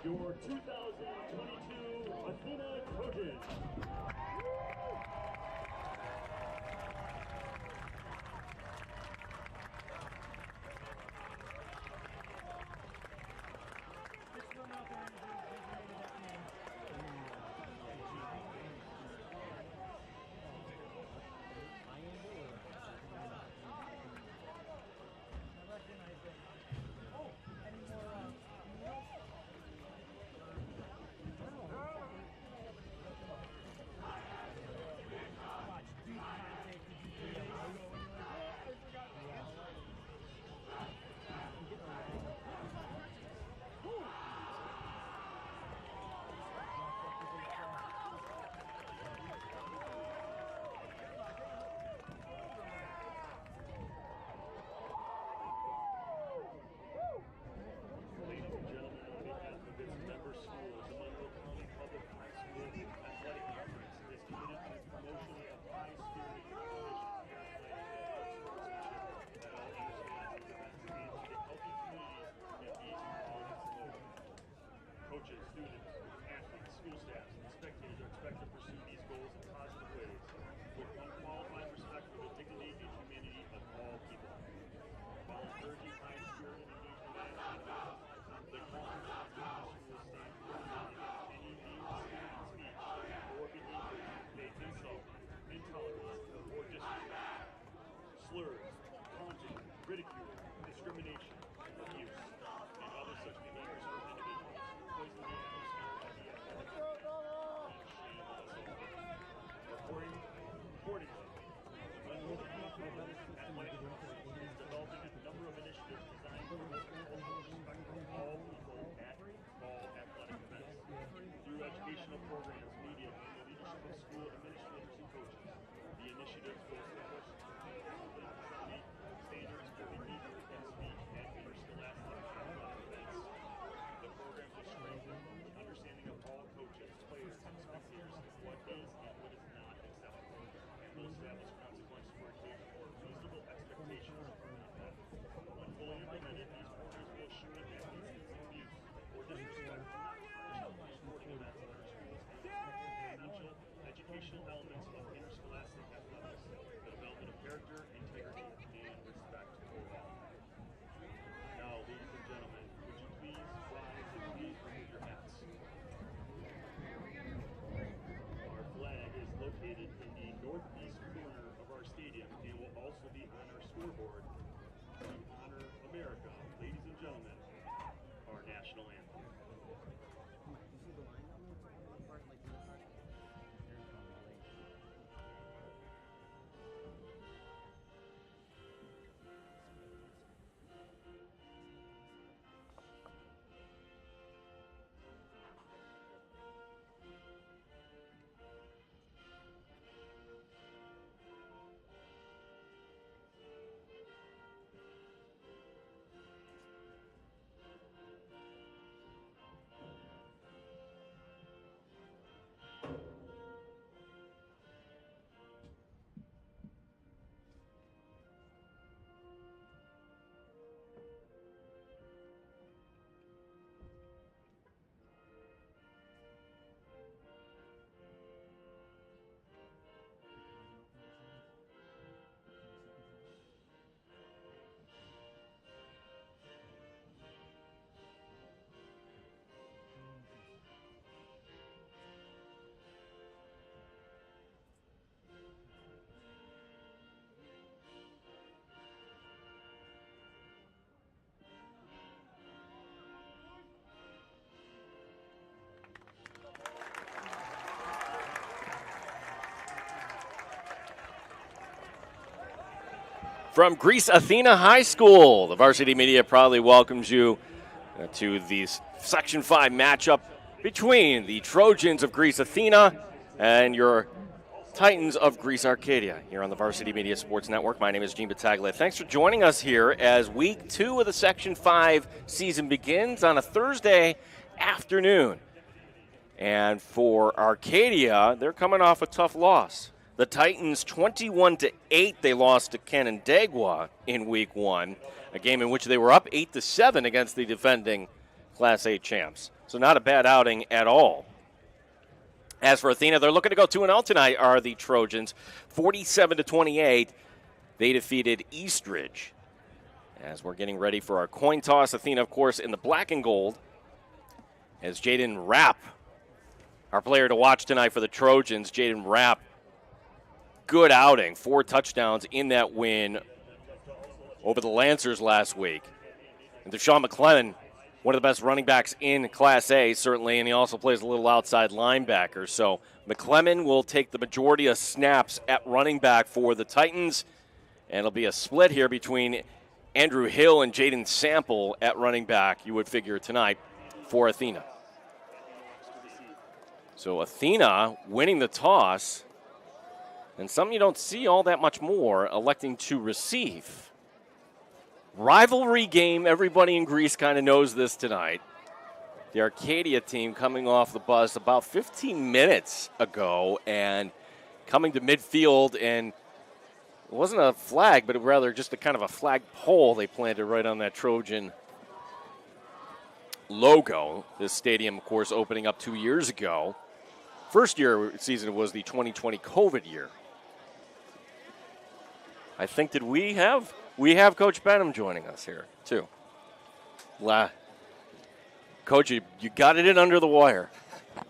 your 2022 Athena Trojans. Coaches, students, athletes, school staffs, and spectators are expected to pursue these goals in positive ways with unqualified respect for the dignity and humanity of all people. While encouraging high spirit and engagement in the culture of the school stand firm against any means, speech, or behavior may insult, intolerance, or disrespect, slurs, taunting, ridicule, discrimination, abuse, and other such behaviors from individuals. Poison the atmosphere of the athletic and shame us all. Accordingly, Athletic is developing a number of initiatives designed to promote the cultural respect for all people at all athletic events. Through educational programs, media, and the leadership of school administrators and coaches, the initiatives will establish standards for behavior and speech at interscholastic athletic events. The program will strengthen the understanding of all coaches, players, and spectators of what is and what is not acceptable, and will establish consequences for engagement or reasonable expectations from athletes. When fully implemented, these programs will assure that athletes abuse or disrespect sporting events in our schools and essential educational elements of interscholastic athletics, the development of character, integrity, and respect for all. Now, ladies and gentlemen, would you please rise and please remove your hats? Our flag is located in the northeast corner of our stadium and will also be on our scoreboard to honor America. Ladies and gentlemen, our national anthem. From Greece Athena High School, the Varsity Media proudly welcomes you to the Section 5 matchup between the Trojans of Greece Athena and your Titans of Greece Arcadia here on the Varsity Media Sports Network. My name is Gene Battaglia. Thanks for joining us here as Week 2 of the Section 5 season begins on a Thursday afternoon. And for Arcadia, they're coming off a tough loss. The Titans 21-8, they lost to Canandaigua in Week 1, a game in which they were up 8-7 against the defending Class A champs. So not a bad outing at all. As for Athena, they're looking to go 2-0 tonight, are the Trojans. 47-28, they defeated Eastridge. As we're getting ready for our coin toss, Athena, of course, in the black and gold. As Jaden Rapp, our player to watch tonight for the Trojans, Jaden Rapp, good outing, 4 touchdowns in that win over the Lancers last week. And Deshaun McClellan, one of the best running backs in Class A, certainly, and he also plays a little outside linebacker. So McClellan will take the majority of snaps at running back for the Titans, and it'll be a split here between Andrew Hill and Jaden Sample at running back, you would figure, tonight for Athena. So Athena winning the toss, and something you don't see all that much more, electing to receive. Rivalry game, everybody in Greece kind of knows this tonight. The Arcadia team coming off the bus about 15 minutes ago and coming to midfield, and it wasn't a flag, but rather just a kind of a flag pole they planted right on that Trojan logo. This stadium, of course, opening up 2 years ago. First year season was the 2020 COVID year. I think, did we have Coach Benham joining us here, too. Coach, you got it in under the wire.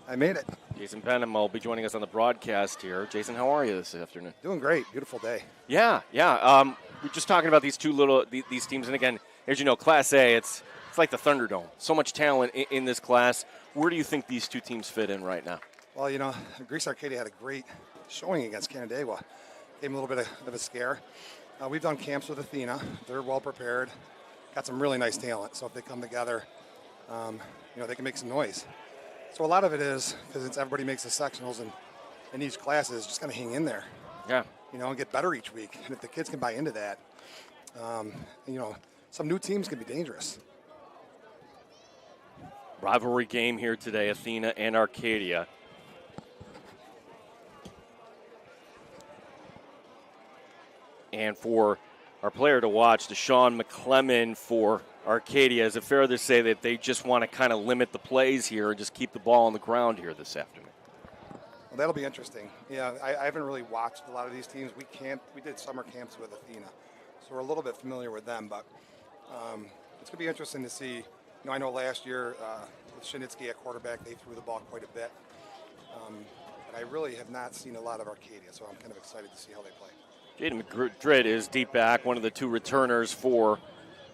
I made it. Jason Benham will be joining us on the broadcast here. Jason, how are you this afternoon? Doing great. Beautiful day. Yeah. We're just talking about these these teams, and again, as you know, Class A, it's like the Thunderdome. So much talent in this class. Where do you think these two teams fit in right now? Well, you know, Greece Arcadia had a great showing against Canandaigua. Gave them a little bit of a scare. We've done camps with Athena. They're well prepared. Got some really nice talent. So if they come together, they can make some noise. So a lot of it is, because everybody makes the sectionals and each class is just going to hang in there. Yeah. And get better each week. And if the kids can buy into that, some new teams can be dangerous. Rivalry game here today, Athena and Arcadia. And for our player to watch, Deshaun McClellan for Arcadia, is it fair to say that they just want to kind of limit the plays here and just keep the ball on the ground here this afternoon? Well, that'll be interesting. Yeah, I haven't really watched a lot of these teams. We did summer camps with Athena, so we're a little bit familiar with them. But it's going to be interesting to see. I know last year with Shinitsky at quarterback, they threw the ball quite a bit. But I really have not seen a lot of Arcadia, so I'm kind of excited to see how they play. Jaden Madrid is deep back, one of the two returners for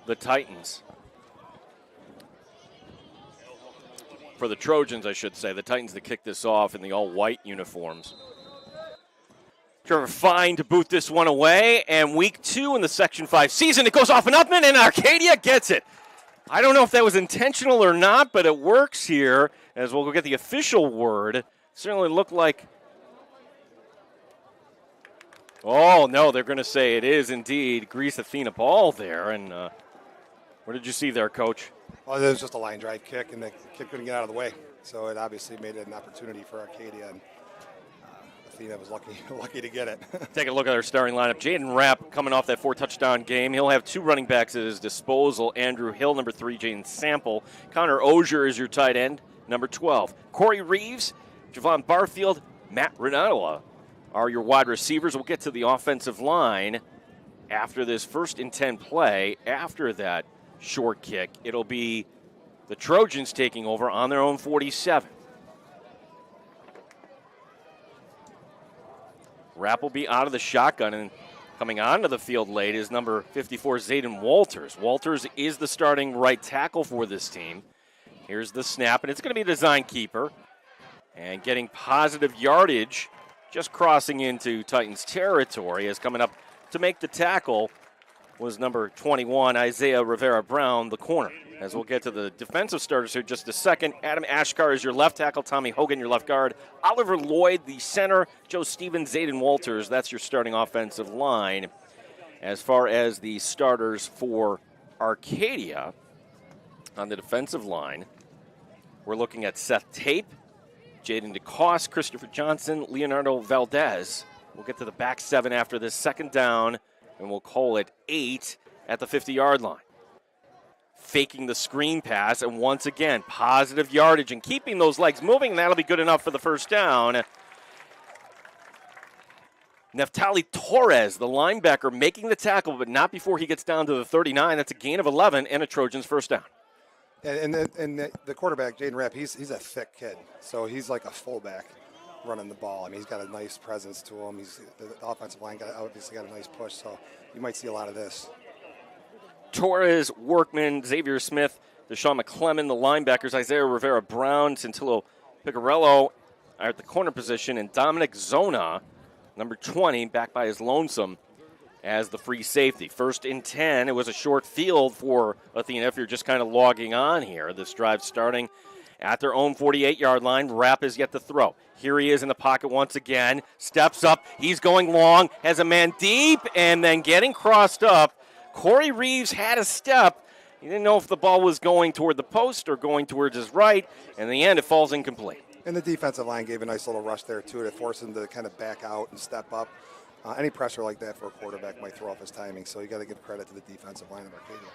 the Titans. For the Trojans, I should say. The Titans that kicked this off in the all-white uniforms. Trevor Fine to boot this one away, and week 2 in the Section 5 season, it goes off and up, and Arcadia gets it. I don't know if that was intentional or not, but it works here, as we'll get the official word. It certainly looked like... Oh, no, they're going to say it is indeed Greece Athena ball there. And what did you see there, Coach? Well, it was just a line drive kick, and the kid couldn't get out of the way. So it obviously made it an opportunity for Arcadia, and Athena was lucky to get it. Take a look at our starting lineup. Jaden Rapp coming off that 4-touchdown game. He'll have 2 running backs at his disposal. Andrew Hill, number 3, Jaden Sample. Connor Ogier is your tight end, number 12. Corey Reeves, Javon Barfield, Matt Renato are your wide receivers. We'll get to the offensive line after this 1st and 10 play. After that short kick, it'll be the Trojans taking over on their own 47. Rapp will be out of the shotgun, and coming onto the field late is number 54, Zayden Walters. Walters is the starting right tackle for this team. Here's the snap, and it's going to be a design keeper. And getting positive yardage, just crossing into Titans territory, as coming up to make the tackle was number 21, Isaiah Rivera-Brown, the corner. As we'll get to the defensive starters here in just a second. Adam Ashkar is your left tackle, Tommy Hogan your left guard, Oliver Lloyd the center, Joe Stevens, Zayden Walters, that's your starting offensive line. As far as the starters for Arcadia on the defensive line, we're looking at Seth Tape, Jaden DeCoste, Christopher Johnson, Leonardo Valdez. We'll get to the back 7 after this 2nd down, and we'll call it 8 at the 50-yard line. faking the screen pass, and once again, positive yardage and keeping those legs moving, and that'll be good enough for the first down. Neftali Torres, the linebacker, making the tackle, but not before he gets down to the 39. That's a gain of 11 and a Trojans first down. And the quarterback, Jaden Rapp, he's a thick kid, so he's like a fullback running the ball. I mean, he's got a nice presence to him. The offensive line obviously got a nice push, so you might see a lot of this. Torres, Workman, Xavier Smith, Deshaun McClellan, the linebackers, Isaiah Rivera-Brown, Santillo Picarello are at the corner position, and Dominic Zona, number 20, back by his lonesome as the free safety. 1st and 10. It was a short field for Athena if you're just kind of logging on here. This drive starting at their own 48-yard line. Rapp is yet to throw. Here he is in the pocket once again. Steps up. He's going long. Has a man deep and then getting crossed up. Corey Reeves had a step. He didn't know if the ball was going toward the post or going towards his right. In the end, it falls incomplete. And the defensive line gave a nice little rush there, too, to force him to kind of back out and step up. Any pressure like that for a quarterback might throw off his timing, so you got to give credit to the defensive line of Arcadia.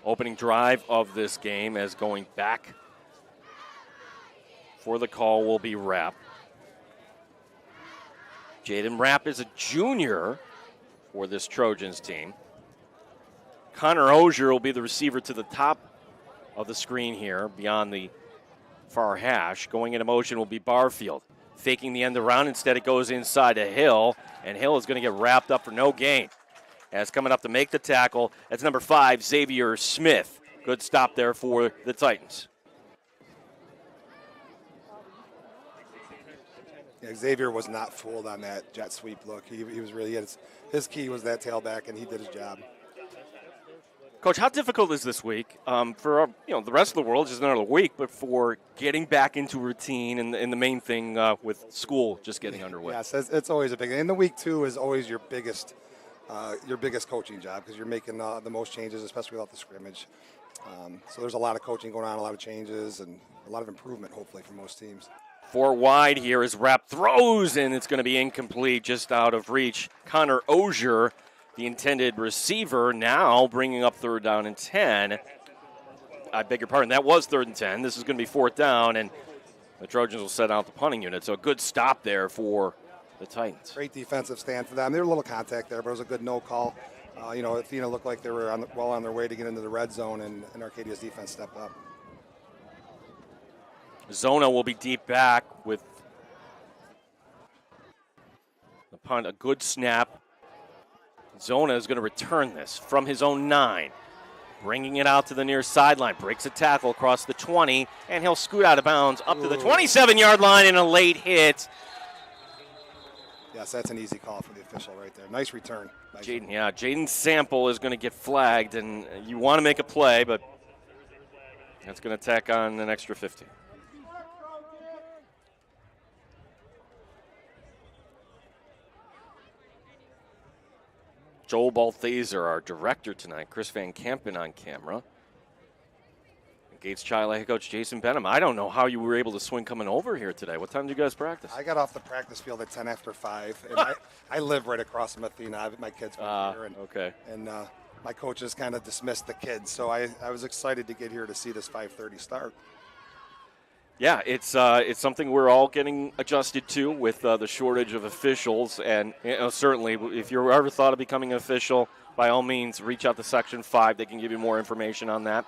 Opening drive of this game as going back for the call will be Rapp. Jaden Rapp is a junior for this Trojans team. Connor Ozier will be the receiver to the top of the screen here beyond the far hash. Going into motion will be Barfield. Faking the end around. Instead, it goes inside to Hill, and Hill is going to get wrapped up for no gain. As coming up to make the tackle, that's number 5, Xavier Smith. Good stop there for the Titans. Yeah, Xavier was not fooled on that jet sweep look. He was really, his key was that tailback, and he did his job. Coach, how difficult is this week for the rest of the world? Just another week, but for getting back into routine and the main thing with school just getting underway. Yes, it's always a big thing. And the week 2 is always your biggest coaching job because you're making the most changes, especially without the scrimmage. So there's a lot of coaching going on, a lot of changes, and a lot of improvement, hopefully, for most teams. 4 wide here as Rapp throws, and it's going to be incomplete, just out of reach. Connor Ozier, the intended receiver, now bringing up 3rd down and 10. I beg your pardon, that was 3rd and 10. This is going to be 4th down, and the Trojans will set out the punting unit. So a good stop there for the Titans. Great defensive stand for them. There was a little contact there, but it was a good no call. Athena looked like they were well on their way to get into the red zone, and Arcadia's defense stepped up. Zona will be deep back with the punt. A good snap. Zona is going to return this from his own 9. Bringing it out to the near sideline. Breaks a tackle across the 20, and he'll scoot out of bounds up to the 27-yard line in a late hit. Yes, that's an easy call for the official right there. Nice return. Jaden Sample is going to get flagged, and you want to make a play, but that's going to tack on an extra 50. Joel Balthaser, our director tonight. Chris Van Kampen on camera. Gates Child head coach Jason Benham. I don't know how you were able to swing coming over here today. What time did you guys practice? I got off the practice field at 10 after 5. And I live right across from Athena. My kids were here. Okay. And my coaches kind of dismissed the kids. So I was excited to get here to see this 5:30 start. Yeah, it's something we're all getting adjusted to with the shortage of officials, and certainly if you're ever thought of becoming an official, by all means reach out to Section 5. They can give you more information on that.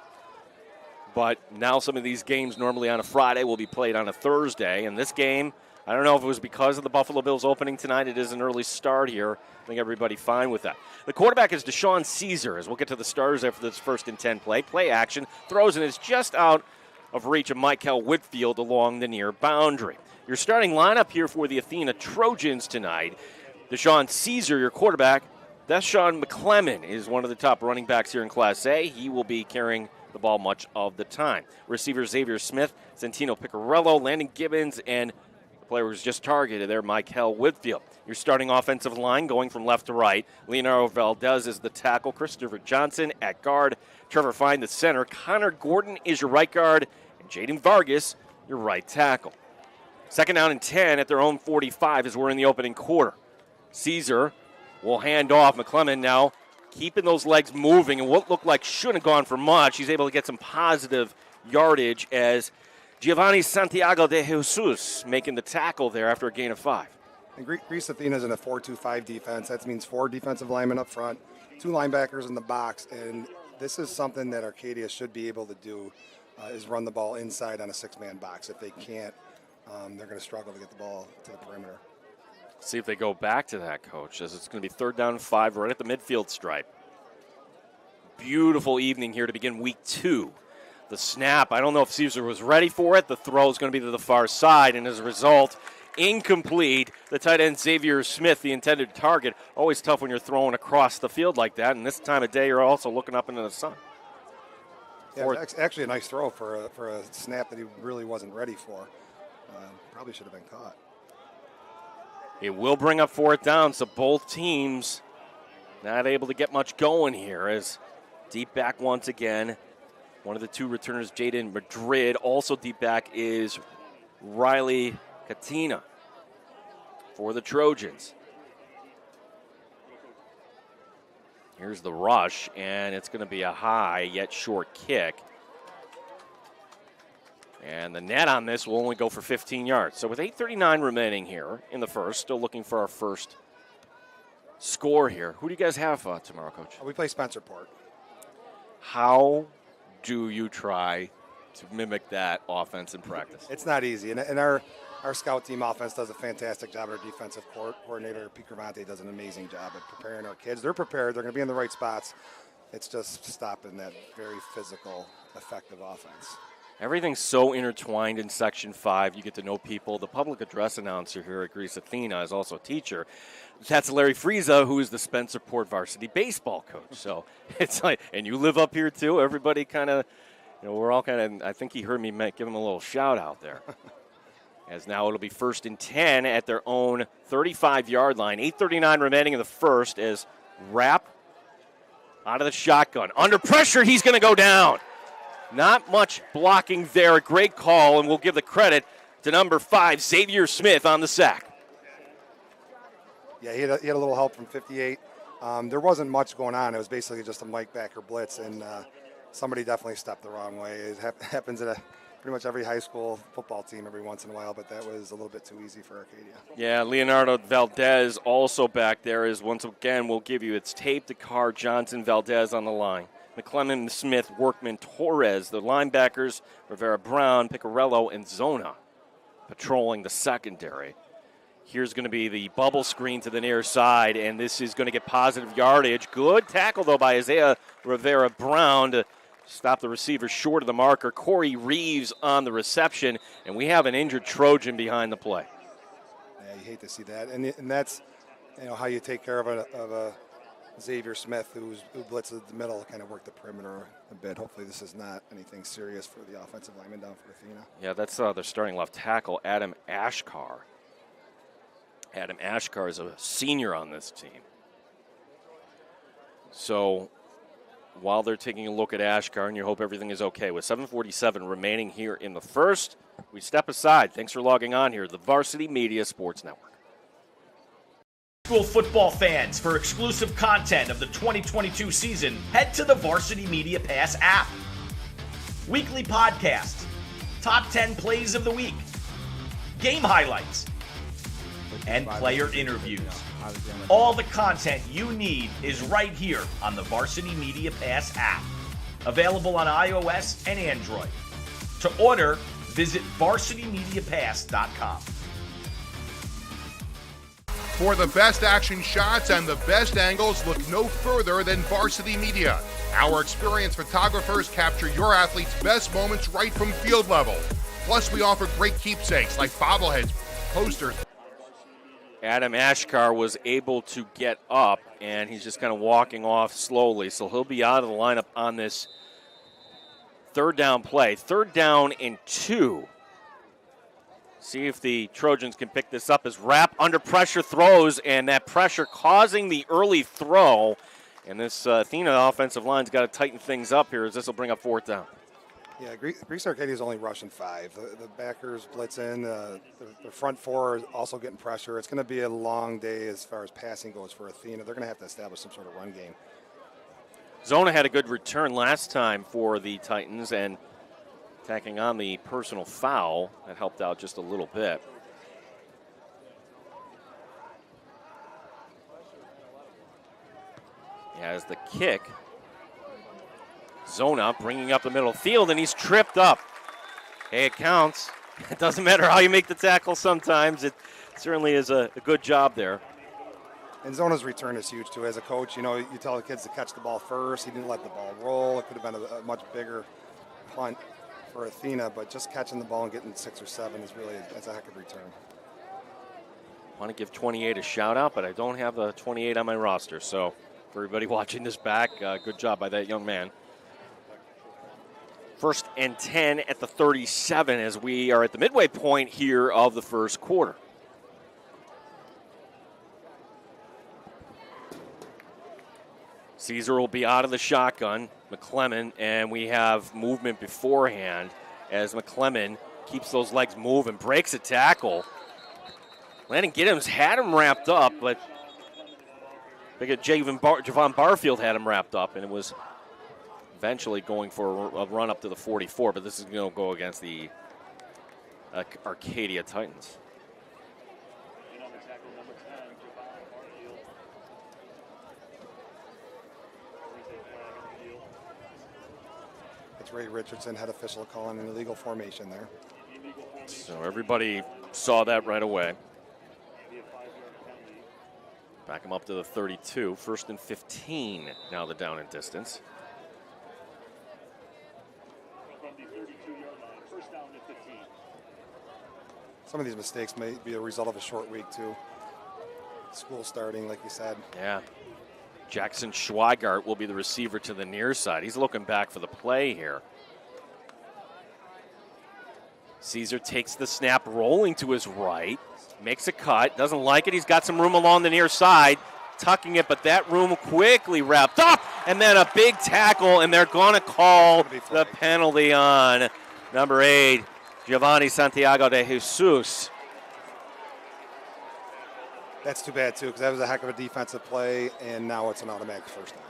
But now some of these games normally on a Friday will be played on a Thursday, and this game, I don't know if it was because of the Buffalo Bills opening tonight. It is an early start here. I think everybody fine with that. The quarterback is Deshaun Caesar, as we'll get to the starters after this 1st and 10 play. Play action, throws, and it's just out of reach of Michael Whitfield along the near boundary. Your starting lineup here for the Athena Trojans tonight. Deshaun Caesar, your quarterback. Deshaun McClellan is one of the top running backs here in Class A. He will be carrying the ball much of the time. Receiver Xavier Smith, Santino Picarello, Landon Gibbons, and the player who was just targeted there, Michael Whitfield. Your starting offensive line going from left to right. Leonardo Valdez is the tackle. Christopher Johnson at guard. Trevor Fine, the center. Connor Gordon is your right guard. And Jaden Vargas, your right tackle. 2nd down and 10 at their own 45 as we're in the opening quarter. Caesar will hand off. McClellan now keeping those legs moving, and what looked like shouldn't have gone for much. He's able to get some positive yardage as Giovanni Santiago de Jesus making the tackle there after a gain of 5. And Greece Athena's in a 4-2-5 defense. That means 4 defensive linemen up front, 2 linebackers in the box, and this is something that Arcadia should be able to do, is run the ball inside on a 6-man box. If they can't, they're going to struggle to get the ball to the perimeter. See if they go back to that, Coach, as it's going to be 3rd down and 5 right at the midfield stripe. Beautiful evening here to begin week 2. The snap, I don't know if Caesar was ready for it. The throw is going to be to the far side, and as a result, incomplete. The tight end Xavier Smith, the intended target. Always tough when you're throwing across the field like that, and this time of day you're also looking up into the sun. Yeah, it's actually a nice throw for a snap that he really wasn't ready for. Probably should have been caught. It will bring up 4th down, so both teams not able to get much going here as deep back once again. One of the 2 returners, Jaden Madrid. Also deep back is Riley Katina for the Trojans. Here's the rush, and it's going to be a high yet short kick. And the net on this will only go for 15 yards. So with 8:39 remaining here in the first, still looking for our first score here. Who do you guys have tomorrow, Coach? We play Spencerport. How do you try to mimic that offense in practice? It's not easy, and our scout team offense does a fantastic job. Our defensive coordinator, Pete Cravante, does an amazing job at preparing our kids. They're prepared. They're going to be in the right spots. It's just stopping that very physical, effective offense. Everything's so intertwined in Section 5. You get to know people. The public address announcer here at Greece Athena is also a teacher. That's Larry Frieza, who is the Spencerport varsity baseball coach. So it's like, and you live up here too. Everybody kind of, we're all kind of, I think he heard me give him a little shout out there. As now it'll be 1st and 10 at their own 35-yard line. 8:39 remaining in the first as Rapp out of the shotgun. Under pressure, he's going to go down. Not much blocking there. A great call, and we'll give the credit to number 5, Xavier Smith, on the sack. Yeah, he had a little help from 58. There wasn't much going on. It was basically just a Mike Backer blitz, and somebody definitely stepped the wrong way. It happens at pretty much every high school football team every once in a while, but that was a little bit too easy for Arcadia. Yeah, Leonardo Valdez also back there is once again, we'll give you its tape to Carr, Johnson, Valdez on the line. McClellan, Smith, Workman, Torres, the linebackers, Rivera Brown, Picarello, and Zona patrolling the secondary. Here's going to be the bubble screen to the near side, and this is going to get positive yardage. Good tackle, though, by Isaiah Rivera Brown to stop the receiver short of the marker. Corey Reeves on the reception, and we have an injured Trojan behind the play. Yeah, you hate to see that, and that's how you take care of a Xavier Smith, who blitzes the middle, kind of worked the perimeter a bit. Hopefully this is not anything serious for the offensive lineman down for Athena. Yeah, that's their starting left tackle, Adam Ashkar. Adam Ashkar is a senior on this team. So while they're taking a look at Ashkar, and you hope everything is okay, with 7:47 remaining here in the first, we step aside. Thanks for logging on here, the Varsity Media Sports Network. School football fans, for exclusive content of the 2022 season, head to the Varsity Media Pass app. Weekly podcasts, top 10 plays of the week, game highlights, and player interviews. All the content you need is right here on the Varsity Media Pass app. Available on iOS and Android. To order, visit varsitymediapass.com. For the best action shots and the best angles, look no further than Varsity Media. Our experienced photographers capture your athletes' best moments right from field level. Plus, we offer great keepsakes like bobbleheads, posters. Adam Ashkar was able to get up, and he's just kind of walking off slowly, so he'll be out of the lineup on this 3rd down play. 3rd down and 2. See if the Trojans can pick this up as Rapp under pressure throws, and that pressure causing the early throw. And this Athena offensive line's got to tighten things up here as this will bring up 4th down. Yeah, Greece Arcadia is only rushing 5. The backers blitz in. The front 4 is also getting pressure. It's going to be a long day as far as passing goes for Athena. They're going to have to establish some sort of run game. Zona had a good return last time for the Titans, and tacking on the personal foul, that helped out just a little bit. As the kick, Zona bringing up the middle field, and he's tripped up. Hey, it counts. It doesn't matter how you make the tackle sometimes. It certainly is a good job there. And Zona's return is huge, too. As a coach, you know, you tell the kids to catch the ball first. He didn't let the ball roll. It could have been a much bigger punt for Athena, but just catching the ball and getting 6 or 7 is really, that's a heck of a return. I want to give 28 a shout out, but I don't have a 28 on my roster. So for everybody watching this back, good job by that young man. 1st and 10 at the 37 as we are at the midway point here of the first quarter. Caesar will be out of the shotgun, McClellan, and we have movement beforehand as McClellan keeps those legs moving, breaks a tackle. Landon Giddens had him wrapped up, but I think Javon Barfield had him wrapped up, and it was eventually going for a run up to the 44, but this is going to go against the Arcadia Titans. It's Ray Richardson, head official, calling an illegal formation there. So everybody saw that right away. Back him up to the 32. 1st and 15 now the down and distance. Some of these mistakes may be a result of a short week, too. School starting, like you said. Yeah. Jackson Schweigart will be the receiver to the near side. He's looking back for the play here. Caesar takes the snap, rolling to his right. Makes a cut. Doesn't like it. He's got some room along the near side. Tucking it, but that room quickly wrapped up. And then a big tackle, and they're going to call the penalty on number 8, Giovanni Santiago de Jesus. That's too bad, too, because that was a heck of a defensive play, and now it's an automatic first down.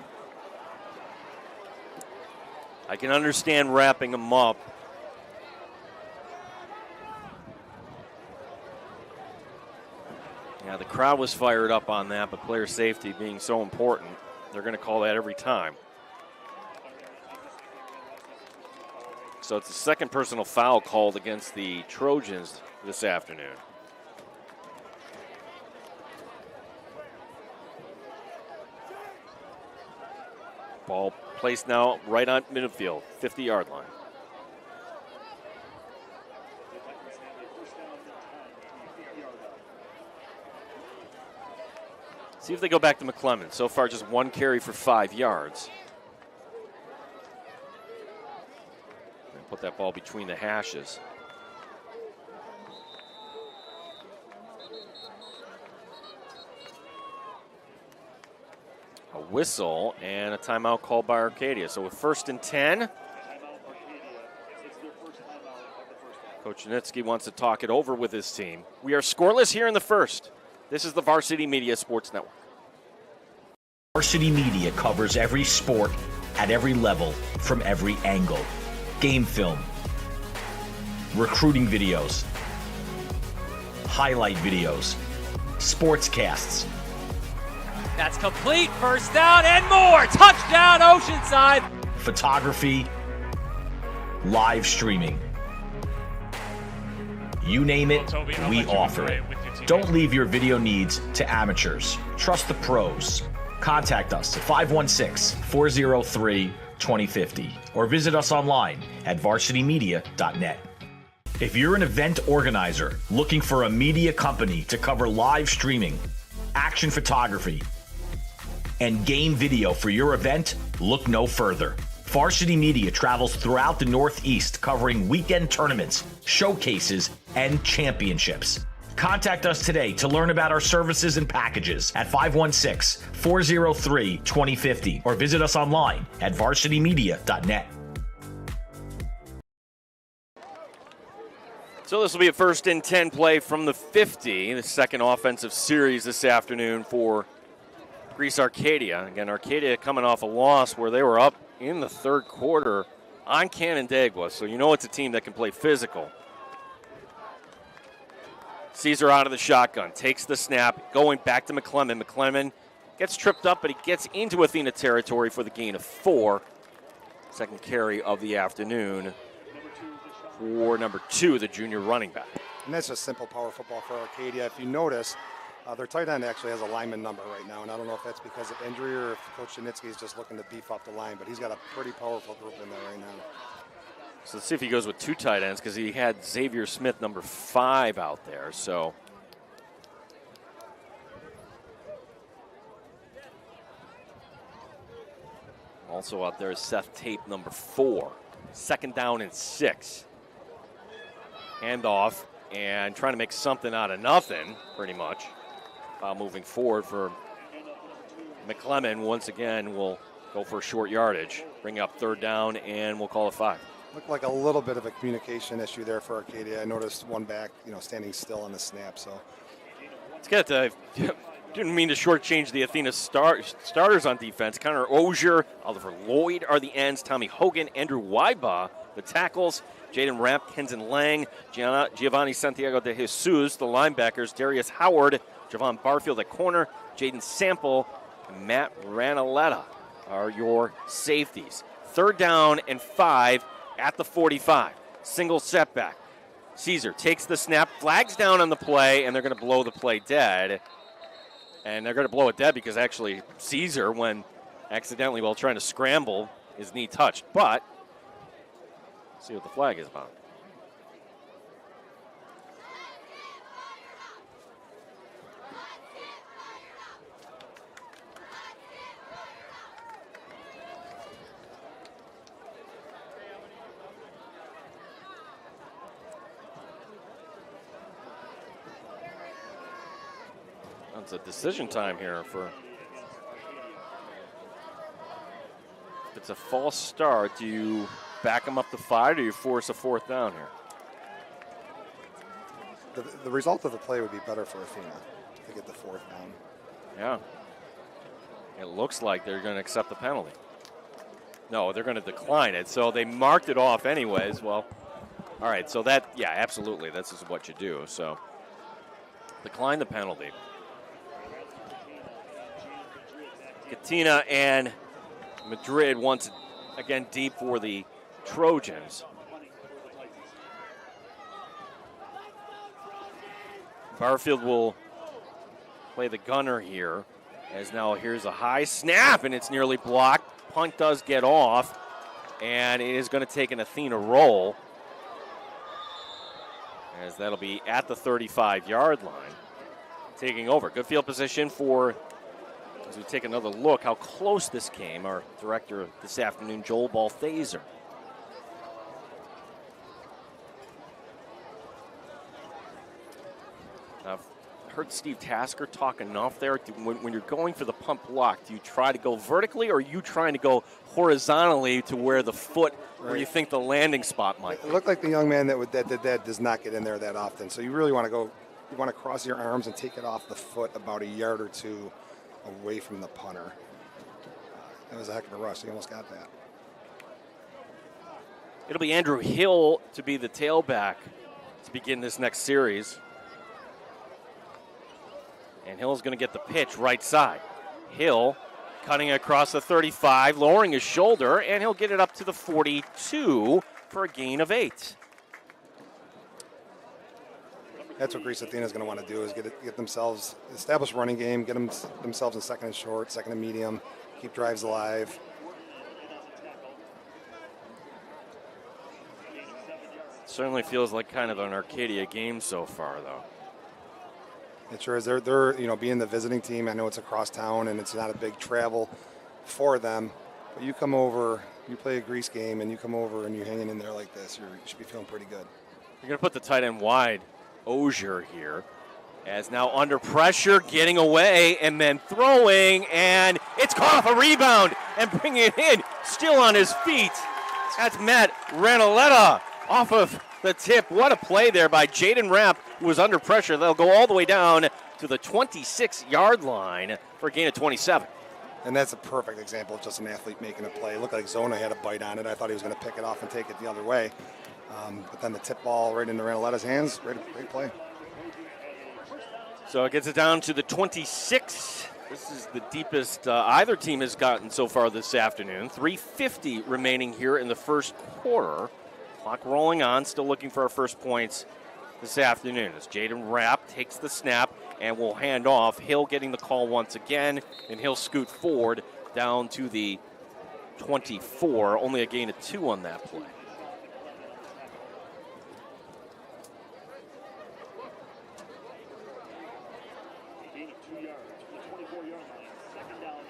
I can understand wrapping him up. Yeah, the crowd was fired up on that, but player safety being so important, they're going to call that every time. So it's the second personal foul called against the Trojans this afternoon. Ball placed now right on midfield, 50-yard line. See if they go back to McClellan. So far, just 1 carry for 5 yards. And put that ball between the hashes. A whistle and a timeout called by Arcadia. So with 1st and 10, Coach Janitsky wants to talk it over with his team. We are scoreless here in the first. This is the Varsity Media Sports Network. Varsity Media covers every sport at every level from every angle. Game film, recruiting videos, highlight videos, sportscasts. That's complete. 1st down and more. Touchdown, Oceanside. Photography, live streaming. You name it, we offer it. Don't leave your video needs to amateurs. Trust the pros. Contact us at 516-403-2050 or visit us online at varsitymedia.net. If you're an event organizer looking for a media company to cover live streaming, action photography, and game video for your event, look no further. Varsity Media travels throughout the Northeast covering weekend tournaments, showcases, and championships. Contact us today to learn about our services and packages at 516-403-2050 or visit us online at varsitymedia.net. So this will be a 1st and 10 play from the 50, the second offensive series this afternoon for Greece Arcadia. Again, Arcadia coming off a loss where they were up in the third quarter on Canandaigua, so you know it's a team that can play physical. Caesar out of the shotgun, takes the snap, going back to McClellan. McClellan gets tripped up, but he gets into Athena territory for the gain of 4. Second carry of the afternoon for number 2, the junior running back. And that's just simple power football for Arcadia. If you notice, their tight end actually has a lineman number right now, and I don't know if that's because of injury or if Coach Janitsky is just looking to beef up the line, but he's got a pretty powerful group in there right now. So let's see if he goes with 2 tight ends, because he had Xavier Smith, number 5, out there. So also out there is Seth Tate, number 4. Second down and 6. Handoff and trying to make something out of nothing, pretty much. Moving forward for McClellan, once again, will go for a short yardage. Bring up third down, and we'll call it 5. Looked like a little bit of a communication issue there for Arcadia. I noticed one back, standing still on the snap. So let's get to. Didn't mean to shortchange the Athena starters on defense. Connor Ozier, Oliver Lloyd are the ends. Tommy Hogan, Andrew Weiba, the tackles. Jaden Ramp, Kenzen Lang, Giovanni Santiago de Jesus, the linebackers. Darius Howard, Javon Barfield at corner. Jaden Sample, and Matt Ranaletta are your safeties. Third down and 5 at the 45. Single setback. Caesar takes the snap, flags down on the play, and they're going to blow the play dead. And they're going to blow it dead because actually Caesar, when accidentally while trying to scramble, his knee touched. But see what the flag is about. It's a decision time here for. If it's a false start, do you back them up to 5, or do you force a 4th down here? The result of the play would be better for Athena to get the 4th down. Yeah. It looks like they're going to accept the penalty. No, they're going to decline it. So they marked it off anyways. Well, all right. So that, yeah, absolutely. This is what you do. So decline the penalty. Katina and Madrid once again deep for the Trojans. Barfield will play the gunner here, as now here's a high snap, and it's nearly blocked. Punt does get off, and it is going to take an Athena roll, as that'll be at the 35-yard line. Taking over. Good field position for, as we take another look how close this came, our director this afternoon, Joel Balthaser. I've heard Steve Tasker talk enough there. When you're going for the pump block, do you try to go vertically, or are you trying to go horizontally to where the foot, where you think the landing spot might be? It looked like the young man that did that does not get in there that often. So you really want to go, you want to cross your arms and take it off the foot about a yard or two away from the punter. That was a heck of a rush. He almost got that. It'll be Andrew Hill to be the tailback to begin this next series. And Hill's going to get the pitch right side. Hill cutting across the 35, lowering his shoulder, and he'll get it up to the 42 for a gain of 8. That's what Greece Athena is going to want to do, is get themselves, establish a running game, get themselves in second and short, second and medium, keep drives alive. Certainly feels like kind of an Arcadia game so far, though. It sure is. They're being the visiting team, I know it's across town and it's not a big travel for them, but you come over, you play a Greece game, and you come over and you're hanging in there like this, you should be feeling pretty good. You're going to put the tight end wide, Ozier here, as now under pressure, getting away and then throwing, and it's caught off a rebound and bringing it in, still on his feet. That's Matt Ranaletta off of the tip. What a play there by Jaden Rapp, who was under pressure. They'll go all the way down to the 26-yard line for a gain of 27. And that's a perfect example of just an athlete making a play. It looked like Zona had a bite on it. I thought he was going to pick it off and take it the other way. But then the tip ball right into Ranaletta's hands. Great play. So it gets it down to the 26. This is the deepest either team has gotten so far this afternoon. 3:50 remaining here in the first quarter. Clock rolling on, still looking for our first points this afternoon as Jaden Rapp takes the snap and will hand off. Hill getting the call once again, and he'll scoot forward down to the 24. Only a gain of 2 on that play.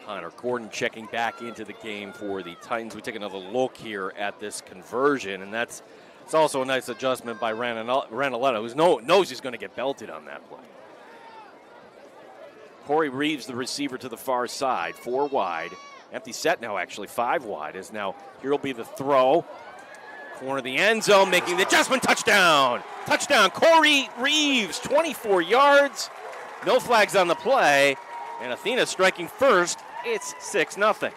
Connor Gordon checking back into the game for the Titans. We take another look here at this conversion, and it's also a nice adjustment by Ranaletta, who knows he's going to get belted on that play. Corey Reeves, the receiver, to the far side, 4 wide. Empty set now, actually, 5 wide. As now here will be the throw. Corner of the end zone, making the adjustment. Touchdown! Touchdown, Corey Reeves, 24 yards. No flags on the play. And Athena striking first. It's 6-0.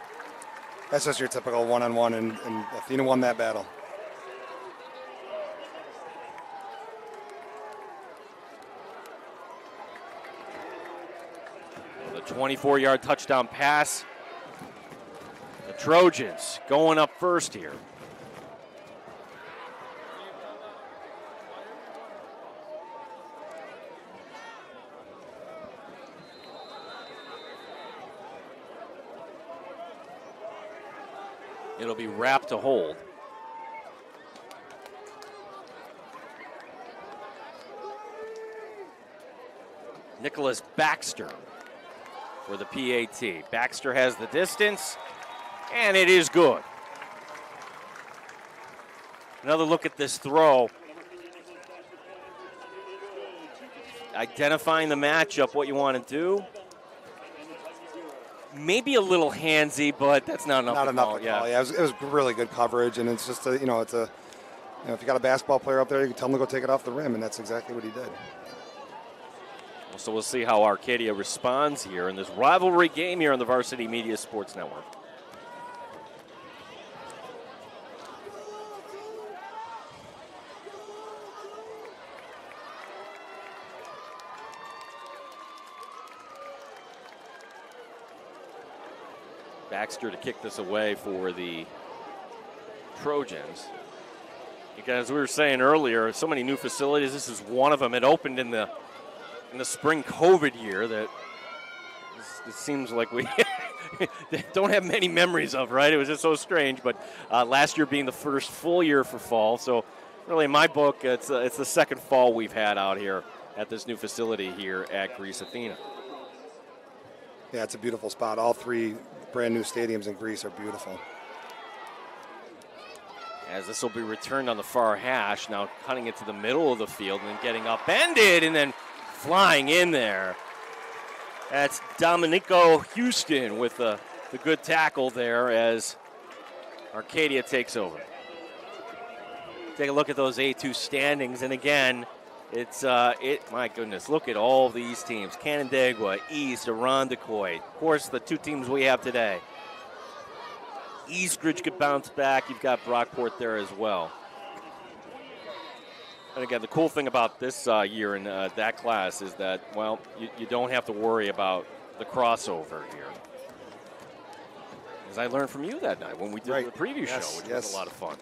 That's just your typical one-on-one, and Athena won that battle. The 24-yard touchdown pass. The Trojans going up first here. It'll be Rapp to hold. Nicholas Baxter for the PAT. Baxter has the distance, and it is good. Another look at this throw. Identifying the matchup, what you want to do. Maybe a little handsy, but that's not enough. Not to enough call. to call. Yeah, it was really good coverage, and it's just if you got a basketball player up there, you can tell him to go take it off the rim, and that's exactly what he did. So we'll see how Arcadia responds here in this rivalry game here on the Varsity Media Sports Network. Baxter to kick this away for the Trojans. As we were saying earlier, so many new facilities. This is one of them. It opened in the spring COVID year that it seems like we don't have many memories of, right? It was just so strange. But last year being the first full year for fall, so really in my book, it's the second fall we've had out here at this new facility here at Greece Athena. Yeah, it's a beautiful spot. All 3 brand new stadiums in Greece are beautiful. As this will be returned on the far hash, now cutting it to the middle of the field and then getting upended and then flying in there. That's Domenico Houston with the good tackle there as Arcadia takes over. Take a look at those A2 standings, and again, my goodness, look at all these teams. Canandaigua, East, Irondequoit. Of course, the 2 teams we have today. Eastridge could bounce back. You've got Brockport there as well. And again, the cool thing about this year in that class is that, well, you don't have to worry about the crossover here. As I learned from you that night when we did the preview show, which was a lot of fun.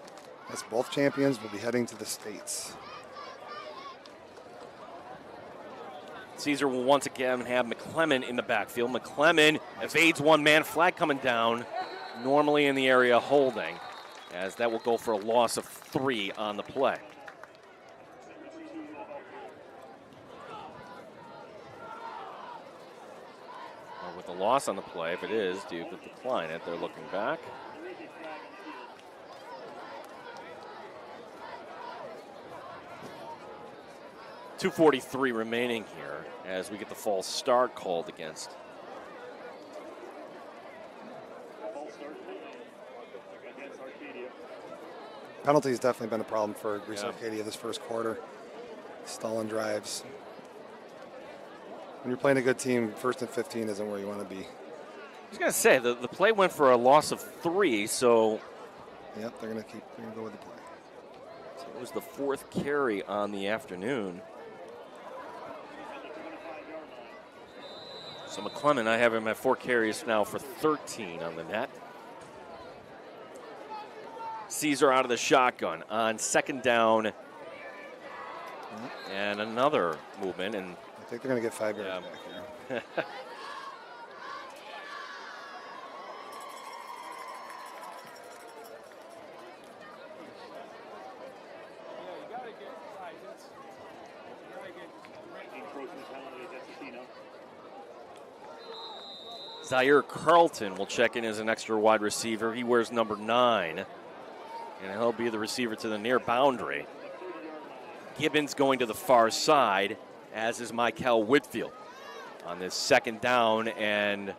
Yes, both champions will be heading to the States. Caesar will once again have McClellan in the backfield. McClellan evades one man, flag coming down, normally in the area holding, as that will go for a loss of 3 on the play. Well, with the loss on the play, if it is, do you decline it? They're looking back. .243 remaining here as we get the false start called against. Penalty has definitely been a problem for Greece Arcadia this first quarter. Stalling drives. when you're playing a good team, 1st and 15 isn't where you want to be. I was going to say, the play went for a loss of 3, so. Yep, they're going to go with the play. So it was the 4th carry on the afternoon. So McClement, I have him at 4 carries now for 13 on the net. Caesar out of the shotgun on 2nd down. And another movement. And I think they're going to get 5 yards back here. Zaire Carlton will check in as an extra wide receiver. He wears number 9, and he'll be the receiver to the near boundary. Gibbons going to the far side, as is Michael Whitfield. On this 2nd down, and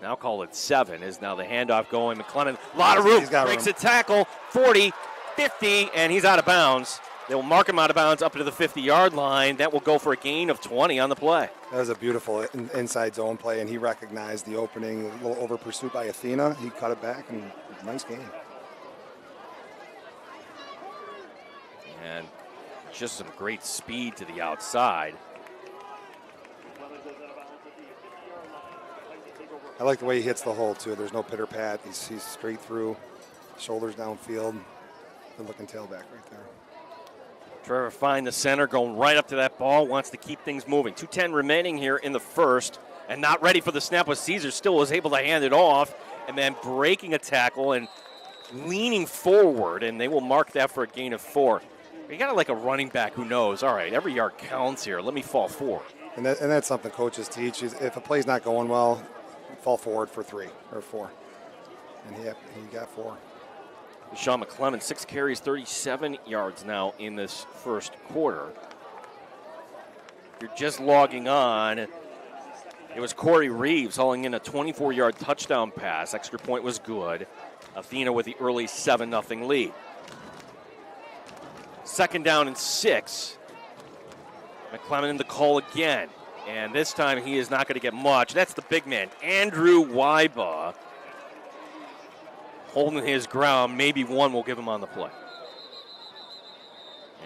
now call it 7, is now the handoff going. McClellan, a lot of room, breaks a tackle, 40, 50, and he's out of bounds. They will mark him out of bounds up to the 50-yard line. That will go for a gain of 20 on the play. That was a beautiful inside zone play, and he recognized the opening. A little over pursuit by Athena. He cut it back, and nice game. And just some great speed to the outside. I like the way he hits the hole, too. There's no pitter-pat. He's straight through, shoulders downfield. Good-looking tailback right there. Trevor Fine, the center, going right up to that ball, wants to keep things moving. 2:10 remaining here in the first, and not ready for the snap, but Caesar still was able to hand it off, and then breaking a tackle and leaning forward, and they will mark that for a gain of 4. You got like a running back who knows, all right, every yard counts here. Let me fall forward. And that's something coaches teach. Is if a play's not going well, fall forward for 3 or 4. And he got 4. Sean McClellan, 6 carries, 37 yards now in this first quarter. If you're just logging on, it was Corey Reeves hauling in a 24-yard touchdown pass. Extra point was good. Athena with the early 7-0 lead. 2nd down and 6. McClellan in the call again. And this time he is not going to get much. That's the big man, Andrew Weiba, holding his ground. Maybe one will give him on the play.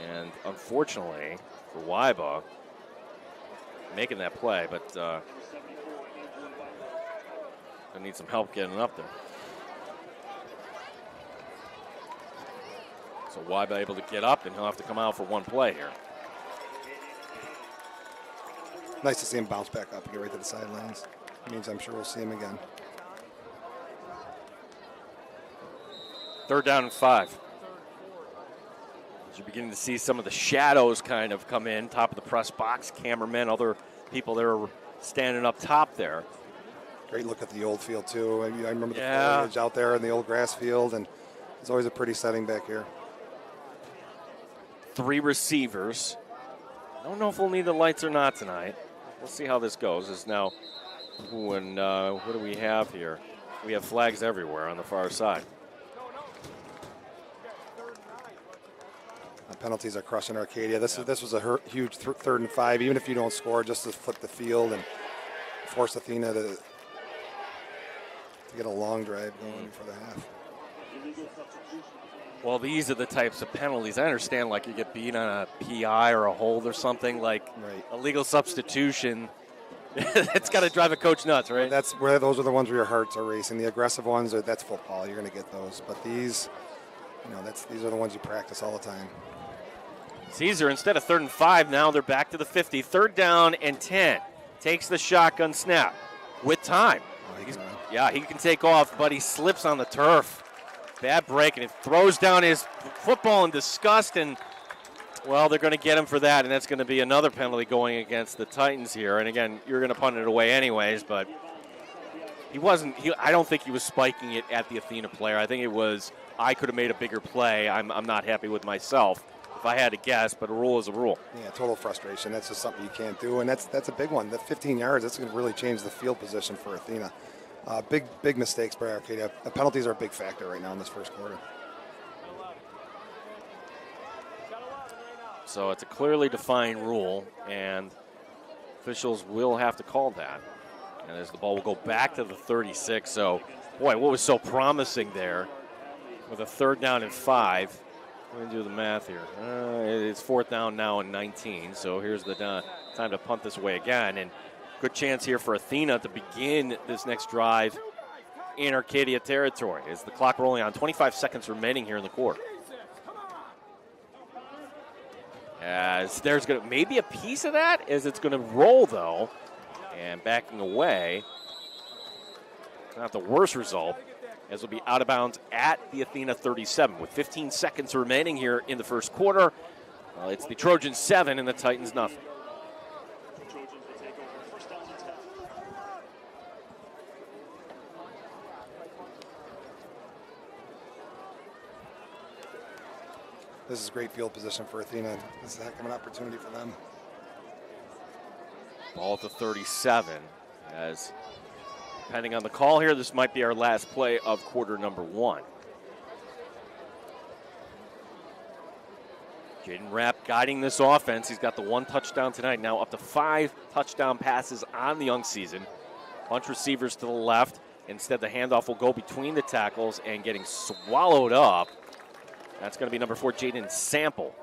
And unfortunately for Weiba, making that play, but I need some help getting up there. So Weiba able to get up, and he'll have to come out for one play here. Nice to see him bounce back up and get right to the sidelines. It means I'm sure we'll see him again. 3rd down and 5. As you're beginning to see some of the shadows kind of come in, top of the press box, cameramen, other people that are standing up top there. Great look at the old field, too. I remember the foliage out there in the old grass field, and it's always a pretty setting back here. 3 receivers. I don't know if we'll need the lights or not tonight. We'll see how this goes. It's now, what do we have here? We have flags everywhere on the far side. Penalties are crushing Arcadia. This was a huge 3rd and 5. Even if you don't score, just to flip the field and force Athena to get a long drive going for the half. Well, these are the types of penalties. I understand, like you get beat on a PI or a hold or something, like a legal substitution. It's got to drive a coach nuts, right? Those are the ones where your hearts are racing. The aggressive ones, that's football. You're going to get those. But these are the ones you practice all the time. Caesar, instead of 3rd and 5, now they're back to the 50. 3rd down and 10. Takes the shotgun snap with time. He can take off, but he slips on the turf. Bad break, and it throws down his football in disgust, and, well, they're going to get him for that, and that's going to be another penalty going against the Titans here. And, again, you're going to punt it away anyways, but I don't think he was spiking it at the Athena player. I think it was, I could have made a bigger play. I'm not happy with myself if I had to guess, but a rule is a rule. Yeah, total frustration. That's just something you can't do, and that's a big one. The 15 yards, that's going to really change the field position for Athena. Big mistakes by Arcadia. The penalties are a big factor right now in this first quarter. So it's a clearly defined rule, and officials will have to call that. And as the ball will go back to the 36. So, boy, what was so promising there with a 3rd down and 5. Let me do the math here. It's 4th down now and 19. So here's the time to punt this away again. And good chance here for Athena to begin this next drive in Arcadia territory. As the clock rolling on, 25 seconds remaining here in the quarter. As there's going to maybe a piece of that as it's going to roll though, and backing away. Not the worst result, as will be out of bounds at the Athena 37 with 15 seconds remaining here in the first quarter. It's the Trojans 7 and the Titans nothing. This is great field position for Athena. This is a heck of an opportunity for them. Ball at the 37. As depending on the call here, this might be our last play of quarter number 1. Jaden Rapp guiding this offense. He's got the 1 touchdown tonight, now up to 5 touchdown passes on the young season. Bunch receivers to the left. Instead, the handoff will go between the tackles and getting swallowed up. That's going to be number 4, Jaden Sample.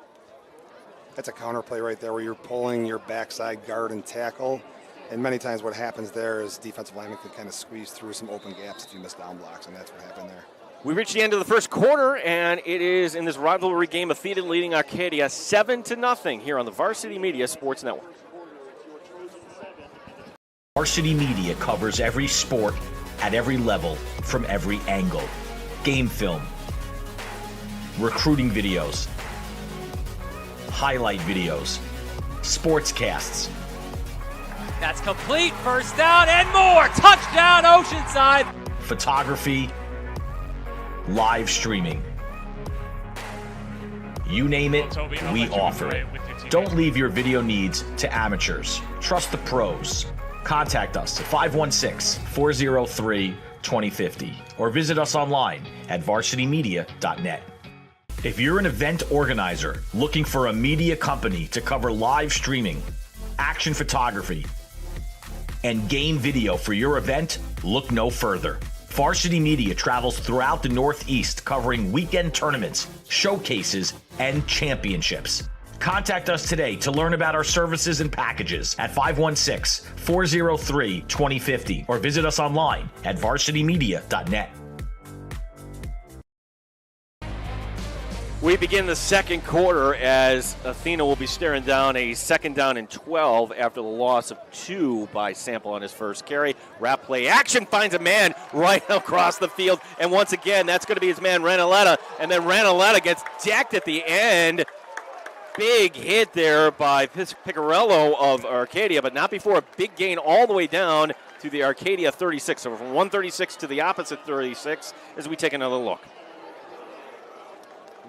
That's a counter play right there where you're pulling your backside guard and tackle. And many times what happens there is defensive linemen can kind of squeeze through some open gaps if you miss down blocks, and that's what happened there. We reached the end of the first quarter, and it is in this rivalry game, Athena leading Arcadia 7-0 here on the Varsity Media Sports Network. Varsity Media covers every sport at every level from every angle. Game film, recruiting videos, highlight videos, sportscasts. That's complete. First down and more. Touchdown, Oceanside. Photography, live streaming. You name it, we offer it. Don't leave your video needs to amateurs. Trust the pros. Contact us at 516-403-2050 or visit us online at varsitymedia.net. If you're an event organizer looking for a media company to cover live streaming, action photography, and game video for your event, look no further. Varsity Media travels throughout the Northeast covering weekend tournaments, showcases, and championships. Contact us today to learn about our services and packages at 516-403-2050 or visit us online at varsitymedia.net. We begin the second quarter as Athena will be staring down a 2nd down and 12 after the loss of 2 by Sample on his first carry. Wrap play action finds a man right across the field. And once again, that's going to be his man, Ranaletta. And then Ranaletta gets decked at the end. Big hit there by Picarello of Arcadia, but not before a big gain all the way down to the Arcadia 36. So from 136 to the opposite 36 as we take another look.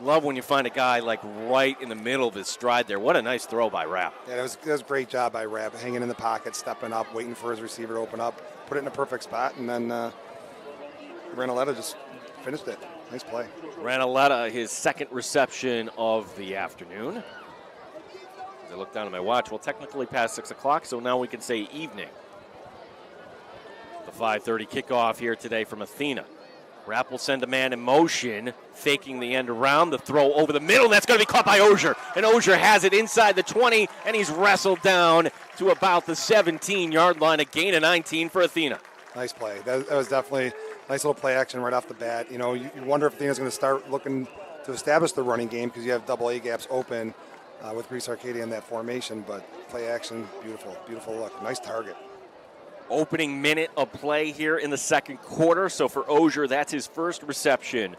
Love when you find a guy like right in the middle of his stride there. What a nice throw by Rapp. Yeah, that was a great job by Rapp, hanging in the pocket, stepping up, waiting for his receiver to open up, put it in a perfect spot, and then Ranaletta just finished it. Nice play. Ranaletta, his 2nd reception of the afternoon. As I look down at my watch, well, technically past 6 o'clock, so now we can say evening. The 5:30 kickoff here today from Athena. Rapp will send a man in motion, faking the end around, the throw over the middle. That's going to be caught by Ogier. And Ogier has it inside the 20, and he's wrestled down to about the 17-yard line. A gain of 19 for Athena. Nice play. That was definitely a nice little play action right off the bat. You know, you wonder if Athena's going to start looking to establish the running game because you have double A gaps open with Greece Arcadia in that formation. But play action, beautiful, beautiful look. Nice target. Opening minute of play here in the second quarter. So for Ogier, that's his first reception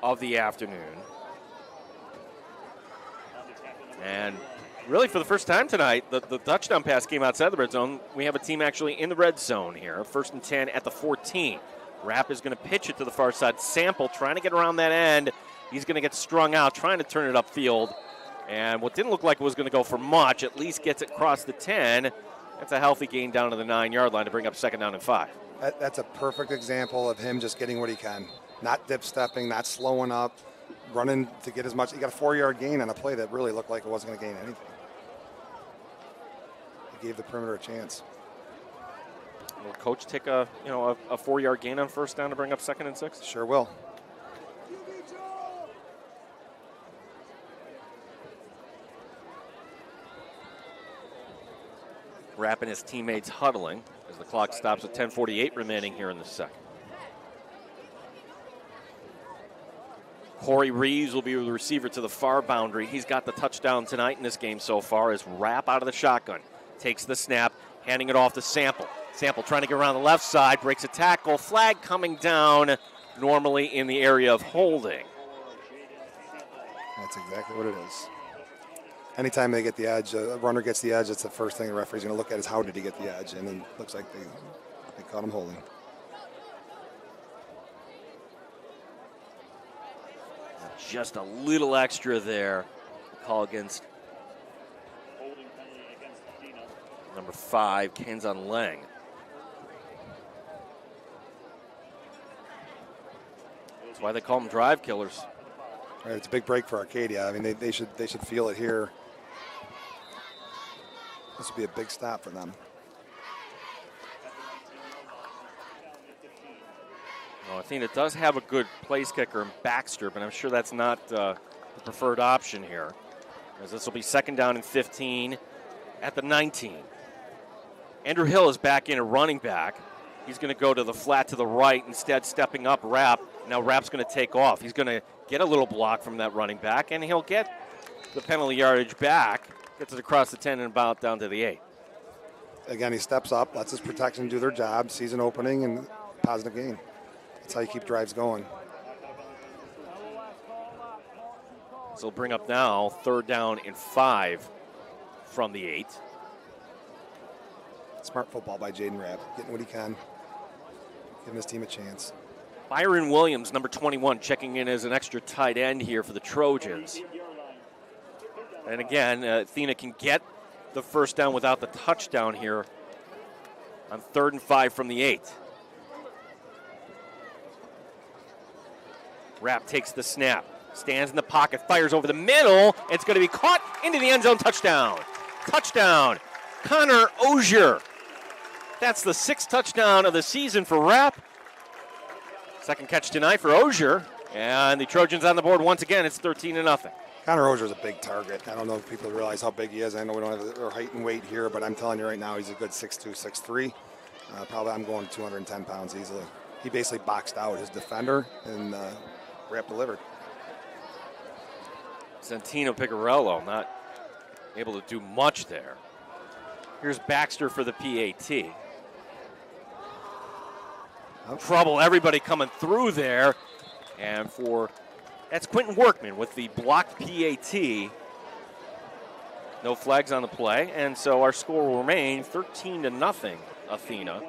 of the afternoon. And really for the first time tonight, the touchdown pass came outside the red zone. We have a team actually in the red zone here. 1st and 10 at the 14. Rapp is going to pitch it to the far side. Sample trying to get around that end. He's going to get strung out, trying to turn it upfield. And what didn't look like it was going to go for much, at least gets it across the 10. That's a healthy gain down to the 9-yard line to bring up 2nd down and 5. That's a perfect example of him just getting what he can. Not dip-stepping, not slowing up, running to get as much. He got a 4-yard gain on a play that really looked like it wasn't going to gain anything. gave the perimeter a chance. Will coach take a 4-yard gain on first down to bring up 2nd and 6? Sure will. Rapp and his teammates huddling as the clock stops with 10:48 remaining here in the second. Corey Reeves will be the receiver to the far boundary. He's got the touchdown tonight in this game so far as Rapp out of the shotgun. Takes the snap, handing it off to Sample. Sample trying to get around the left side, breaks a tackle, flag coming down normally in the area of holding. That's exactly what it is. Anytime they get the edge, a runner gets the edge, that's the first thing the referee's going to look at is how did he get the edge, and it looks like they caught him holding. Just a little extra there. Call against number 5, Kenzan Leng. That's why they call them drive killers. All right, it's a big break for Arcadia. I mean, they should feel it here. This would be a big stop for them. Well, Athena does have a good place kicker in Baxter, but I'm sure that's not the preferred option here, as this will be 2nd down and 15 at the 19. Andrew Hill is back in a running back. He's going to go to the flat to the right, instead stepping up Rapp. Now Rapp's going to take off. He's going to get a little block from that running back, and he'll get the penalty yardage back, gets it across the 10 and about down to the 8. Again, he steps up, lets his protection do their job, sees an opening, and positive gain. That's how you keep drives going. So he'll bring up now 3rd down and 5 from the 8. Smart football by Jaden Rapp, getting what he can, giving his team a chance. Byron Williams, number 21, checking in as an extra tight end here for the Trojans. And again, Athena can get the first down without the touchdown here on 3rd and 5 from the 8. Rapp takes the snap, stands in the pocket, fires over the middle. It's going to be caught into the end zone. Touchdown. Touchdown. Connor Ogier. That's the 6th touchdown of the season for Rapp. 2nd catch tonight for Ogier. And the Trojans on the board once again. It's 13-0. Connor Ogier is a big target. I don't know if people realize how big he is. I know we don't have their height and weight here, but I'm telling you right now, he's a good 6'2", 6'3". Probably I'm going 210 pounds easily. He basically boxed out his defender, and Rapp delivered. Santino Picarello not able to do much there. Here's Baxter for the PAT. Trouble, everybody coming through there. And that's Quentin Workman with the blocked PAT. No flags on the play, and so our score will remain 13-0, Athena.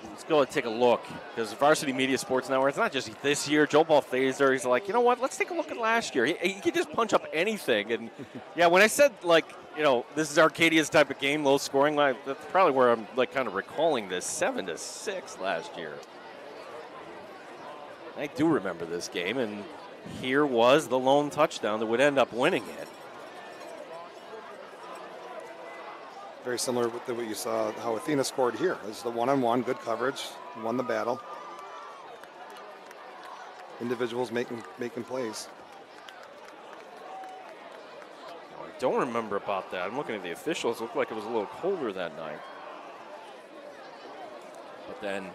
Let's go and take a look, because Varsity Media Sports Network, it's not just this year. Joe Balthaser, he's like, you know what, let's take a look at last year. He could just punch up anything. And, yeah, when I said, this is Arcadia's type of game, low scoring, that's probably where I'm, kind of recalling this. 7-6 last year. I do remember this game, and here was the lone touchdown that would end up winning it. Very similar to what you saw, how Athena scored here. It's the one-on-one, good coverage, won the battle. Individuals making plays. I don't remember about that. I'm looking at the officials. It looked like it was a little colder that night. But then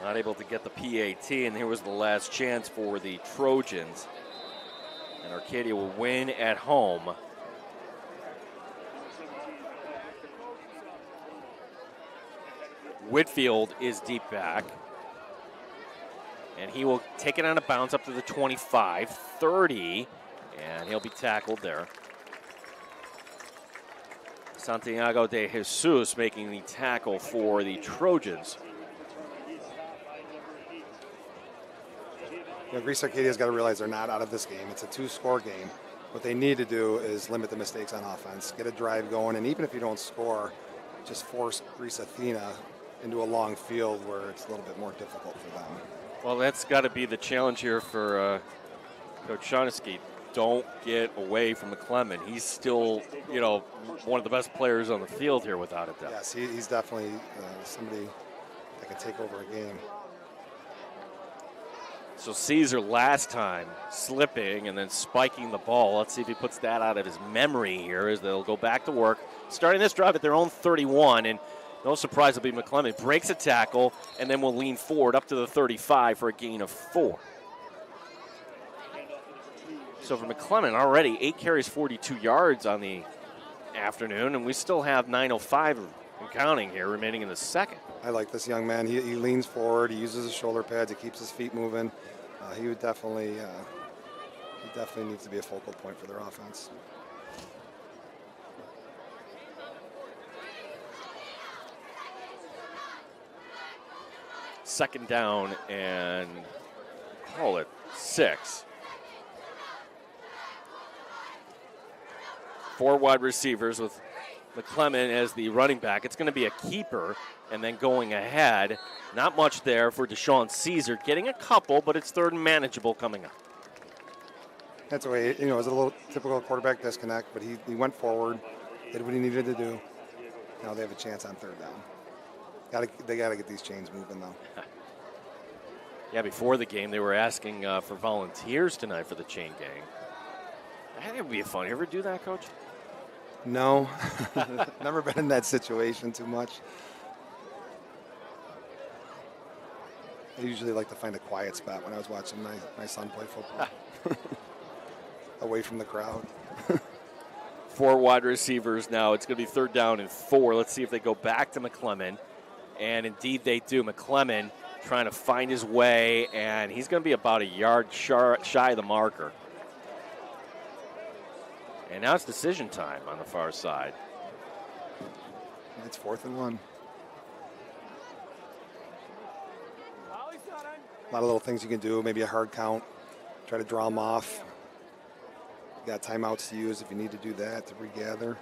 not able to get the PAT, and here was the last chance for the Trojans. And Arcadia will win at home. Whitfield is deep back. And he will take it on a bounce up to the 25, 30, and he'll be tackled there. Santiago de Jesus making the tackle for the Trojans. Greece Arcadia's got to realize they're not out of this game. It's a 2-score game. What they need to do is limit the mistakes on offense, get a drive going, and even if you don't score, just force Greece Athena into a long field where it's a little bit more difficult for them. Well, that's got to be the challenge here for Coach Shaughnessy. don't get away from McClellan. He's still, you know, one of the best players on the field here without a doubt. Yes, he's definitely somebody that can take over a game. So Caesar last time slipping and then spiking the ball. Let's see if he puts that out of his memory here as they'll go back to work. Starting this drive at their own 31, and no surprise it'll be McClellan. Breaks a tackle and then will lean forward up to the 35 for a gain of 4. So for McClellan, already 8 carries, 42 yards on the afternoon, and we still have 9:05 and counting here remaining in the second. I like this young man. He leans forward. He uses his shoulder pads. He keeps his feet moving. He definitely needs to be a focal point for their offense. Second down and call it 6. 4 wide receivers with McClellan as the running back. It's going to be a keeper, and then going ahead. Not much there for Deshaun Caesar. Getting a couple, but it's third and manageable coming up. That's the way, it was a little typical quarterback disconnect, but he went forward, did what he needed to do. Now they have a chance on third down. They got to get these chains moving, though. Yeah, before the game, they were asking for volunteers tonight for the chain gang. I think it would be fun. You ever do that, Coach? No, never been in that situation too much. I usually like to find a quiet spot when I was watching my son play football. Away from the crowd. 4 wide receivers now. It's going to be third down and 4. Let's see if they go back to McClellan. And indeed they do. McClellan trying to find his way, and he's going to be about a yard shy of the marker. And now it's decision time on the far side. It's 4th and 1. A lot of little things you can do, maybe a hard count, try to draw them off. You got timeouts to use if you need to do that, to regather.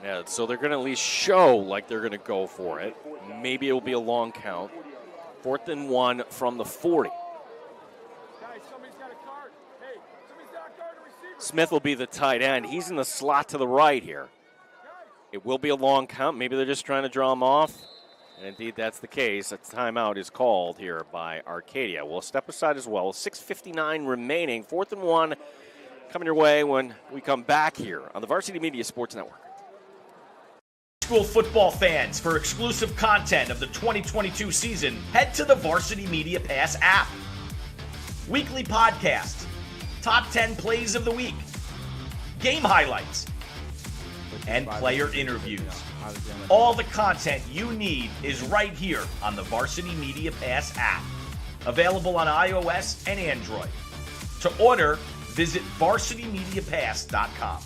Yeah, so they're going to at least show like they're going to go for it. Maybe it will be a long count. 4th and 1 from the 40. Smith will be the tight end. He's in the slot to the right here. It will be a long count. Maybe they're just trying to draw him off. And indeed, that's the case. A timeout is called here by Arcadia. We'll step aside as well. 6:59 remaining. 4th and 1 coming your way when we come back here on the Varsity Media Sports Network. School football fans, for exclusive content of the 2022 season, head to the Varsity Media Pass app. Weekly podcasts, top 10 plays of the week, game highlights, and player interviews. All the content you need is right here on the Varsity Media Pass app. Available on iOS and Android. To order, visit varsitymediapass.com.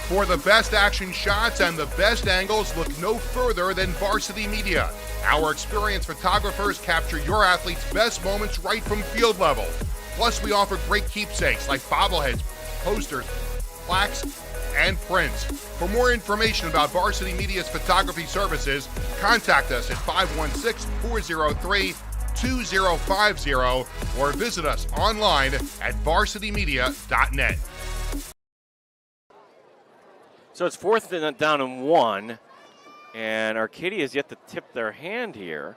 For the best action shots and the best angles, look no further than Varsity Media. Our experienced photographers capture your athletes' best moments right from field level. Plus, we offer great keepsakes like bobbleheads, posters, plaques, and prints. For more information about Varsity Media's photography services, contact us at 516-403-2050 or visit us online at varsitymedia.net. So it's 4th and down and 1, and Arcadia has yet to tip their hand here.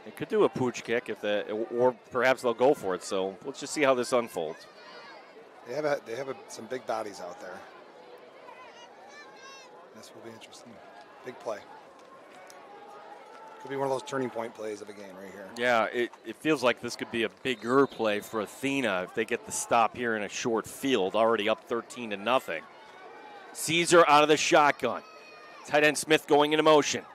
They could do a pooch kick or perhaps they'll go for it. So let's just see how this unfolds. They have some big bodies out there. This will be interesting. Big play. Could be one of those turning point plays of a game right here. Yeah, it feels like this could be a bigger play for Athena if they get the stop here in a short field, already up 13-0. Caesar out of the shotgun. Tight end Smith going into motion.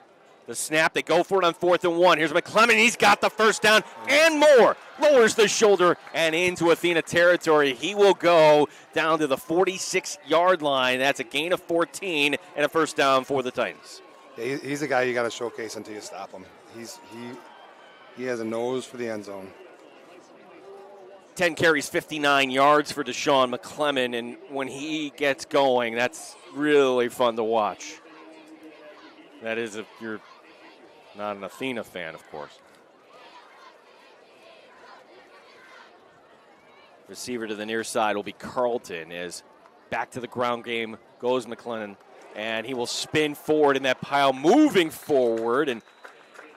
The snap, they go for it on 4th and 1. Here's McClellan, he's got the first down and more. Lowers the shoulder and into Athena territory. He will go down to the 46-yard line. That's a gain of 14 and a first down for the Titans. Yeah, he's the guy you got to showcase until you stop him. He has a nose for the end zone. 10 carries, 59 yards for Deshaun McClellan, and when he gets going, that's really fun to watch. That is, if you're Not an Athena fan, of course. Receiver to the near side will be Carlton as back to the ground game goes McLennan. And he will spin forward in that pile, moving forward. And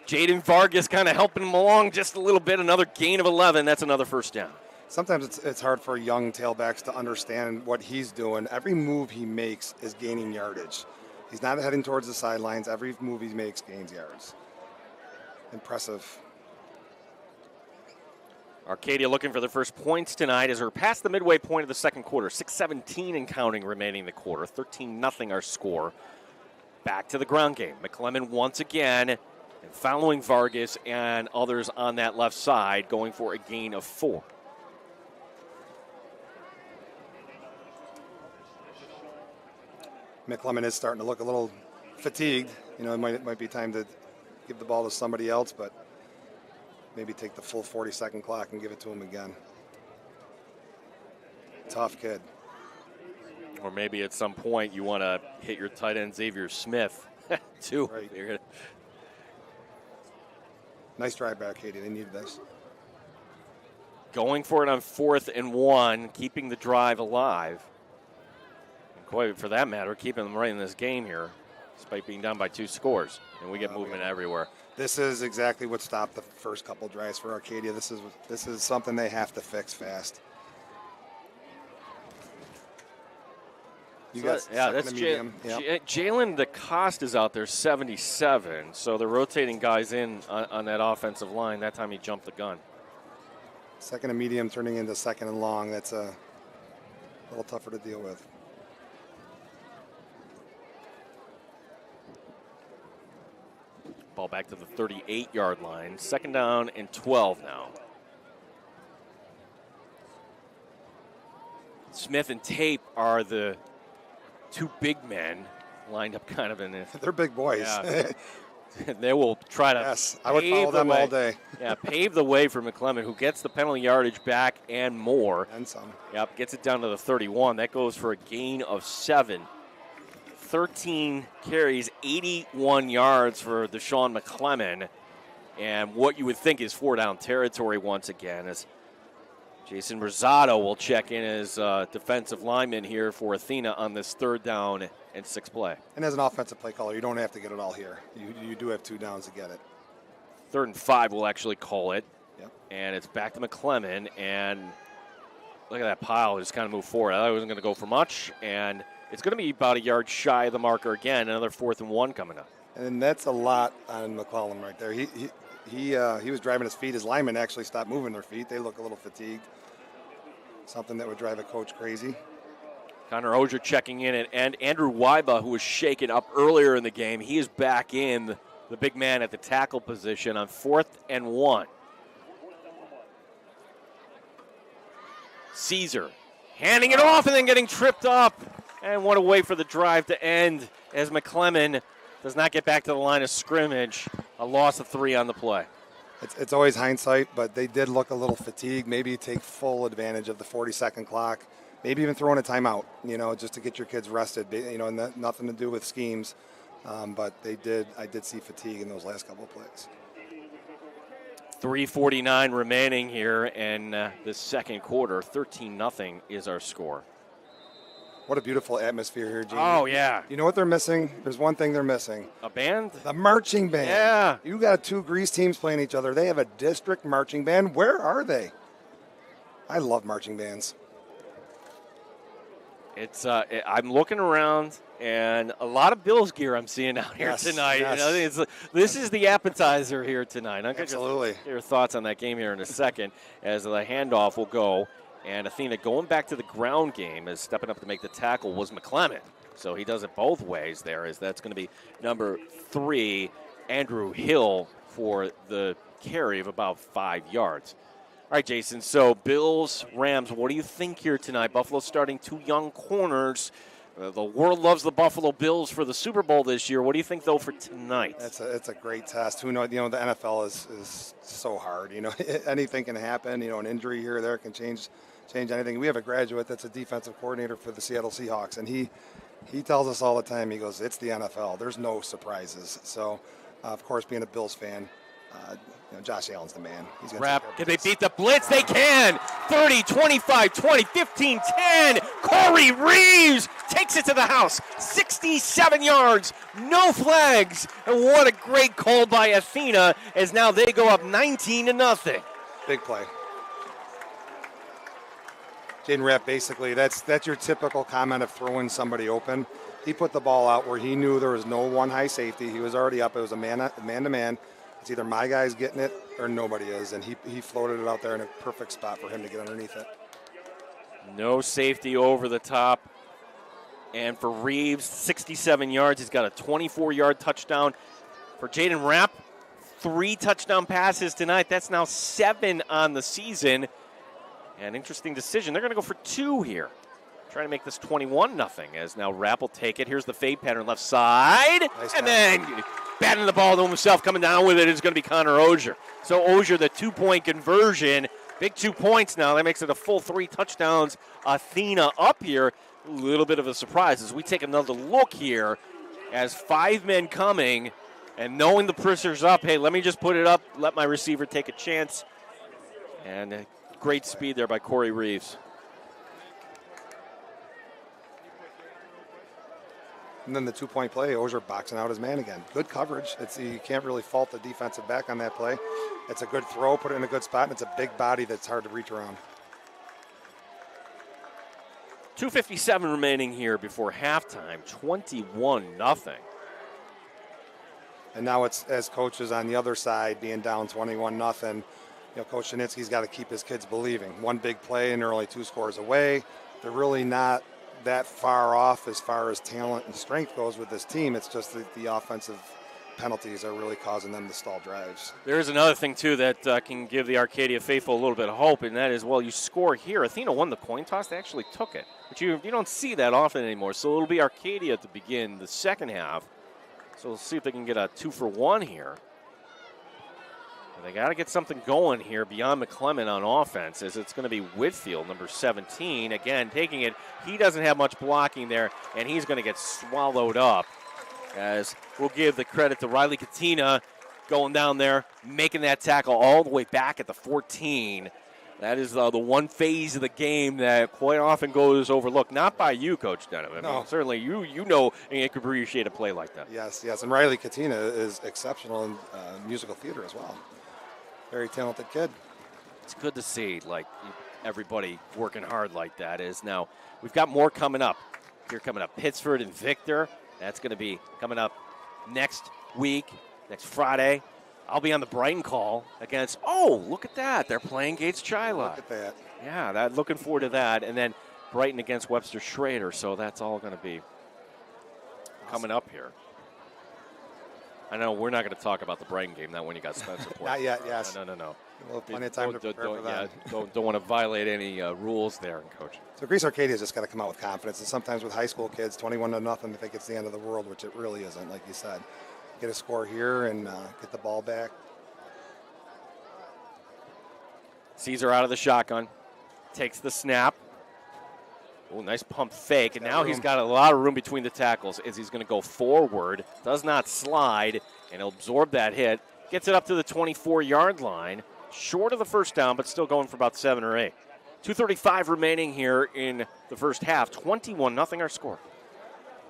Jaden Vargas kind of helping him along just a little bit. Another gain of 11. That's another first down. Sometimes it's hard for young tailbacks to understand what he's doing. Every move he makes is gaining yardage. He's not heading towards the sidelines. Every move he makes gains yards. Impressive. Arcadia looking for their first points tonight as we're past the midway point of the second quarter. 6:17 and counting remaining in the quarter. 13-0 our score. Back to the ground game. McClellan once again, and following Vargas and others on that left side, going for a gain of 4. McClellan is starting to look a little fatigued. You know, it might be time to give the ball to somebody else, but maybe take the full 40-second clock and give it to him again. Tough kid. Or maybe at some point you want to hit your tight end Xavier Smith, too. Right. Nice drive by Arcadia. They needed this. Going for it on 4th and 1, keeping the drive alive. And quite for that matter, keeping them right in this game here, despite being down by 2 scores. And we get movement everywhere. This is exactly what stopped the first couple drives for Arcadia. This is something they have to fix fast. That's Jalen DeCoste is out there, 77. So they're rotating guys in on that offensive line. That time he jumped the gun. Second and medium turning into second and long. That's a little tougher to deal with. Ball back to the 38-yard line. 2nd down and 12 now. Smith and Tape are the 2 big men lined up kind of in this. They're big boys. Yeah. They will try to I would follow them all day. Pave the way for McClellan, who gets the penalty yardage back and more. And some. Yep, gets it down to the 31. That goes for a gain of 7. 13 carries, 81 yards for Deshaun McClellan. And what you would think is 4-down territory once again, as Jason Rosado will check in as defensive lineman here for Athena on this 3rd down and 6 play. And as an offensive play caller, you don't have to get it all here. You do have 2 downs to get it. 3rd and 5 will actually call it. Yep. And it's back to McClellan. And look at that pile just kind of move forward. I thought it wasn't going to go for much. And it's going to be about a yard shy of the marker again. Another 4th and 1 coming up. And that's a lot on McClellan right there. He was driving his feet. His linemen actually stopped moving their feet. They look a little fatigued. Something that would drive a coach crazy. Connor Ogier checking in, and Andrew Weiba, who was shaken up earlier in the game, he is back in, the big man at the tackle position on 4th and 1. Caesar handing it off and then getting tripped up. And what a way for the drive to end as McClellan does not get back to the line of scrimmage. A loss of 3 on the play. It's always hindsight, but they did look a little fatigued. Maybe take full advantage of the 40-second clock. Maybe even throwing a timeout, just to get your kids rested. Nothing to do with schemes, but I did see fatigue in those last couple of plays. 3:49 remaining here in the second quarter. 13-0 is our score. What a beautiful atmosphere here, Gene. Oh, yeah. You know what they're missing? There's one thing they're missing. A band? The marching band. Yeah. You got 2 Grease teams playing each other. They have a district marching band. Where are they? I love marching bands. It's I'm looking around, and a lot of Bills gear I'm seeing out here tonight. Yes. This is the appetizer here tonight. Absolutely. Get your thoughts on that game here in a second as the handoff will go. And Athena going back to the ground game as stepping up to make the tackle was McClellan. So he does it both ways there, as that's going to be number 3, Andrew Hill, for the carry of about 5 yards. All right, Jason, so Bills, Rams, what do you think here tonight? Buffalo starting 2 young corners. The world loves the Buffalo Bills for the Super Bowl this year. What do you think, though, for tonight? It's a great test. Who knows? The NFL is so hard. Anything can happen. An injury here or there can change anything. We have a graduate that's a defensive coordinator for the Seattle Seahawks, and he tells us all the time, he goes, it's the NFL. There's no surprises. So Of course, being a Bills fan, Josh Allen's the man. He's gonna Wrap. take care Can of they business. beat the blitz? They can. 30, 25, 20, 15, 10. Corey Reeves takes it to the house. 67 yards, no flags. And what a great call by Athena, as now they go up 19-0. Big play. Jaden Rapp, basically, that's your typical comment of throwing somebody open. He put the ball out where he knew there was no one high safety. He was already up. It was a man-to-man. It's either my guy's getting it or nobody is, and he floated it out there in a perfect spot for him to get underneath it. No safety over the top. And for Reeves, 67 yards. He's got a 24-yard touchdown. For Jaden Rapp, 3 touchdown passes tonight. That's now 7 on the season. An interesting decision. They're going to go for 2 here. Trying to make this 21-0 as now Rapp will take it. Here's the fade pattern left side. Nice and pass. then batting the ball to himself. Coming down with it is going to be Connor Osier. So Osier, the 2-point conversion. Big 2 points now. That makes it a full 3 touchdowns. Athena up here. A little bit of a surprise as we take another look here as 5 men coming and knowing the pressure's up. Hey, let me just put it up. Let my receiver take a chance. And great speed there by Corey Reeves. And then the 2-point play, Osier boxing out his man again. Good coverage. You can't really fault the defensive back on that play. It's a good throw, put it in a good spot, and it's a big body that's hard to reach around. 2:57 remaining here before halftime, 21-0. And now it's, as coaches on the other side being down 21-0, Coach Shanitzky's got to keep his kids believing. One big play and they're only 2 scores away. They're really not that far off as far as talent and strength goes with this team. It's just that the offensive penalties are really causing them to stall drives. There's another thing, too, that can give the Arcadia faithful a little bit of hope, and that is, well, you score here. Athena won the coin toss. They actually took it. But you don't see that often anymore. So it'll be Arcadia to begin the second half. So we'll see if they can get a 2-for-1 here. They got to get something going here beyond McClement on offense, as it's going to be Whitfield, number 17. Again, taking it. He doesn't have much blocking there, and he's going to get swallowed up. As we'll give the credit to Riley Katina going down there, making that tackle all the way back at the 14. That is the one phase of the game that quite often goes overlooked. Not by you, Coach Denham. I mean, certainly you know and can appreciate a play like that. Yes. And Riley Katina is exceptional in musical theater as well. Very talented kid. It's good to see, everybody working hard like that is. Now, we've got more coming up. Here coming up, Pittsford and Victor. That's going to be coming up next week, next Friday. I'll be on the Brighton call against, look at that. They're playing Gates Chila. Look at that. Yeah, looking forward to that. And then Brighton against Webster Schrader. So that's all going to be coming up here. I know we're not going to talk about the Brighton game, not when you got Spencer. Not yet, yes. No. We'll have plenty of time to prepare for that. Don't want to violate any rules there in coaching. So Greece Arcadia's just got to come out with confidence. And sometimes with high school kids, 21-0, they think it's the end of the world, which it really isn't, like you said. Get a score here and get the ball back. Caesar out of the shotgun. Takes the snap. Oh, nice pump fake. And now he's got a lot of room between the tackles as he's going to go forward. Does not slide, and he'll absorb that hit. Gets it up to the 24-yard line. Short of the first down, but still going for about 7 or 8. 2:35 remaining here in the first half. 21-0 our score.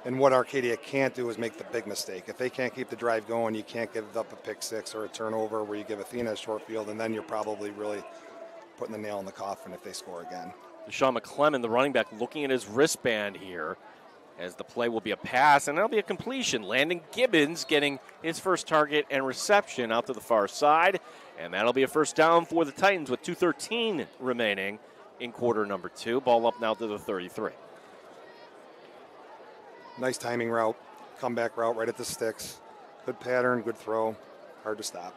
And what Arcadia can't do is make the big mistake. If they can't keep the drive going, you can't give up a pick six or a turnover where you give Athena a short field, and then you're probably really putting the nail in the coffin if they score again. Deshaun McClellan, the running back, looking at his wristband here as the play will be a pass, and that'll be a completion. Landon Gibbons getting his first target and reception out to the far side, and that'll be a first down for the Titans with 2:13 remaining in quarter number 2. Ball up now to the 33. Nice timing route, comeback route right at the sticks. Good pattern, good throw, hard to stop.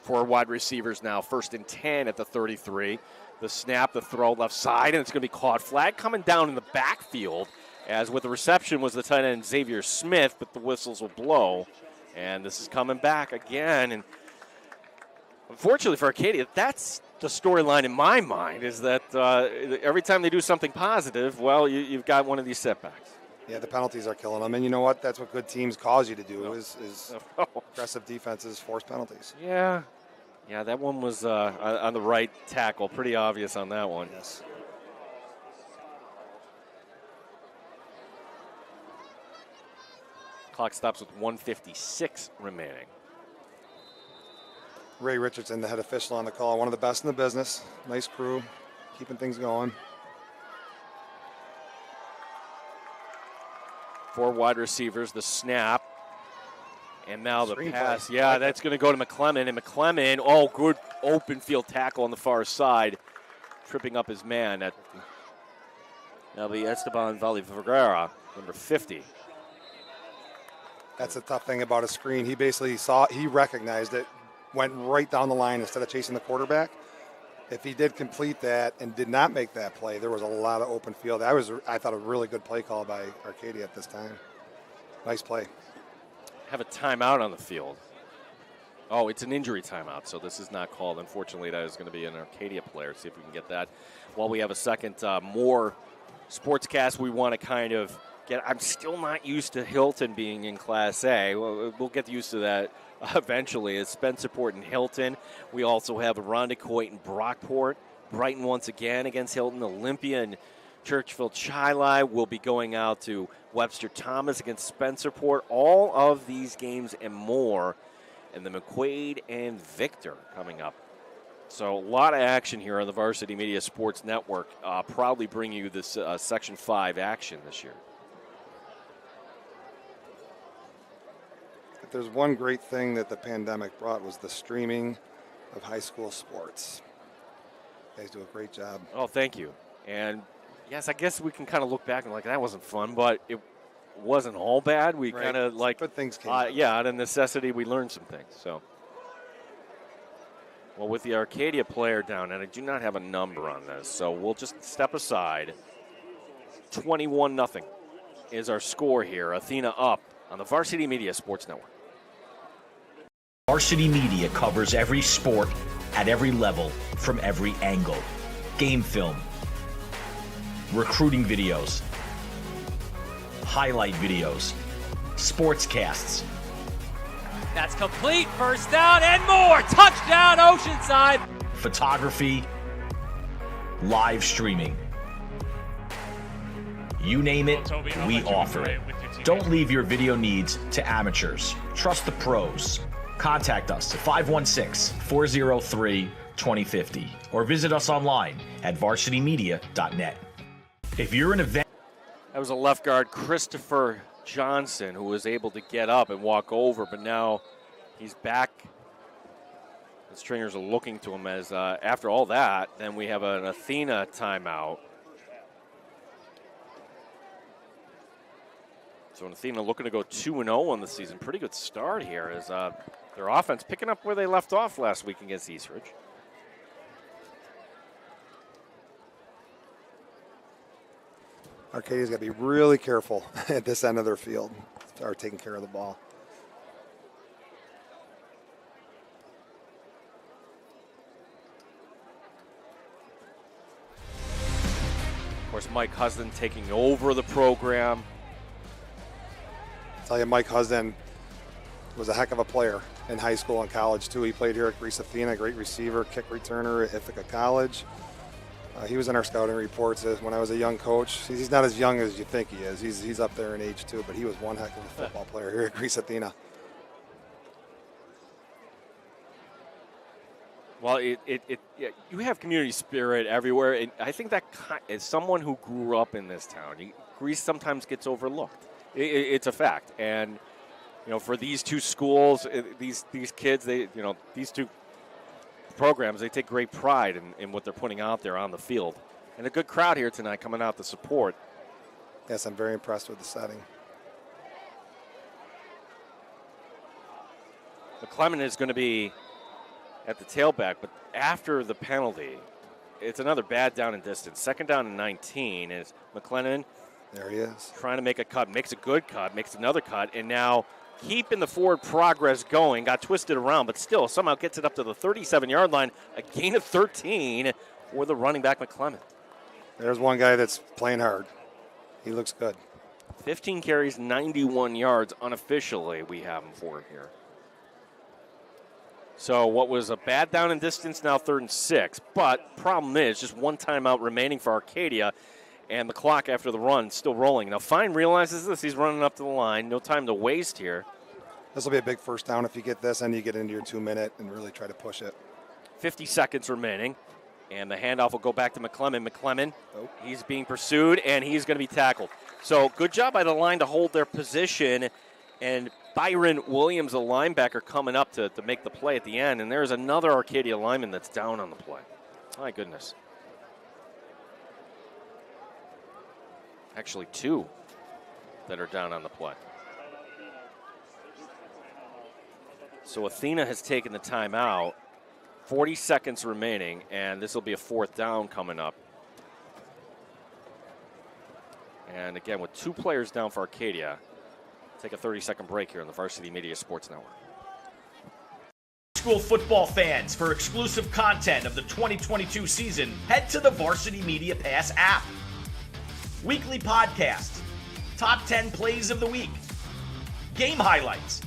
4 wide receivers now, 1st and 10 at the 33. The snap, the throw left side, and it's going to be caught. Flag coming down in the backfield, as with the reception was the tight end Xavier Smith, but the whistles will blow. And this is coming back again. And unfortunately for Arcadia, that's the storyline in my mind, is that every time they do something positive, well, you've got one of these setbacks. Yeah, the penalties are killing them. And you know what? That's what good teams cause you to do is aggressive defenses, force penalties. Yeah. Yeah, that one was on the right tackle. Pretty obvious on that one. Yes. Clock stops with 1:56 remaining. Ray Richardson, the head official on the call, one of the best in the business. Nice crew, keeping things going. 4 wide receivers, the snap, and now the Screen pass. play. Yeah, that's going to go to McClellan, and McClellan, good open field tackle on the far side, tripping up his man. That'll be Esteban Vallevergara, number 50. That's the tough thing about a screen. He basically he recognized it, went right down the line instead of chasing the quarterback. If he did complete that and did not make that play, there was a lot of open field. I thought, a really good play call by Arcadia at this time. Nice play. Have a timeout on the field. Oh, it's an injury timeout, so this is not called. Unfortunately, that is going to be an Arcadia player. See if we can get that. While we have a second, more sportscast we want to kind of get. I'm still not used to Hilton being in Class A. We'll get used to that eventually. It's Spencerport and Hilton. We also have Irondequoit and Brockport. Brighton once again against Hilton. Olympia and Churchville Chili will be going out to Webster Thomas against Spencerport. All of these games and more. And the McQuaid and Victor coming up. So a lot of action here on the Varsity Media Sports Network. Proudly bring you this Section 5 action this year. If there's one great thing that the pandemic brought was the streaming of high school sports. You guys do a great job. Oh, thank you. And yes, I guess we can kind of look back and like, that wasn't fun, but it wasn't all bad. We kind of like, but things came out of necessity, we learned some things. So, well, with the Arcadia player down, and I do not have a number on this, so we'll just step aside. 21-0 is our score here. Athena up on the Varsity Media Sports Network. Varsity Media covers every sport at every level from every angle. Game film, recruiting videos, highlight videos, sportscasts. That's complete. First down and more. Touchdown, Oceanside. Photography, live streaming. You name it, we offer it. Don't leave your video needs to amateurs. Trust the pros. Contact us at 516-403-2050 or visit us online at varsitymedia.net. If you're an event... That was a left guard, Christopher Johnson, who was able to get up and walk over, but now he's back. The stringers are looking to him as, after all that, then we have an Athena timeout. So Athena looking to go 2-0 on the season. Pretty good start here as their offense picking up where they left off last week against Eastridge. Arcadia's got to be really careful at this end of their field. Start taking care of the ball. Of course, Mike Husden taking over the program. I'll tell you, Mike Husden was a heck of a player in high school and college, too. He played here at Greece Athena, great receiver, kick returner at Ithaca College. He was in our scouting reports when I was a young coach. He's not as young as you think he is. He's up there in age, too, but he was one heck of a football player here at Greece Athena. Well, you have community spirit everywhere, and I think that as someone who grew up in this town, Greece sometimes gets overlooked. It's a fact, and for these two schools, these kids, these two programs, they take great pride in what they're putting out there on the field, and a good crowd here tonight coming out to support. Yes, I'm very impressed with the setting. McClellan is going to be at the tailback, but after the penalty, it's another bad down and distance. Second down and 19 is McClellan. There he is. Trying to make a cut, makes a good cut, makes another cut, and now keeping the forward progress going. Got twisted around, but still somehow gets it up to the 37-yard line. A gain of 13 for the running back, McClellan. There's one guy that's playing hard. He looks good. 15 carries, 91 yards unofficially we have him for here. So what was a bad down and distance, now 3rd and 6. But problem is, just one timeout remaining for Arcadia, and the clock after the run still rolling. Now Fine realizes this. He's running up to the line. No time to waste here. This will be a big first down if you get this and you get into your 2-minute and really try to push it. 50 seconds remaining, and the handoff will go back to McClellan. McClellan, he's being pursued, and he's going to be tackled. So good job by the line to hold their position, and Byron Williams, a linebacker, coming up to make the play at the end, and there's another Arcadia lineman that's down on the play. My goodness. Actually, 2 that are down on the play. So Athena has taken the timeout. 40 seconds remaining, and this will be a 4th down coming up. And again, with 2 players down for Arcadia, take a 30-second break here on the Varsity Media Sports Network. School football fans, for exclusive content of the 2022 season, head to the Varsity Media Pass app. Weekly podcasts, top 10 plays of the week, game highlights,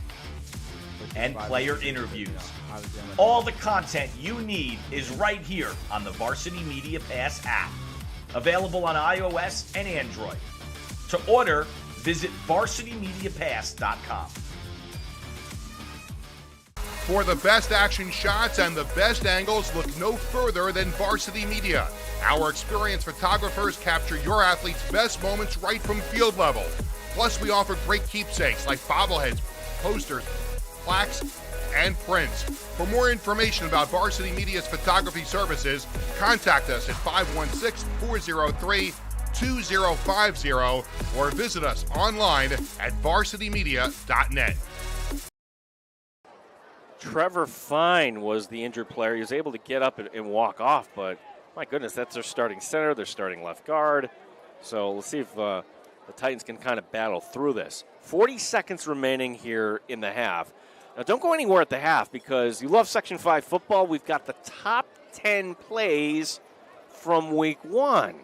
and player interviews. All the content you need is right here on the Varsity Media Pass app. Available on iOS and Android. To order, visit varsitymediapass.com. For the best action shots and the best angles, look no further than Varsity Media. Our experienced photographers capture your athletes' best moments right from field level. Plus, we offer great keepsakes like bobbleheads, posters, plaques, and prints. For more information about Varsity Media's photography services, contact us at 516-403-2050 or visit us online at varsitymedia.net. Trevor Fine was the injured player. He was able to get up and walk off, but my goodness, that's their starting center, their starting left guard. So let's see if the Titans can kind of battle through this. 40 seconds remaining here in the half. Now, don't go anywhere at the half because you love Section 5 football. We've got the top 10 plays from Week 1.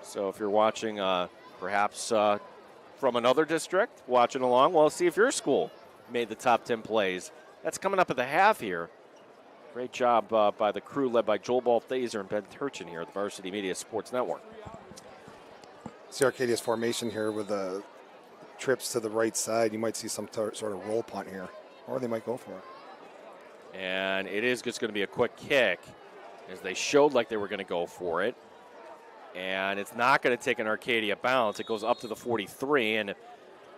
So if you're watching perhaps from another district, watching along, well, see if your school made the top 10 plays. That's coming up at the half here. Great job by the crew led by Joel Balthaser and Ben Turchin here at the Varsity Media Sports Network. See Arcadia's formation here with the trips to the right side. You might see some sort of roll punt here, or they might go for it. And it is just going to be a quick kick, as they showed like they were going to go for it. And it's not going to take an Arcadia bounce. It goes up to the 43, and if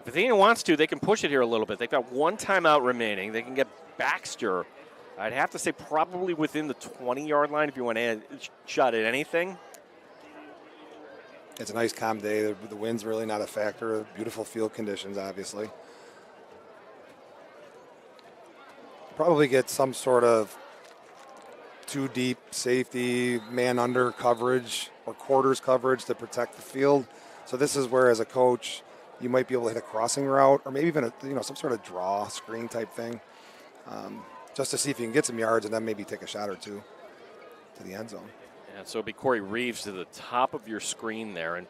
Athena wants to, they can push it here a little bit. They've got 1 timeout remaining. They can get Baxter, I'd have to say probably within the 20-yard line if you want to add shot at anything. It's a nice calm day. The wind's really not a factor. Beautiful field conditions, obviously. Probably get some sort of 2-deep safety, man under coverage or quarters coverage to protect the field. So this is where, as a coach, you might be able to hit a crossing route or maybe even some sort of draw screen type thing, just to see if you can get some yards and then maybe take a shot or two to the end zone. And so it'll be Corey Reeves to the top of your screen there and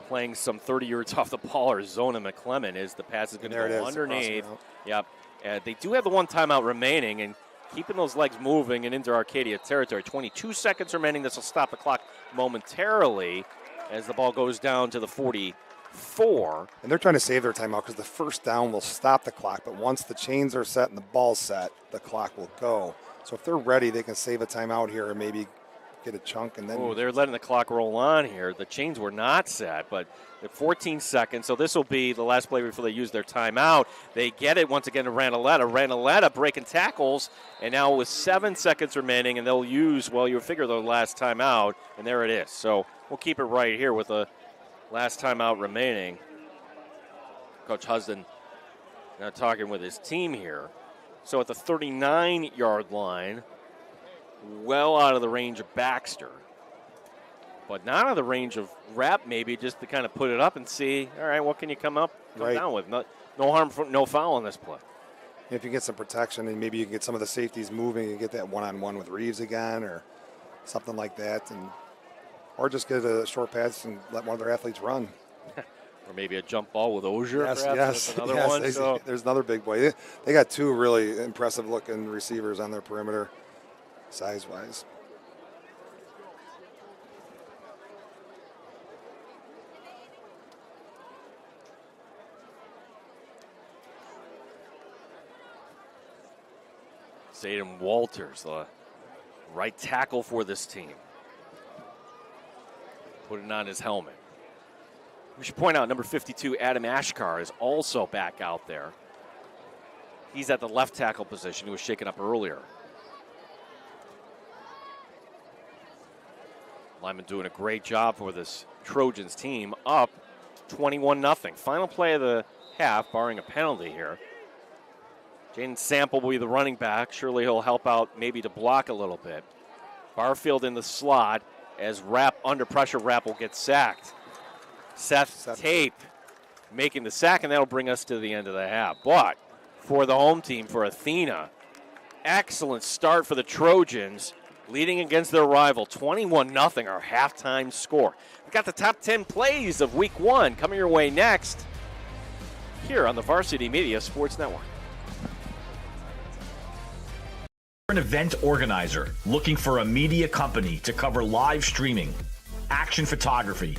playing some 30 yards off the ball, or Zona McClellan as the pass is going to go underneath. Yep. They do have the 1 timeout remaining and keeping those legs moving and into Arcadia territory. 22 seconds remaining. This will stop the clock momentarily as the ball goes down to the 44. And they're trying to save their timeout because the first down will stop the clock, but once the chains are set and the ball's set, the clock will go. So if they're ready, they can save a timeout here and maybe get a chunk and then. Oh, they're letting the clock roll on here. The chains were not set, but they're 14 seconds. So this will be the last play before they use their timeout. They get it once again to Ranaletta. Ranaletta breaking tackles, and now with 7 seconds remaining, and they'll use, well, you figure their last timeout, and there it is. So we'll keep it right here with the last timeout remaining. Coach Husden now talking with his team here. So at the 39-yard line, well out of the range of Baxter, but not out of the range of Rep, maybe just to kind of put it up and see, all right, what can you come down with? No harm, no foul on this play. If you get some protection and maybe you can get some of the safeties moving and get that one-on-one with Reeves again or something like that, or just get a short pass and let one of their athletes run. Or maybe a jump ball with Ogier, Yes, perhaps. yes, That's another yes. one. So. There's another big boy. They got two really impressive-looking receivers on their perimeter, size-wise. Zayden Walters, the right tackle for this team. Putting on his helmet. We should point out number 52, Adam Ashkar, is also back out there. He's at the left tackle position. He was shaken up earlier. Lyman doing a great job for this Trojans team, up 21-0. Final play of the half, barring a penalty here. Jaden Sample will be the running back. Surely he'll help out maybe to block a little bit. Barfield in the slot as Rapp, under pressure, Rapp will get sacked. Seth Tape making the sack, and that'll bring us to the end of the half. But for the home team, for Athena, excellent start for the Trojans, leading against their rival, 21-0, our halftime score. We've got the top 10 plays of Week 1 coming your way next here on the Varsity Media Sports Network. An event organizer looking for a media company to cover live streaming, action photography,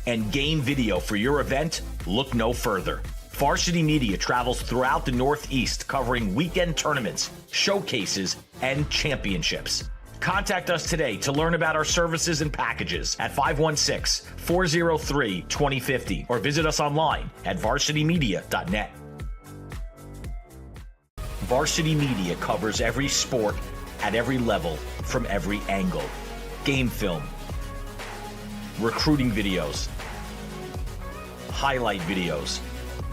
and game video for your event? Look no further. Varsity Media travels throughout the Northeast covering weekend tournaments, showcases, and championships. Contact us today to learn about our services and packages at 516-403-2050 or visit us online at varsitymedia.net. Varsity Media covers every sport at every level from every angle. Game film, recruiting videos, highlight videos,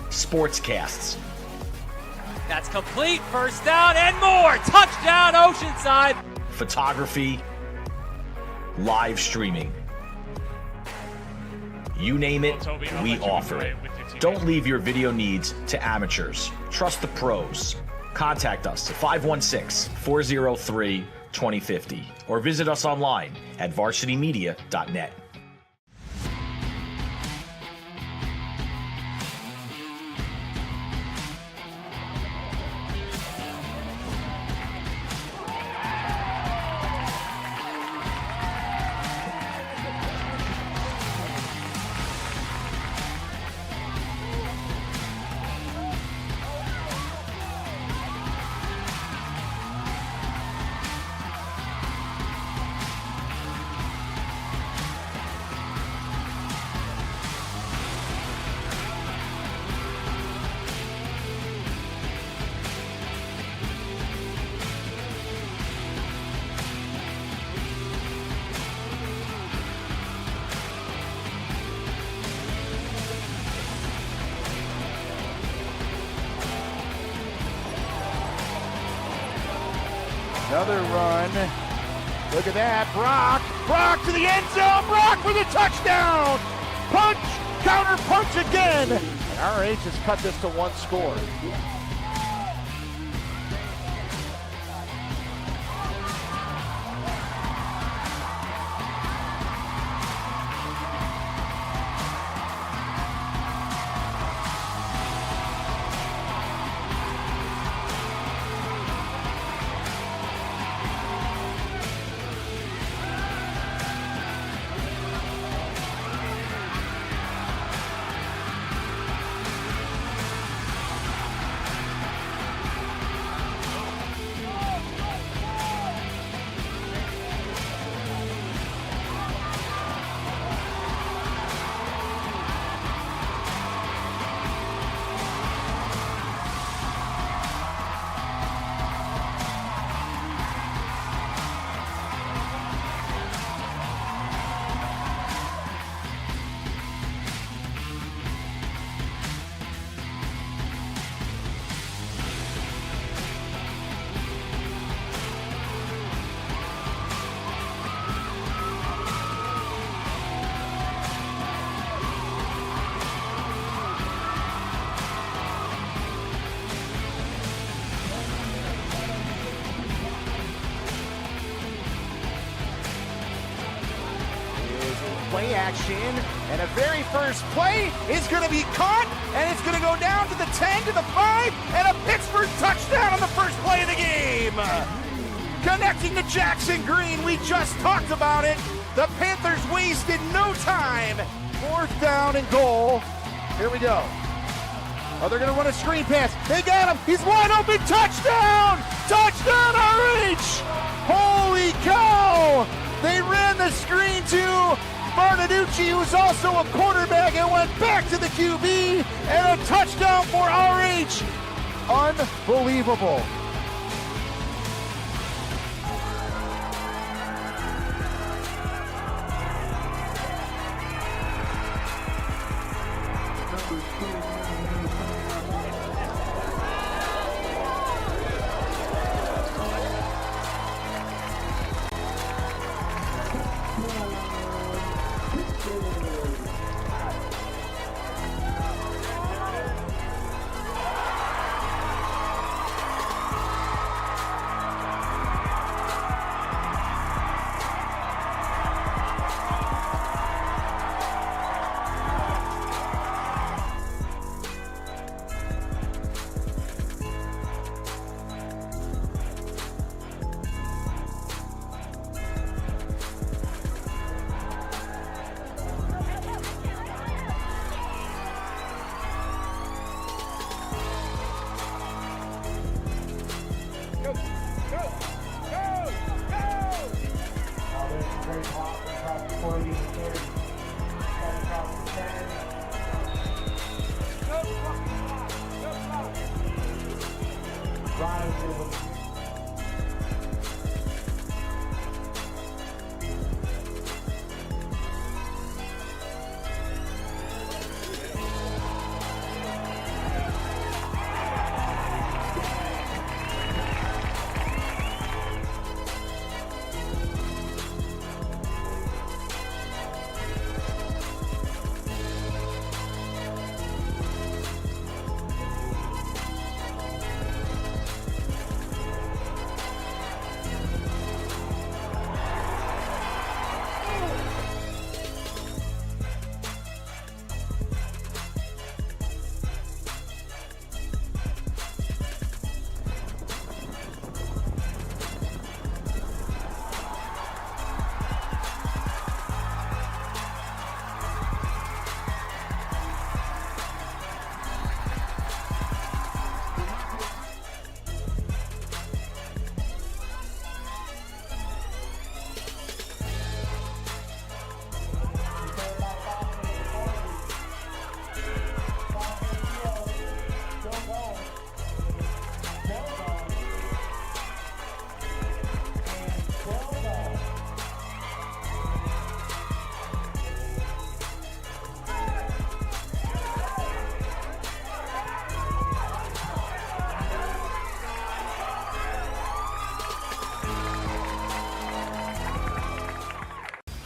sportscasts. That's complete. First down and more. Touchdown, Oceanside. Photography, live streaming. You name it, we offer it. Don't leave your video needs to amateurs. Trust the pros. Contact us at 516-403-2050 or visit us online at varsitymedia.net. Another run. Look at that. Brock to the end zone. Brock for the touchdown. Punch, counter punch again. And RH has cut this to one score. play action, and a very first play is going to be caught, and it's going to go down to the 10, to the 5, and a Pittsburgh touchdown on the first play of the game. Connecting to Jackson Green, we just talked about it. The Panthers wasted no time. 4th down and goal. Here we go. Oh, they're going to run a screen pass. They got him. He's wide open. Touchdown! Touchdown, RH! Holy cow! They ran the screen to Barnaducci, who's also a quarterback, and went back to the QB, and a touchdown for RH. Unbelievable.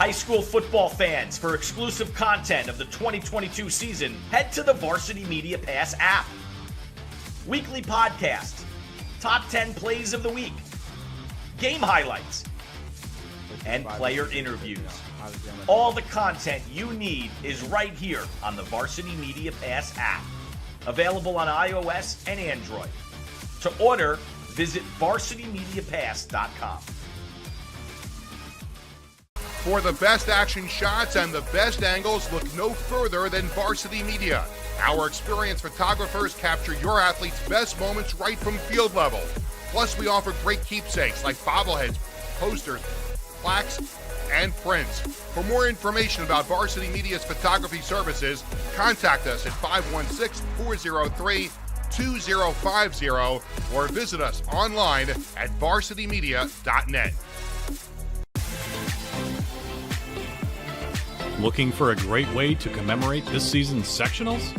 High school football fans, for exclusive content of the 2022 season, head to the Varsity Media Pass app. Weekly podcasts, top 10 plays of the week, game highlights, and player interviews. All the content you need is right here on the Varsity Media Pass app, available on iOS and Android. To order, visit varsitymediapass.com. For the best action shots and the best angles, look no further than Varsity Media. Our experienced photographers capture your athletes' best moments right from field level. Plus, we offer great keepsakes like bobbleheads, posters, plaques, and prints. For more information about Varsity Media's photography services, contact us at 516-403-2050 or visit us online at varsitymedia.net. Looking for a great way to commemorate this season's sectionals?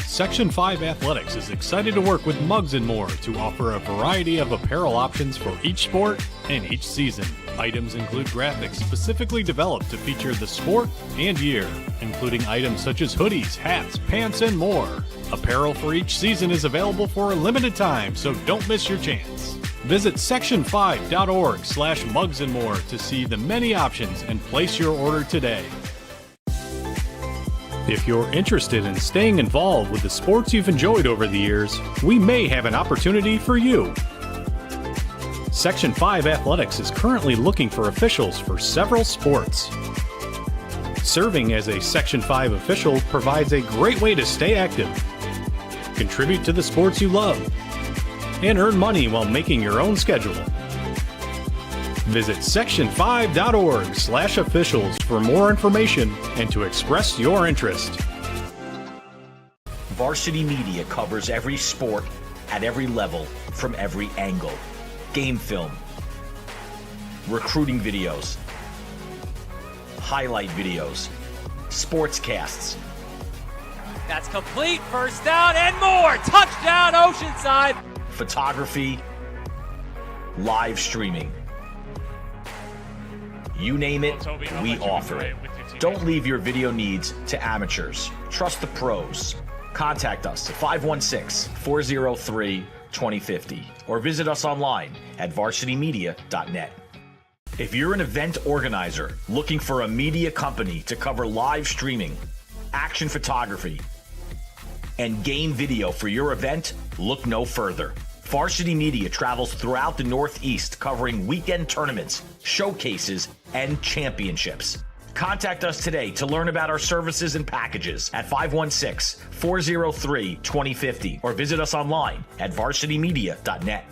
Section 5 Athletics is excited to work with Mugs & More to offer a variety of apparel options for each sport and each season. Items include graphics specifically developed to feature the sport and year, including items such as hoodies, hats, pants, and more. Apparel for each season is available for a limited time, so don't miss your chance. Visit section5.org/mugsandmore to see the many options and place your order today. If you're interested in staying involved with the sports you've enjoyed over the years, we may have an opportunity for you. Section 5 Athletics is currently looking for officials for several sports. Serving as a Section 5 official provides a great way to stay active, contribute to the sports you love, and earn money while making your own schedule. Visit section5.org/officials for more information and to express your interest. Varsity Media covers every sport at every level from every angle. Game film, recruiting videos, highlight videos, SPORTSCASTs. That's complete. First down and more. Touchdown, Oceanside. Photography, live streaming. You name it, we offer it. Don't leave your video needs to amateurs. Trust the pros. Contact us at 516-403-2050 or visit us online at varsitymedia.net. If you're an event organizer looking for a media company to cover live streaming, action photography, and game video for your event, look no further. Varsity Media travels throughout the Northeast covering weekend tournaments, showcases, and championships. Contact us today to learn about our services and packages at 516-403-2050 or visit us online at varsitymedia.net.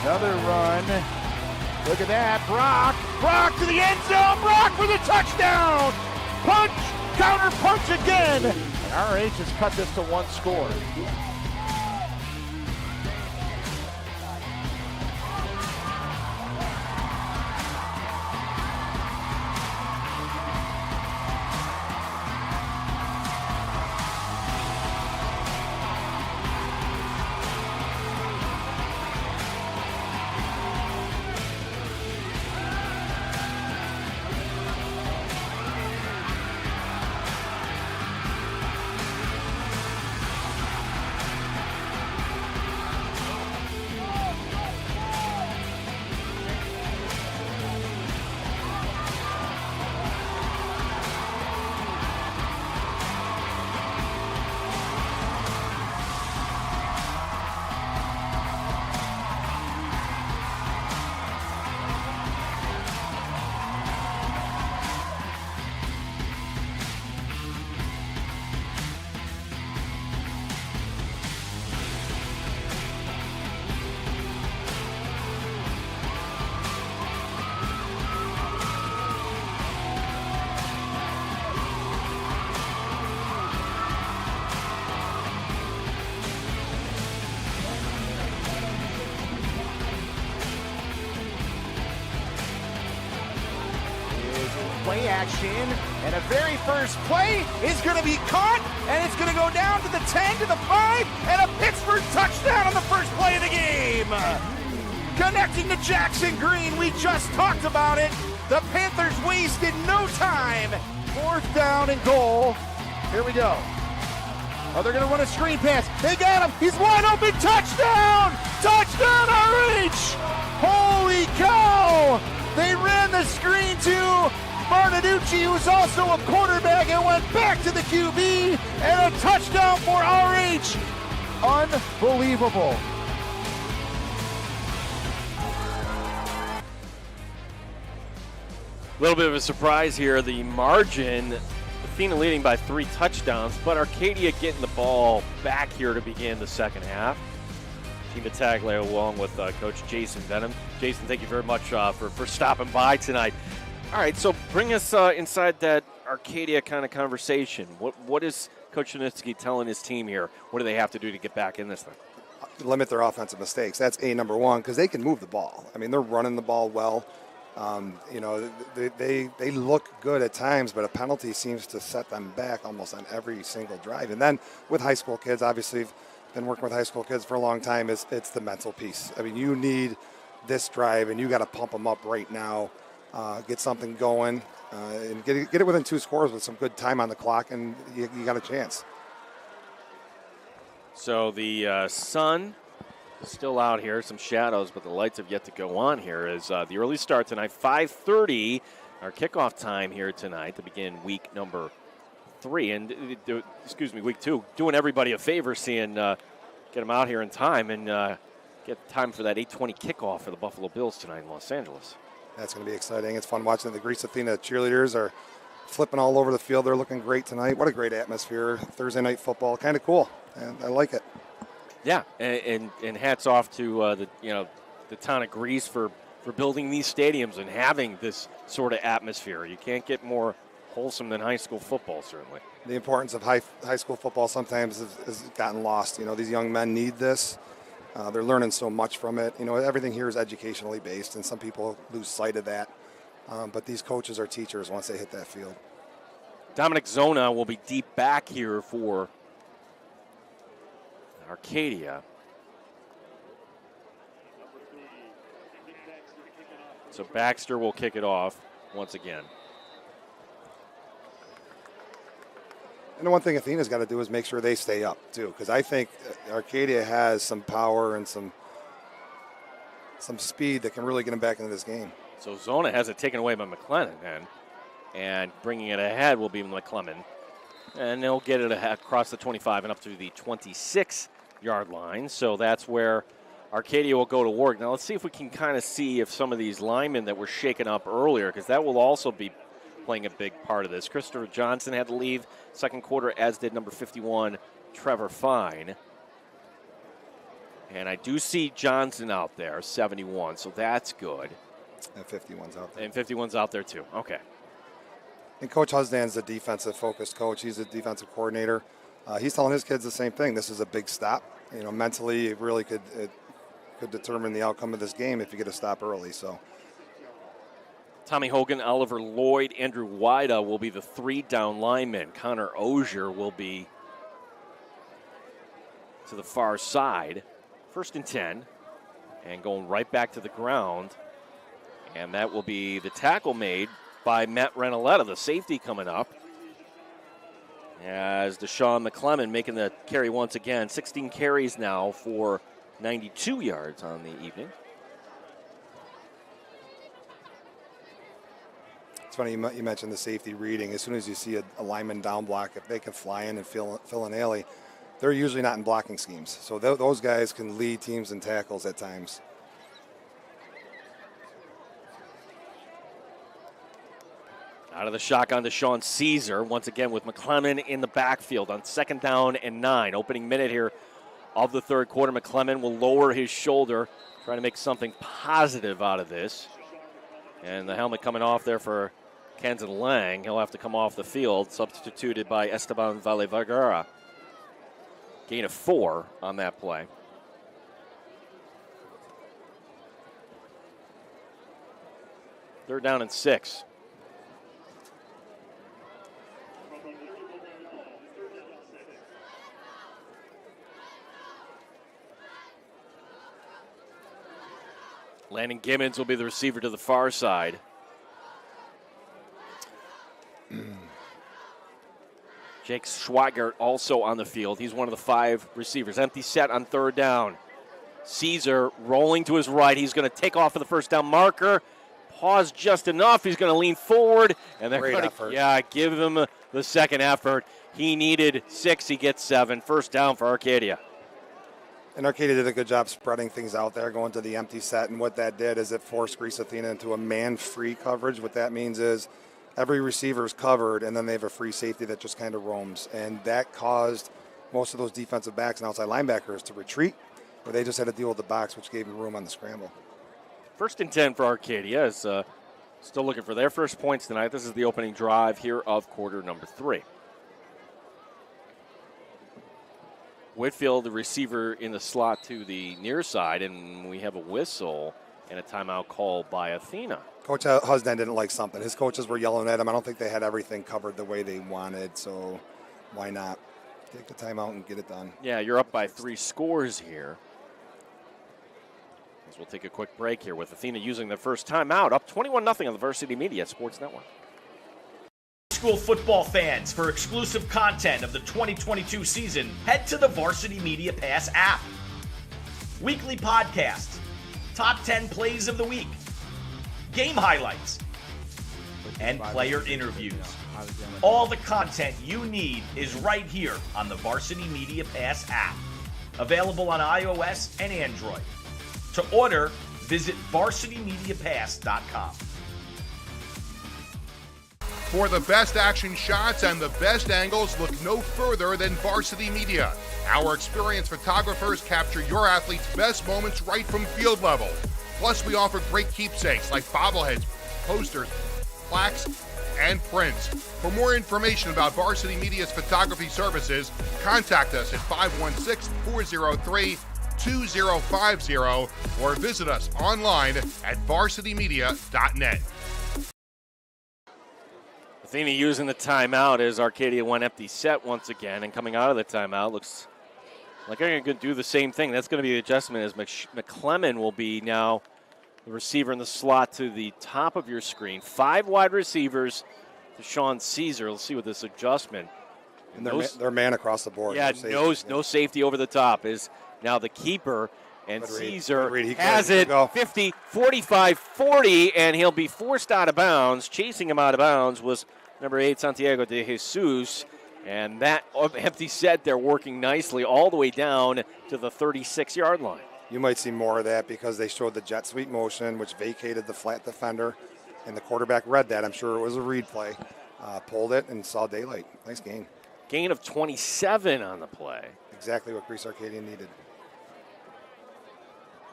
Another run. Look at that. Brock to the end zone. Brock for the touchdown. Punch, counter punch again. And RH has cut this to one score. Play action, and a very first play is going to be caught, and it's going to go down to the 10, to the 5, and a Pittsburgh touchdown on the first play of the game. Connecting to Jackson Green, we just talked about it. The Panthers wasted no time. 4th down and goal. Here we go. Oh, they're going to run a screen pass. They got him. He's wide open. Touchdown! Touchdown, RH! Holy cow! They ran the screen to Martinucci, who's also a quarterback, and went back to the QB, and a touchdown for RH. Unbelievable. A little bit of a surprise here. The margin Athena leading by 3 touchdowns, but Arcadia getting the ball back here to begin the second half. Team Taglio along with Coach Jason Benham. Jason, thank you very much for stopping by tonight. All right, so bring us inside that Arcadia kind of conversation. What is Coach Chinitzky telling his team here? What do they have to do to get back in this thing? Limit their offensive mistakes. That's number one, because they can move the ball. I mean, they're running the ball well. They look good at times, but a penalty seems to set them back almost on every single drive. And then with high school kids, obviously, been working with high school kids for a long time, it's the mental piece. I mean, you need this drive, and you got to pump them up right now, get something going, and get it within 2 scores with some good time on the clock, and you got a chance. So the sun is still out here, some shadows, but the lights have yet to go on here as the early start tonight, 5:30, our kickoff time here tonight to begin week number 3, and week 2. Doing everybody a favor, get them out here in time and get time for that 8:20 kickoff for the Buffalo Bills tonight in Los Angeles. That's going to be exciting. It's fun watching the Greece Athena cheerleaders are flipping all over the field. They're looking great tonight. What a great atmosphere. Thursday night football, kind of cool, and I like it. Yeah, and hats off to the town of Greece for building these stadiums and having this sort of atmosphere. You can't get more wholesome than high school football, certainly. The importance of high school football sometimes has gotten lost. These young men need this. They're learning so much from it. Everything here is educationally based, and some people lose sight of that. But these coaches are teachers once they hit that field. Dominic Zona will be deep back here for Arcadia. So Baxter will kick it off once again. And the one thing Athena's got to do is make sure they stay up, too, because I think Arcadia has some power and some speed that can really get them back into this game. So Zona has it taken away by McLennan, and bringing it ahead will be McClellan. And they'll get it across the 25 and up to the 26-yard line. So that's where Arcadia will go to work. Now let's see if we can kind of see if some of these linemen that were shaken up earlier, because that will also be playing a big part of this. Christopher Johnson had to leave second quarter, as did number 51, Trevor Fine. And I do see Johnson out there, 71, so that's good. And 51's out there. And 51's out there too. Okay. And Coach Husdan's a defensive-focused coach. He's a defensive coordinator. He's telling his kids the same thing. This is a big stop. Mentally, it really could determine the outcome of this game if you get a stop early. So. Tommy Hogan, Oliver Lloyd, Andrew Wida will be the 3 down linemen. Connor Ozier will be to the far side. 1st and 10. And going right back to the ground. And that will be the tackle made by Matt Renaletta, the safety coming up. As Deshaun McClellan making the carry once again. 16 carries now for 92 yards on the evening. It's funny you mentioned the safety reading. As soon as you see a lineman down block, if they can fly in and fill an alley, they're usually not in blocking schemes. So those guys can lead teams in tackles at times. Out of the shotgun to Sean Caesar, once again with McClellan in the backfield on 2nd down and 9. Opening minute here of the third quarter. McClellan will lower his shoulder, trying to make something positive out of this. And the helmet coming off there for Kenton Lang. He'll have to come off the field, substituted by Esteban Vallevergara. Gain of 4 on that play. Third down and 6. Landon Gibbons will be the receiver to the far side. Jake Schweigert also on the field. He's one of the 5 receivers. Empty set on 3rd down. Caesar rolling to his right. He's going to take off for the first down marker. Pause just enough. He's going to lean forward. And they're going to give him the second effort. He needed 6. He gets 7. First down for Arcadia. And Arcadia did a good job spreading things out there, going to the empty set. And what that did is it forced Greece Athena into a man-free coverage. What that means is every receiver is covered, and then they have a free safety that just kind of roams. And that caused most of those defensive backs and outside linebackers to retreat, where they just had to deal with the box, which gave them room on the scramble. 1st and 10 for Arcadia is still looking for their first points tonight. This is the opening drive here of quarter number 3. Whitfield, the receiver in the slot to the near side, and we have a whistle and a timeout called by Athena. Coach Husden didn't like something. His coaches were yelling at him. I don't think they had everything covered the way they wanted, so why not take the timeout and get it done? Yeah, you're up by 3 scores here. As we'll take a quick break here with Athena using their first timeout, up 21-0 on the Varsity Media Sports Network. School football fans, for exclusive content of the 2022 season, head to the Varsity Media Pass app. Weekly podcasts, top 10 plays of the week, game highlights, and player interviews. All the content you need is right here on the Varsity Media Pass app. Available on iOS and Android. To order, visit varsitymediapass.com. For the best action shots and the best angles, look no further than Varsity Media. Our experienced photographers capture your athletes' best moments right from field level. Plus, we offer great keepsakes like bobbleheads, posters, plaques, and prints. For more information about Varsity Media's photography services, contact us at 516-403-2050 or visit us online at varsitymedia.net. Athena using the timeout as Arcadia went empty set once again, and coming out of the timeout looks like they're going to do the same thing. That's going to be the adjustment as McClellan will be now the receiver in the slot to the top of your screen. 5 wide receivers to Sean Caesar. Let's see what this adjustment. And they're man across the board. Yeah, no safety over the top is now the keeper. And Caesar has it 50, 45, 40, and he'll be forced out of bounds. Chasing him out of bounds was number 8, Santiago de Jesus. And that empty set there working nicely all the way down to the 36-yard line. You might see more of that because they showed the jet sweep motion, which vacated the flat defender, and the quarterback read that. I'm sure it was a read play. Pulled it and saw daylight. Nice gain. Gain of 27 on the play. Exactly what Greece Arcadia needed.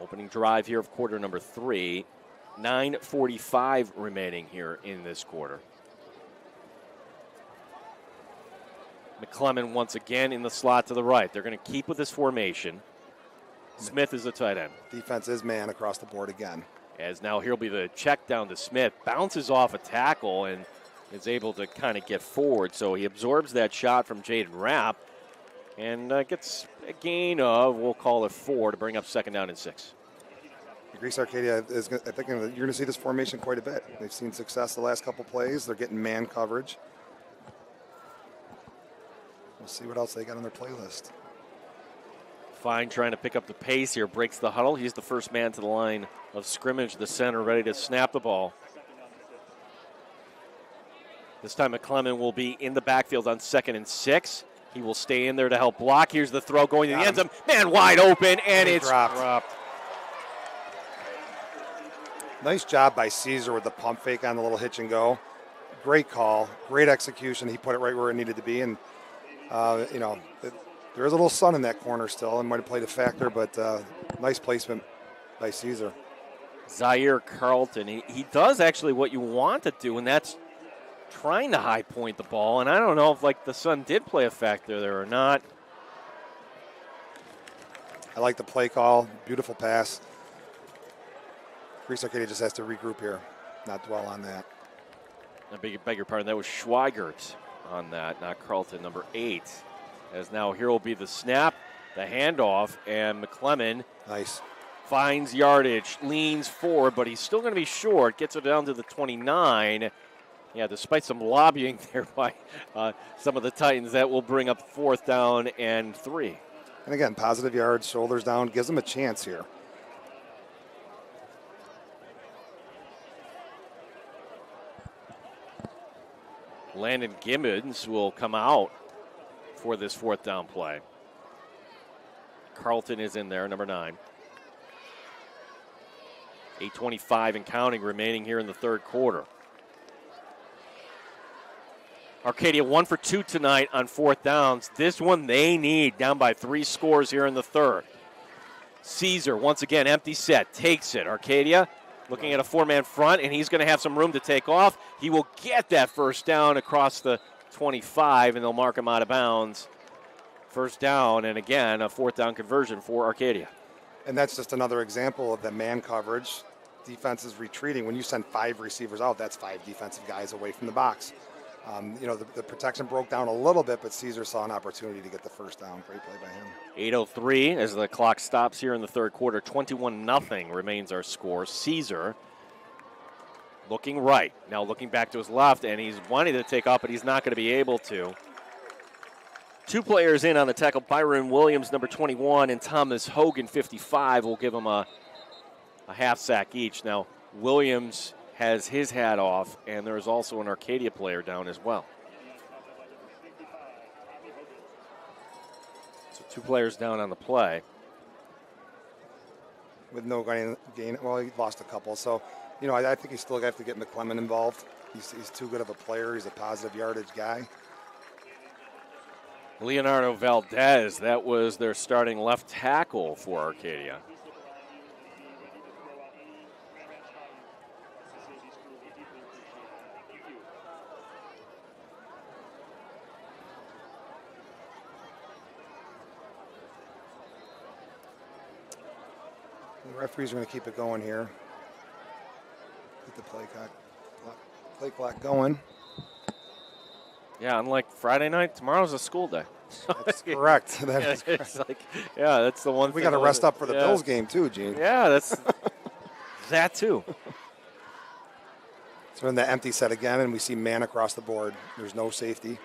Opening drive here of quarter number 3. 9:45 remaining here in this quarter. McClellan once again in the slot to the right. They're going to keep with this formation. Smith is the tight end. Defense is man across the board again. As now here'll be the check down to Smith. Bounces off a tackle and is able to kind of get forward. So he absorbs that shot from Jaden Rapp and gets a gain of, we'll call it 4 to bring up 2nd down and 6. Greece Arcadia is, I think you're going to see this formation quite a bit. They've seen success the last couple plays. They're getting man coverage. We'll see what else they got on their playlist. Fine trying to pick up the pace here, breaks the huddle. He's the first man to the line of scrimmage, the center ready to snap the ball. This time McClellan will be in the backfield on 2nd and 6. He will stay in there to help block. Here's the throw going to the end zone. Man wide open, and it's dropped. Nice job by Caesar with the pump fake on the little hitch and go. Great call, great execution. He put it right where it needed to be, and there is a little sun in that corner still, and might have played a factor, but nice placement by Caesar. Zaire Carlton, he does actually what you want to do, and that's trying to high point the ball, and I don't know if the sun did play a factor there or not. I like the play call, beautiful pass. Greece Arcadia just has to regroup here, not dwell on that. I beg your pardon, that was Schweigert on that, not Carlton, number 8. As now here will be the snap, the handoff, and McClellan finds yardage, leans forward, but he's still going to be short, gets it down to the 29. Yeah, despite some lobbying there by some of the Titans, that will bring up 4th down and 3. And again, positive yards, shoulders down, gives them a chance here. Landon Gibbons will come out for this 4th down play. Carlton is in there, number 9. 8:25 and counting remaining here in the 3rd quarter. Arcadia 1 for 2 tonight on 4th downs. This one they need, down by 3 scores here in the third. Caesar, once again, empty set, takes it. Arcadia looking at a 4-man front, and he's going to have some room to take off. He will get that first down across the 25, and they'll mark him out of bounds. First down, and again, a 4th down conversion for Arcadia. And that's just another example of the man coverage. Defense is retreating. When you send 5 receivers out, that's 5 defensive guys away from the box. The protection broke down a little bit, but Caesar saw an opportunity to get the first down. Great play by him. 8:03 as the clock stops here in the third quarter. 21-0 remains our score. Caesar looking right. Now looking back to his left, and he's wanting to take off, but he's not going to be able to. 2 players in on the tackle. Byron Williams, number 21, and Thomas Hogan, 55, will give him a half sack each. Now, Williams has his hat off, and there's also an Arcadia player down as well. So 2 players down on the play. With no gain, well, he lost a couple. So, I think he's still going to have to get McClellan involved. He's too good of a player. He's a positive yardage guy. Leonardo Valdez, that was their starting left tackle for Arcadia. The referees are going to keep it going here. Get the play clock going. Yeah, unlike Friday night, tomorrow's a school day. That's correct. That is correct. It's like, that's the one we thing. got to rest up for the Bills game too, Gene. Yeah, that's that too. So in the empty set again, and we see man across the board. There's no safety.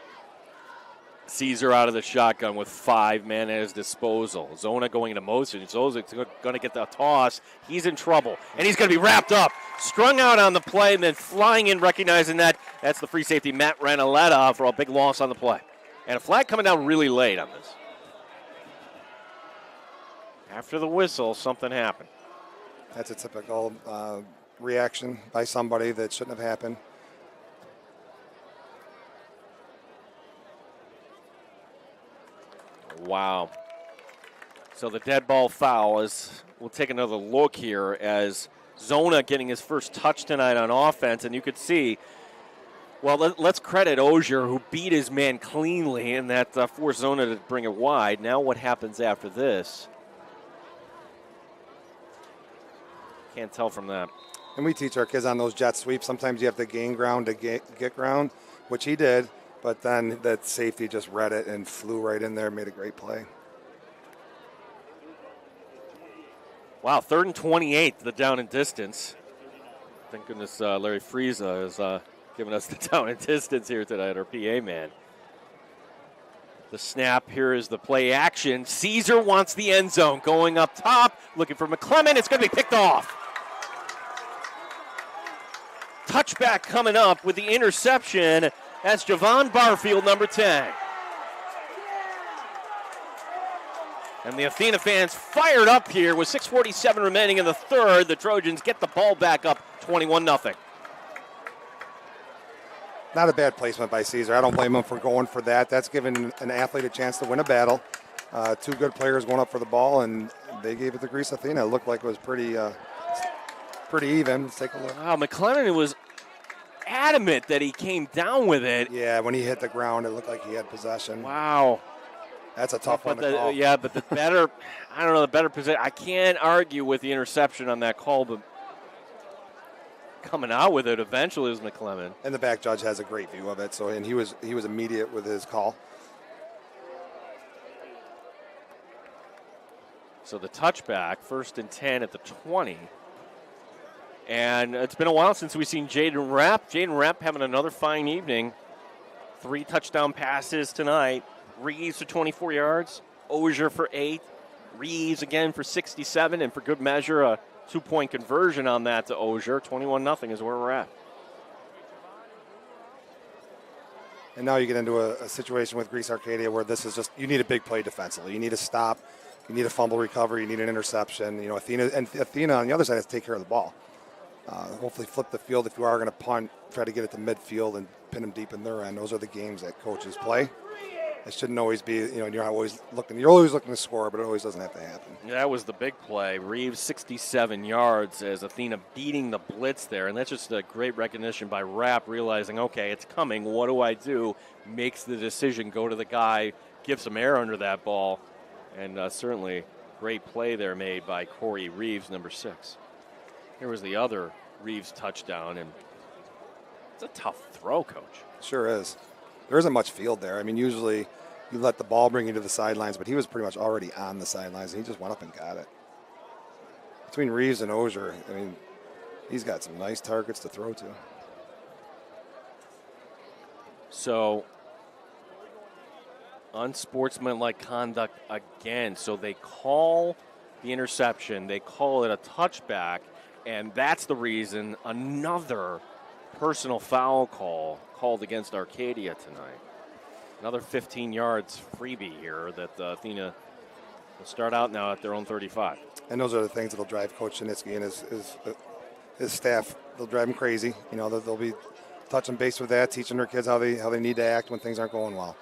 Caesar out of the shotgun with 5 men at his disposal. Zona going into motion. Zona's going to get the toss. He's in trouble, and he's going to be wrapped up, strung out on the play, and then flying in, recognizing that that's the free safety, Matt Ranaletta, for a big loss on the play. And a flag coming down really late on this. After the whistle, something happened. That's a typical reaction by somebody that shouldn't have happened. Wow. So the dead ball foul is, we'll take another look here as Zona getting his first touch tonight on offense, and you could see, well, let's credit Ogier, who beat his man cleanly, and that forced Zona to bring it wide. Now what happens after this? Can't tell from that. And we teach our kids on those jet sweeps. Sometimes you have to gain ground to get ground, which he did. But then that safety just read it and flew right in there, made a great play. Wow, 3rd and 28, the down and distance. Thank goodness Larry Frieza is giving us the down and distance here tonight, our PA man. The snap, here is the play action. Caesar wants the end zone, going up top, looking for McClellan. It's going to be picked off. Touchback coming up with the interception. That's Javon Barfield, number 10. And the Athena fans fired up here with 6:47 remaining in the third. The Trojans get the ball back up 21-0. Not a bad placement by Caesar. I don't blame him for going for that. That's giving an athlete a chance to win a battle. 2 good players going up for the ball, and they gave it to Greece Athena. It looked like it was pretty even. Let's take a look. Wow, McClellan was adamant that he came down with it. Yeah, when he hit the ground, it looked like he had possession. Wow. That's a tough one to call. Yeah, but the better, the better position. I can't argue with the interception on that call, but coming out with it eventually was McClellan. And the back judge has a great view of it, and he was immediate with his call. So the touchback, 1st and 10 at the 20. And it's been a while since we've seen Jaden Rapp. Jaden Rapp having another fine evening. 3 touchdown passes tonight. Reeves for 24 yards. Ogier for 8. Reeves again for 67. And for good measure, a 2-point conversion on that to Ogier. 21-0 is where we're at. And now you get into a situation with Greece Arcadia where this is just, you need a big play defensively. You need a stop. You need a fumble recovery. You need an interception. Athena on the other side has to take care of the ball. hopefully flip the field if you are going to punt, try to get it to midfield and pin them deep in their end. Those are the games that coaches play. It shouldn't always be, you're not always looking. You're always looking to score, but it always doesn't have to happen. Yeah, that was the big play. Reeves 67 yards as Athena beating the blitz there, and that's just a great recognition by Rapp, realizing, okay, it's coming. What do I do? Makes the decision, go to the guy, give some air under that ball, and certainly great play there made by Corey Reeves, number 6. Here was the other Reeves touchdown, and it's a tough throw, Coach. Sure is. There isn't much field there. I mean, usually you let the ball bring you to the sidelines, but he was pretty much already on the sidelines, and he just went up and got it. Between Reeves and Ozier, I mean, he's got some nice targets to throw to. So, unsportsmanlike conduct again. So they call the interception, they call it a touchback, and that's the reason another personal foul called against Arcadia tonight. Another 15 yards freebie here that Athena will start out now at their own 35. And those are the things that will drive Coach Sinitsky and his staff. They'll drive them crazy. They'll be touching base with that, teaching their kids how they need to act when things aren't going well.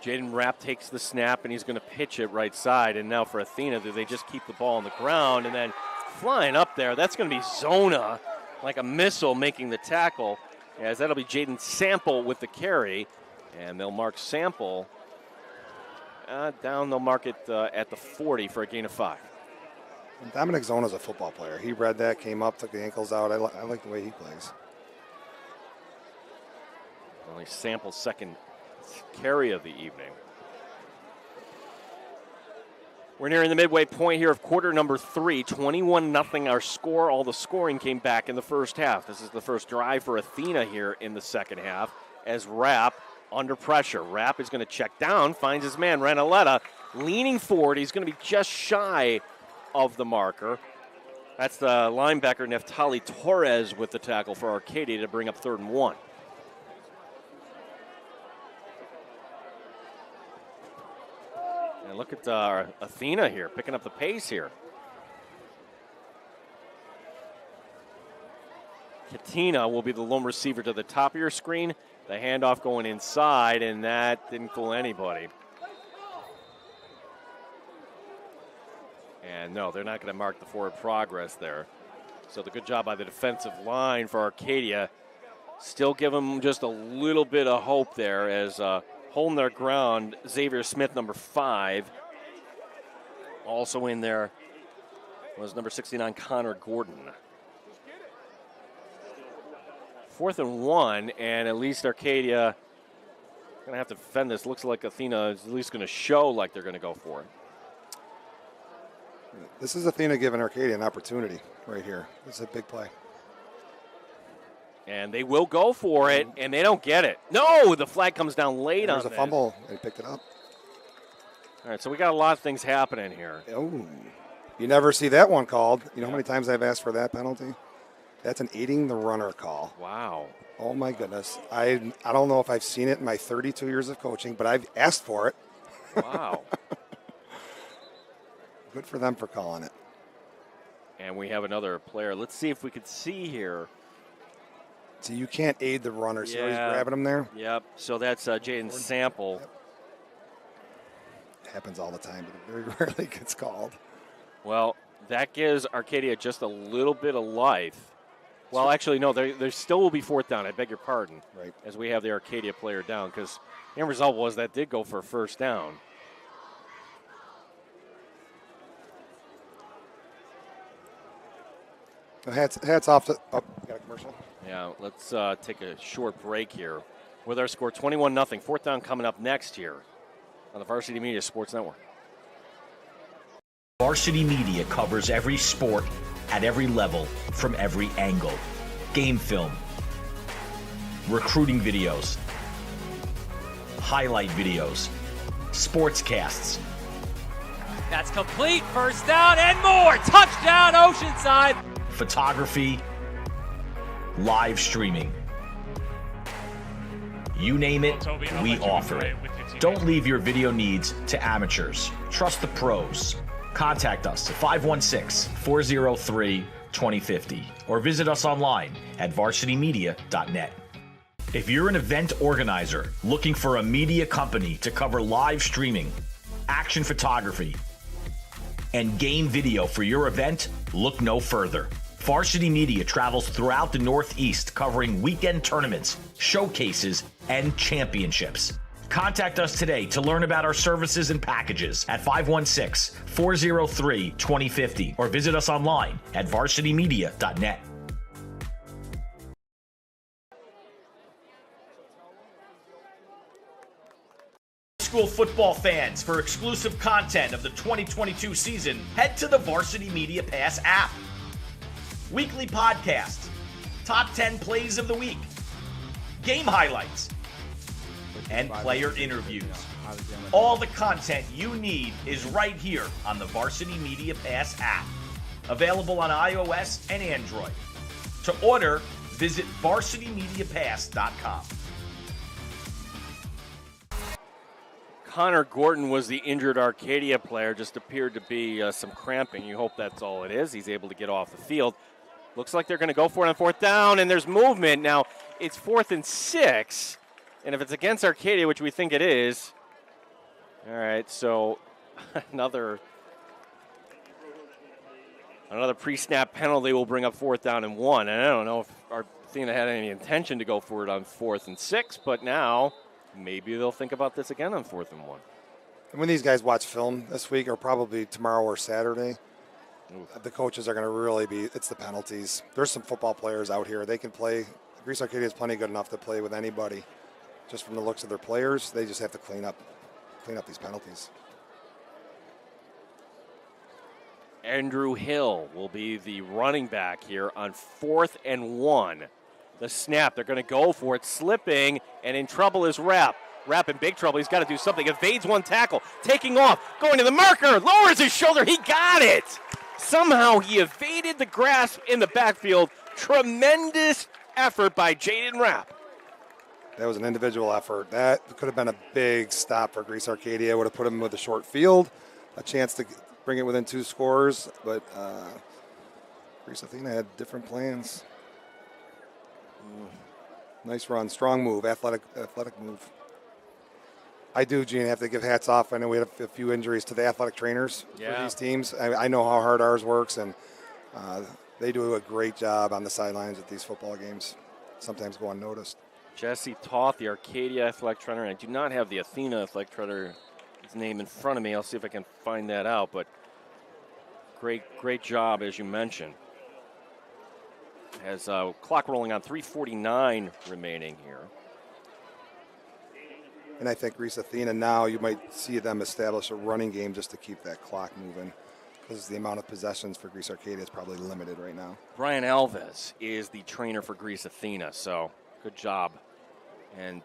Jaden Rapp takes the snap, and he's going to pitch it right side. And now for Athena, do they just keep the ball on the ground? And then flying up there, that's going to be Zona, like a missile making the tackle, as that'll be Jaden Sample with the carry, and they'll mark Sample down. They'll mark it at the 40 for a gain of 5. Dominic Zona's a football player. He read that, came up, took the ankles out. I like the way he plays. Only Sample's second carry of the evening. We're nearing the midway point here of quarter number 3. 21-0 our score. All the scoring came back in the first half. This is the first drive for Athena here in the second half as Rapp under pressure. Rapp is going to check down, finds his man, Ranaletta, leaning forward. He's going to be just shy of the marker. That's the linebacker, Neftali Torres, with the tackle for Arcadia to bring up 3rd and 1. And look at Athena here, picking up the pace here. Katina will be the lone receiver to the top of your screen. The handoff going inside, and that didn't fool anybody. And no, they're not going to mark the forward progress there. So the good job by the defensive line for Arcadia. Still give them just a little bit of hope there as holding their ground. Xavier Smith, number 5. Also in there was number 69, Connor Gordon. 4th and 1, and at least Arcadia going to have to defend this. Looks like Athena is at least going to show like they're going to go for it. This is Athena giving Arcadia an opportunity right here. This is a big play. And they will go for it, and they don't get it. No, the flag comes down late on There's a fumble, and he picked it up. All right, so we got a lot of things happening here. Oh, you never see that one called. You know how many times I've asked for that penalty? That's an aiding the runner call. Wow. Oh, my goodness. I don't know if I've seen it in my 32 years of coaching, but I've asked for it. Wow. Good for them for calling it. And we have another player. Let's see if we could see here. So you can't aid the runner. See how he's grabbing him there? Yep. So that's Jaden Sample. Yep. It happens all the time, but it very rarely gets called. Well, that gives Arcadia just a little bit of life. Well, actually, no, there still will be 4th down. I beg your pardon. Right. As we have the Arcadia player down, because the end result was that did go for a 1st down. Hats off to. Oh, you got a commercial? Yeah, let's take a short break here with our score 21-0. 4th down coming up next here on the Varsity Media Sports Network. Varsity Media covers every sport at every level from every angle. Game film, recruiting videos, highlight videos, sportscasts. That's complete. 1st down and more. Touchdown, Oceanside. Photography, live streaming. You name it, we offer it. Don't leave your video needs to amateurs. Trust the pros. Contact us at 516-403-2300 2050 or visit us online at varsitymedia.net. If you're an event organizer looking for a media company to cover live streaming, action photography, and game video for your event, look no further. Varsity Media travels throughout the Northeast covering weekend tournaments, showcases, and championships. Contact us today to learn about our services and packages at 516-403-2050 or visit us online at varsitymedia.net. School football fans, for exclusive content of the 2022 season, head to the Varsity Media Pass app. Weekly podcasts, top 10 plays of the week, game highlights, and player interviews. All the content you need is right here on the Varsity Media Pass app, available on iOS and Android. To order, visit varsitymediapass.com. Connor Gordon was the injured Arcadia player, just appeared to be some cramping. You hope that's all it is. He's able to get off the field. Looks like they're going to go for it on fourth down, and there's movement. Now, it's 4th and 6, and if it's against Arcadia, which we think it is, all right, so another pre-snap penalty will bring up 4th down and 1, and I don't know if Athena had any intention to go for it on 4th and 6, but now maybe they'll think about this again on 4th and 1. And when these guys watch film this week, or probably tomorrow or Saturday, the coaches are going to really it's the penalties. There's some football players out here. They can play. Greece Arcadia is plenty good enough to play with anybody. Just from the looks of their players, they just have to clean up these penalties. Andrew Hill will be the running back here on 4th and 1. The snap, they're going to go for it, slipping, and in trouble is Rapp. Rapp in big trouble. He's got to do something. Evades one tackle, taking off, going to the marker, lowers his shoulder. He got it. Somehow he evaded the grasp in the backfield. Tremendous effort by Jaden Rapp. That was an individual effort. That could have been a big stop for Greece Arcadia. Would have put him with a short field, a chance to bring it within 2 scores. But Greece Athena had different plans. Nice run, strong move, athletic move. I do, Gene, have to give hats off. I know we had a few injuries to the athletic trainers for these teams. I know how hard ours works, and they do a great job on the sidelines at these football games. Sometimes go unnoticed. Jesse Toth, the Arcadia athletic trainer. I do not have the Athena athletic trainer's name in front of me. I'll see if I can find that out, but great job, as you mentioned. Has clock rolling on, 3:49 remaining here. And I think Greece Athena now, you might see them establish a running game just to keep that clock moving, because the amount of possessions for Greece Arcadia is probably limited right now. Brian Alves is the trainer for Greece Athena, so good job. And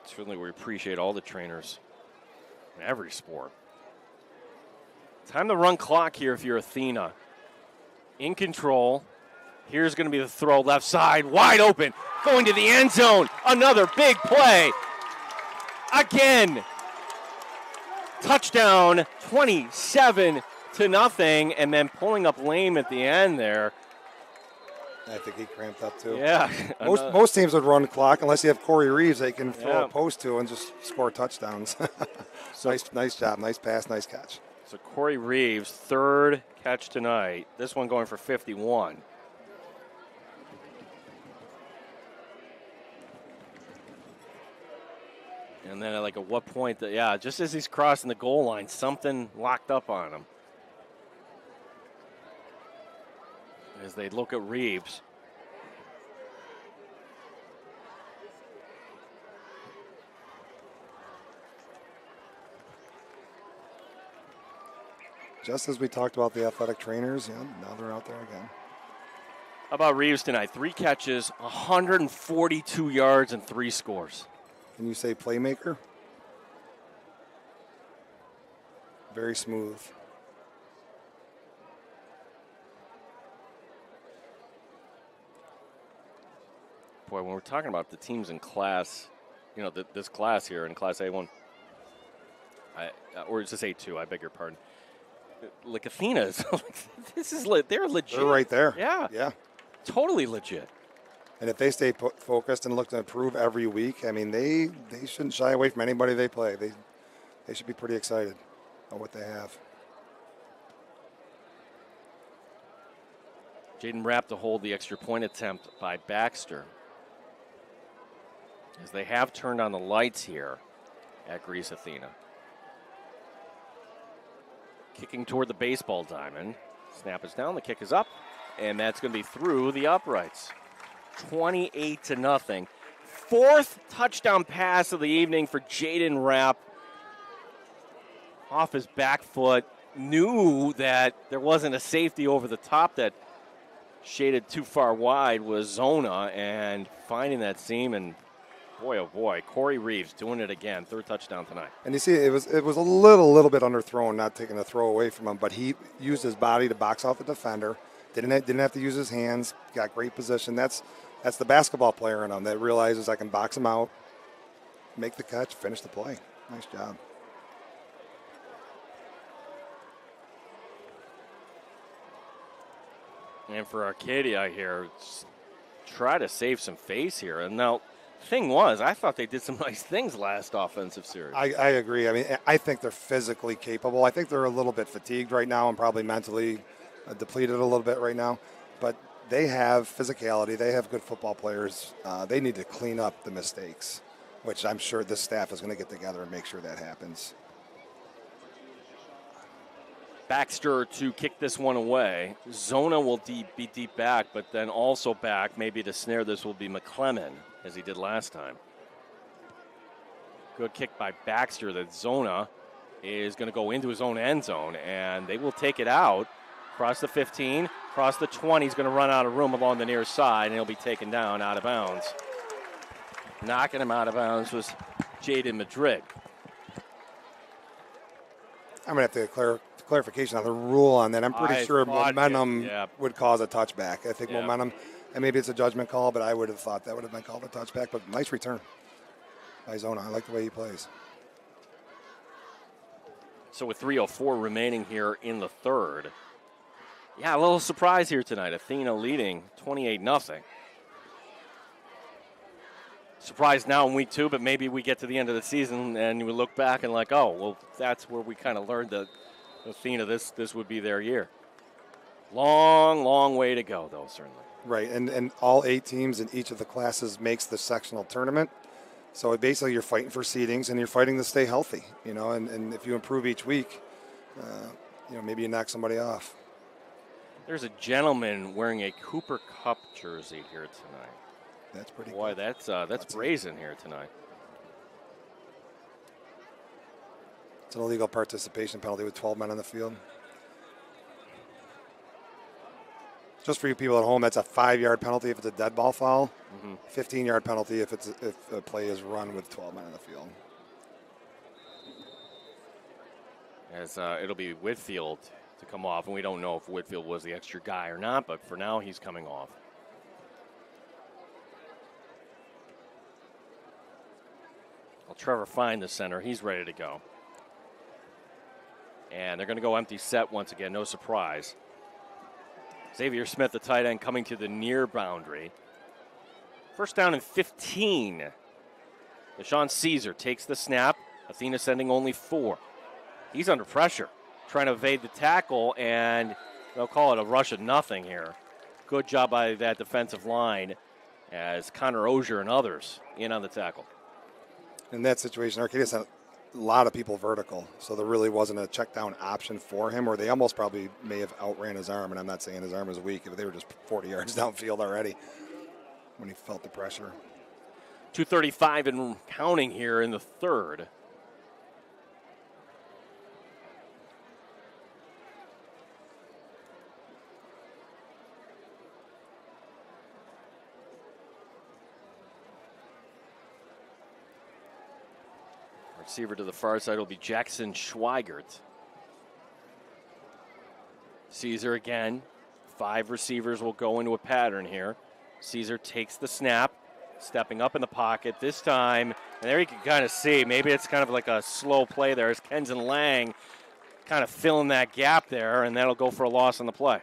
certainly we appreciate all the trainers in every sport. Time to run clock here if you're Athena. In control. Here's going to be the throw, left side, wide open, going to the end zone. Another big play. Again. Touchdown, 27-0, and then pulling up lame at the end there. I think he cramped up too. Yeah. Most teams would run the clock unless you have Corey Reeves they can throw a post to and just score touchdowns. Nice job, nice pass, nice catch. So Corey Reeves, 3rd catch tonight. This one going for 51. And then at what point, just as he's crossing the goal line, something locked up on him. As they look at Reeves. Just as we talked about the athletic trainers, now they're out there again. How about Reeves tonight? 3 catches, 142 yards, and 3 scores. Can you say playmaker? Very smooth. Boy, when we're talking about the teams in class, this class here in Class A1, or it's just A2, I beg your pardon. like Athena's. This is they're legit. They're right there. Yeah. Yeah. Totally legit. And if they stay focused and look to improve every week, I mean, they shouldn't shy away from anybody they play. They should be pretty excited about what they have. Jaden Rapp to hold the extra point attempt by Baxter. As they have turned on the lights here at Greece Athena. Kicking toward the baseball diamond. Snap is down, the kick is up, and that's going to be through the uprights. 28-0. Fourth touchdown pass of the evening for Jaden Rapp. Off his back foot, knew that there wasn't a safety over the top that shaded too far wide was Zona, and finding that seam, and boy, oh boy, Corey Reeves doing it again. Third touchdown tonight. And you see, it was a little bit underthrown, not taking a throw away from him, but he used his body to box off the defender. Didn't have to use his hands. Got great position. That's the basketball player in him that realizes I can box him out, make the catch, finish the play. Nice job. And for Arcadia here, try to save some face here. And now, thing was, I thought they did some nice things last offensive series. I agree. I mean, I think they're physically capable. I think they're a little bit fatigued right now and probably mentally depleted a little bit right now. But they have physicality. They have good football players. They need to clean up the mistakes, which I'm sure this staff is going to get together and make sure that happens. Baxter to kick this one away. Zona will be deep back, but then also back. Maybe to snare this will be McClellan, as he did last time. Good kick by Baxter that Zona is going to go into his own end zone, and they will take it out. Across the 15, across the 20. He's going to run out of room along the near side, and he'll be taken down out of bounds. Knocking him out of bounds was Jaden Madrid. I'm going to have to clarification on the rule on that. I'm pretty sure momentum would cause a touchback. I think momentum, and maybe it's a judgment call, but I would have thought that would have been called a touchback. But nice return by Zona. I like the way he plays. So with 3:04 remaining here in the third. Yeah, a little surprise here tonight. Athena leading 28-0. Surprised now in week 2, but maybe we get to the end of the season and we look back and like, oh, well, that's where we kind of learned that Athena, this would be their year. Long way to go, though, certainly. Right, and all 8 teams in each of the classes makes the sectional tournament. So basically you're fighting for seedings and you're fighting to stay healthy, and if you improve each week, maybe you knock somebody off. There's a gentleman wearing a Cooper Cup jersey here tonight. That's pretty Boy, good. that's brazen here tonight. It's an illegal participation penalty with 12 men on the field. Just for you people at home, that's a 5-yard penalty if it's a dead ball foul. 15-yard penalty if a play is run with 12 men on the field. As it'll be Whitfield to come off, and we don't know if Whitfield was the extra guy or not, but for now he's coming off. Well, Trevor Fine, the center, he's ready to go. And they're going to go empty set once again, no surprise. Xavier Smith, the tight end, coming to the near boundary. First down and 15. Deshaun Caesar takes the snap. Athena sending only 4. He's under pressure, trying to evade the tackle, and they'll call it a rush of nothing here. Good job by that defensive line as Connor Ozier and others in on the tackle. In that situation, Arcadia sent a lot of people vertical, so there really wasn't a check down option for him, or they almost probably may have outran his arm, and I'm not saying his arm was weak, but they were just 40 yards downfield already when he felt the pressure. 2:35 and counting here in the third. Receiver to the far side will be Jackson Schweigert. Caesar again. 5 receivers will go into a pattern here. Caesar takes the snap, stepping up in the pocket this time. And there you can kind of see, maybe it's kind of like a slow play there as Kenzen Lang kind of filling that gap there, and that'll go for a loss on the play.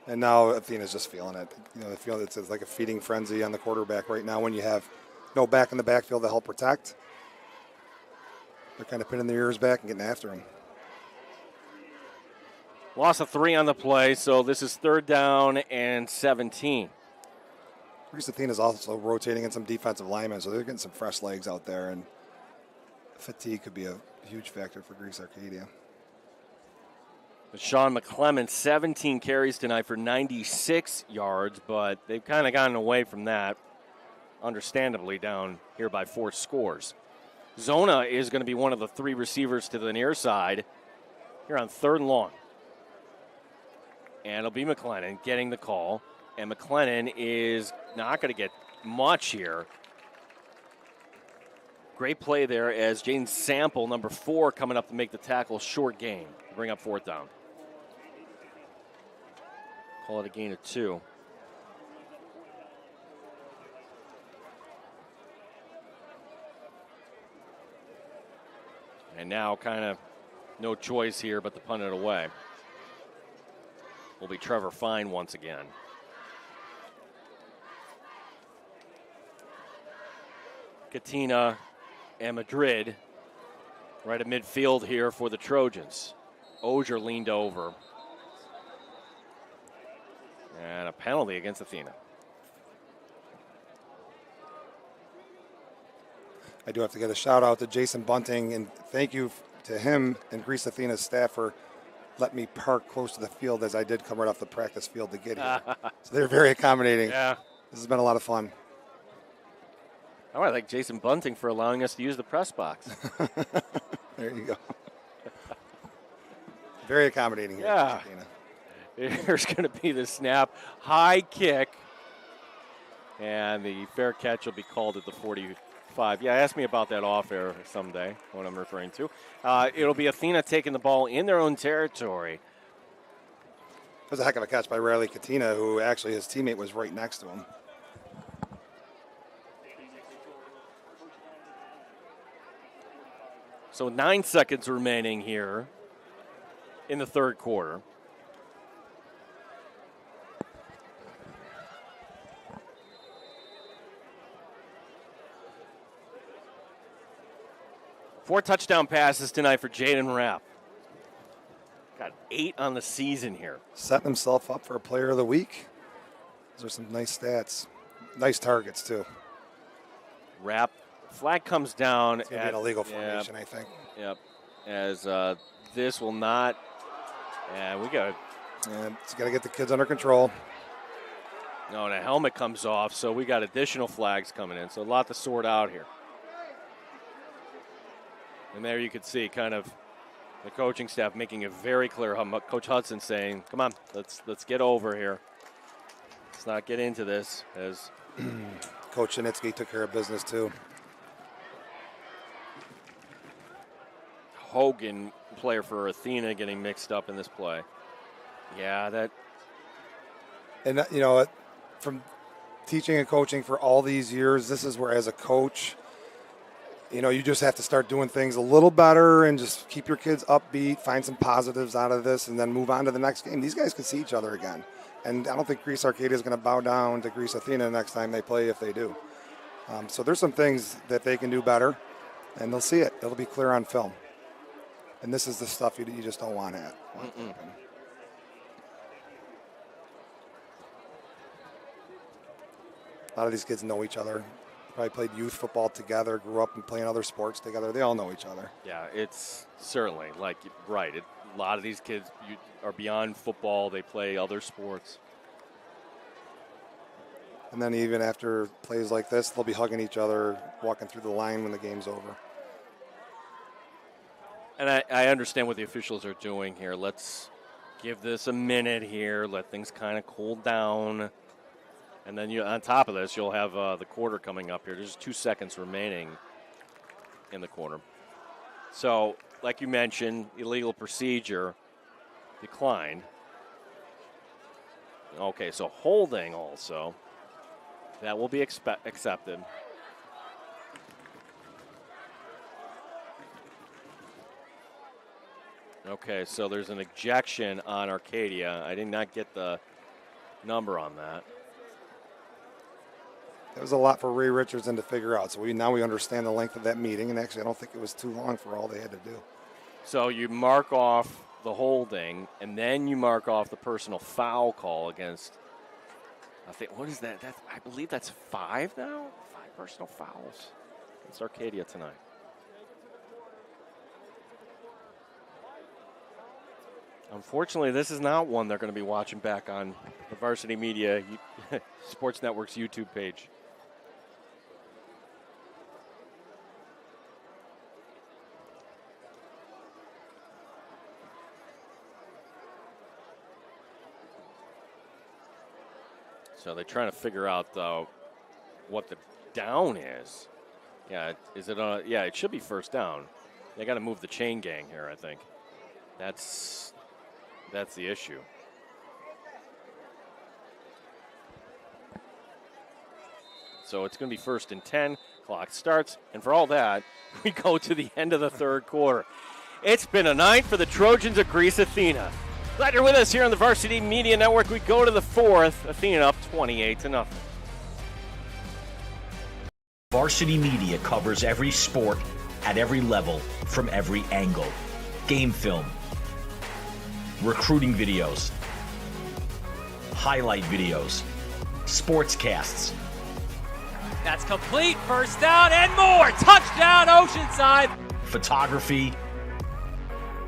And now Athena's just feeling it. They feel it's like a feeding frenzy on the quarterback right now when you have no back in the backfield to help protect. They're kind of pinning their ears back and getting after him. Loss of 3 on the play, so this is 3rd down and 17. Greece Athena's also rotating in some defensive linemen, so they're getting some fresh legs out there, and fatigue could be a huge factor for Greece Arcadia. Sean McClellan, 17 carries tonight for 96 yards, but they've kind of gotten away from that, understandably, down here by 4 scores. Zona is going to be one of the 3 receivers to the near side here on 3rd and long. And it'll be McLennan getting the call, and McLennan is not going to get much here. Great play there as Jaden Sample, number 4, coming up to make the tackle, short gain, bring up 4th down. Call it a gain of 2. And now kind of no choice here but to punt it away. Will be Trevor Fine once again. Katina and Madrid right at midfield here for the Trojans. Ogier leaned over. And a penalty against Athena. I do have to get a shout out to Jason Bunting, and thank you to him and Greece Athena's staff for letting me park close to the field as I did come right off the practice field to get here. So they're very accommodating. Yeah. This has been a lot of fun. I want to thank Jason Bunting for allowing us to use the press box. There you go. Very accommodating here. Yeah. Here's going to be the snap. High kick. And the fair catch will be called at the 45. Yeah, ask me about that off air someday, what I'm referring to. It'll be Athena taking the ball in their own territory. It was a heck of a catch by Riley Katina, who actually his teammate was right next to him. So 9 seconds remaining here in the 3rd quarter. Four touchdown passes tonight for Jaden Rapp. Got 8 on the season here. Setting himself up for a player of the week. Those are some nice stats. Nice targets, too. Rapp. Flag comes down. It's going to be an illegal formation, I think. Yep. As this will not. And we got. And it's got to get the kids under control. No, the helmet comes off, so we got additional flags coming in. So a lot to sort out here. And there you can see kind of the coaching staff making it very clear. Coach Hudson saying, come on, let's get over here. Let's not get into this. As Coach Shinitsky took care of business, too. Hogan, player for Athena, getting mixed up in this play. Yeah, that. And, from teaching and coaching for all these years, this is where, as a coach, you just have to start doing things a little better and just keep your kids upbeat, find some positives out of this, and then move on to the next game. These guys can see each other again. And I don't think Greece Arcadia is going to bow down to Greece Athena next time they play if they do. So there's some things that they can do better, and they'll see it. It'll be clear on film. And this is the stuff you just don't want to happen. A lot of these kids know each other. Probably played youth football together, grew up and playing other sports together. They all know each other. Yeah, it's certainly right. A lot of these kids are beyond football. They play other sports. And then even after plays like this, they'll be hugging each other, walking through the line when the game's over. And I understand what the officials are doing here. Let's give this a minute here, let things kind of cool down. And then on top of this, you'll have the quarter coming up here. There's 2 seconds remaining in the quarter. So, like you mentioned, illegal procedure declined. Okay, so holding also. That will be accepted. Okay, so there's an ejection on Arcadia. I did not get the number on that. That was a lot for Ray Richardson to figure out. So now we understand the length of that meeting, and actually I don't think it was too long for all they had to do. So you mark off the holding, and then you mark off the personal foul call against, I think, what is that? I believe that's 5 now? 5 personal fouls against Arcadia tonight. Unfortunately, this is not one they're going to be watching back on the Varsity Media Sports Network's YouTube page. So they're trying to figure out, though, what the down is. Yeah, is it on? Yeah, it should be first down. They got to move the chain gang here, I think. That's the issue. So it's going to be 1st and 10. Clock starts, and for all that, we go to the end of the 3rd quarter. It's been a night for the Trojans of Greece Athena. Glad you're with us here on the Varsity Media Network. We go to the 4th. Athena up 28-0. Varsity Media covers every sport at every level from every angle. Game film, recruiting videos, highlight videos, sportscasts. That's complete. First down and more. Touchdown, Oceanside. Photography,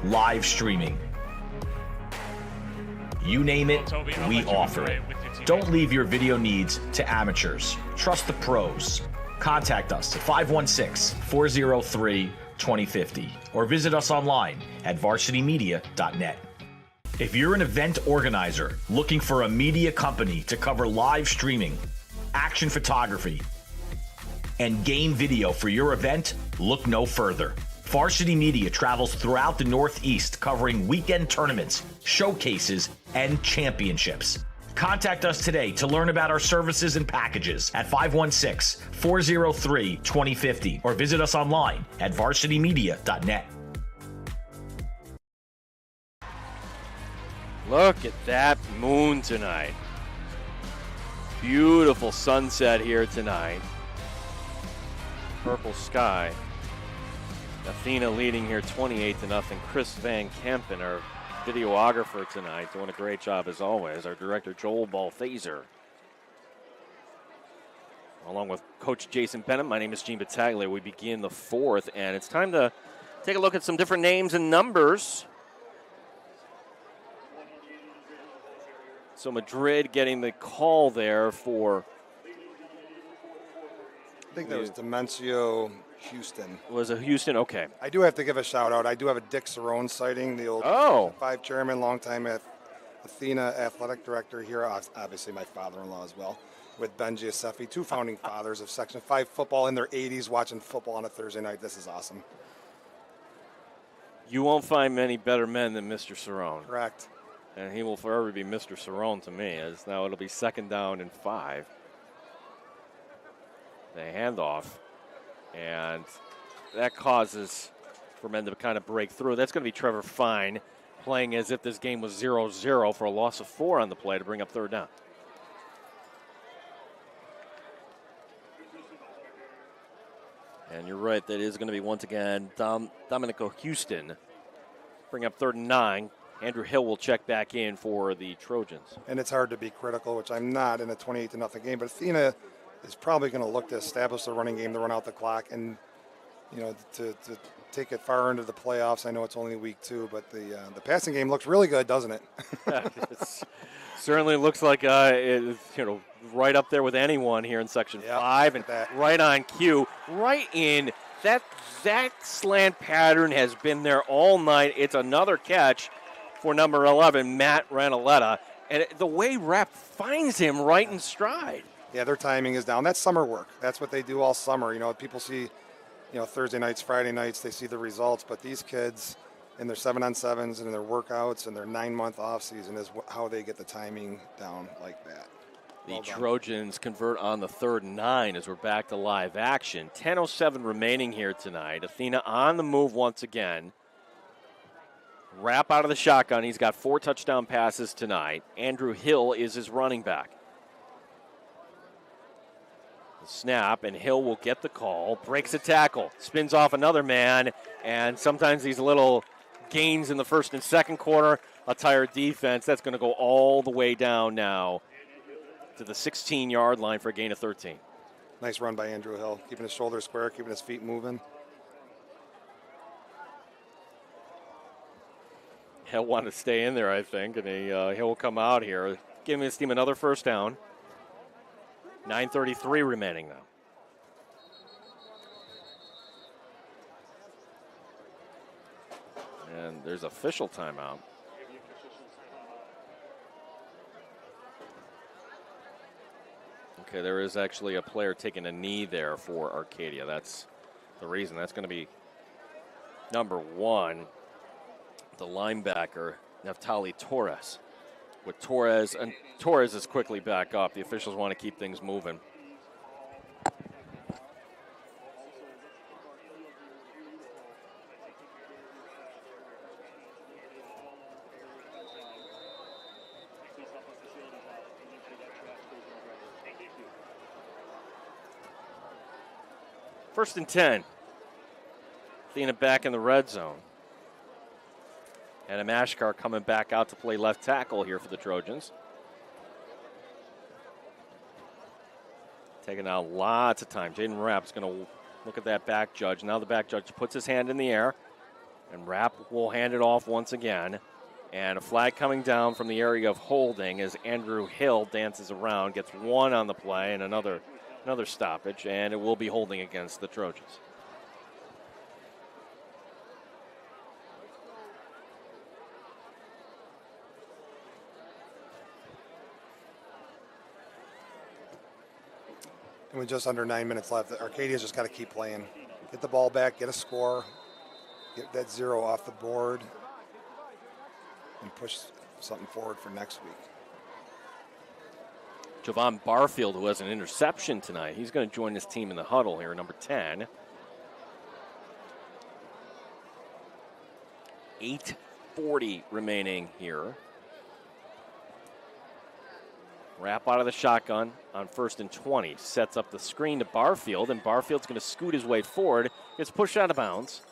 live streaming. You name it, we offer it. Don't leave your video needs to amateurs. Trust the pros. Contact us at 516-403-2050 or visit us online at varsitymedia.net. If you're an event organizer looking for a media company to cover live streaming, action photography, and game video for your event, look no further. Varsity Media travels throughout the Northeast covering weekend tournaments, showcases, and championships. Contact us today to learn about our services and packages at 516-403-2050 or visit us online at varsitymedia.net. Look at that moon tonight. Beautiful sunset here tonight. Purple sky. Athena leading here 28-0. Chris Van Kempen, our videographer tonight, doing a great job as always. Our director, Joel Balthaser. Along with Coach Jason Bennett, my name is Gene Battaglia. We begin the 4th, and it's time to take a look at some different names and numbers. So Madrid getting the call there for... I think that was Demencio Houston. Was it Houston? Okay. I do have to give a shout out. I do have a Dick Cerrone sighting, the old 5 chairman, longtime Athena athletic director here. Obviously, my father-in-law as well, with Ben Giuseppe, 2 founding fathers of Section 5 football in their 80s, watching football on a Thursday night. This is awesome. You won't find many better men than Mr. Cerrone. Correct. And he will forever be Mr. Cerrone to me, as now it'll be 2nd down and 5. The handoff. And that causes for men to kind of break through. That's going to be Trevor Fine playing as if this game was 0-0 for a loss of 4 on the play to bring up 3rd down. And you're right, that is going to be once again Domenico Houston. Bring up 3rd and 9. Andrew Hill will check back in for the Trojans. And it's hard to be critical, which I'm not in a 28-0 game, but Athena is probably going to look to establish the running game, to run out the clock, and to take it far into the playoffs. I know it's only week 2, but the passing game looks really good, doesn't it? It certainly looks like right up there with anyone here in Section 5, and right on cue, right in that slant pattern has been there all night. It's another catch for number 11, Matt Ranaletta, and the way Rep finds him right in stride. Yeah, their timing is down. That's summer work. That's what they do all summer. People see, Thursday nights, Friday nights, they see the results. But these kids in their 7-on-7s and in their workouts and their 9-month off season is how they get the timing down like that. The Trojans convert on the 3rd and 9 as we're back to live action. 10:07 remaining here tonight. Athena on the move once again. Rapp out of the shotgun. He's got 4 touchdown passes tonight. Andrew Hill is his running back. The snap, and Hill will get the call. Breaks a tackle. Spins off another man. And sometimes these little gains in the first and second quarter, a tired defense. That's going to go all the way down now to the 16-yard line for a gain of 13. Nice run by Andrew Hill, keeping his shoulders square, keeping his feet moving. He'll want to stay in there, I think, and he'll come out here, giving his team another first down. 9:33 remaining now. And there's official timeout. Okay, there is actually a player taking a knee there for Arcadia. That's the reason. That's going to be number 1. The linebacker, Neftali Torres. With Torres, and Torres is quickly back up. The officials want to keep things moving. First and 10. Athena back in the red zone. And Amashkar coming back out to play left tackle here for the Trojans. Taking out lots of time. Jaden Rapp's going to look at that back judge. Now the back judge puts his hand in the air. And Rapp will hand it off once again. And a flag coming down from the area of holding as Andrew Hill dances around, gets 1 on the play and another stoppage. And it will be holding against the Trojans. And with just under 9 minutes left, Arcadia's just got to keep playing. Get the ball back, get a score, get that 0 off the board, and push something forward for next week. Javon Barfield, who has an interception tonight, he's going to join his team in the huddle here, number 10. 8:40 remaining here. Rapp out of the shotgun on 1st and 20. Sets up the screen to Barfield, and Barfield's going to scoot his way forward. Gets pushed out of bounds.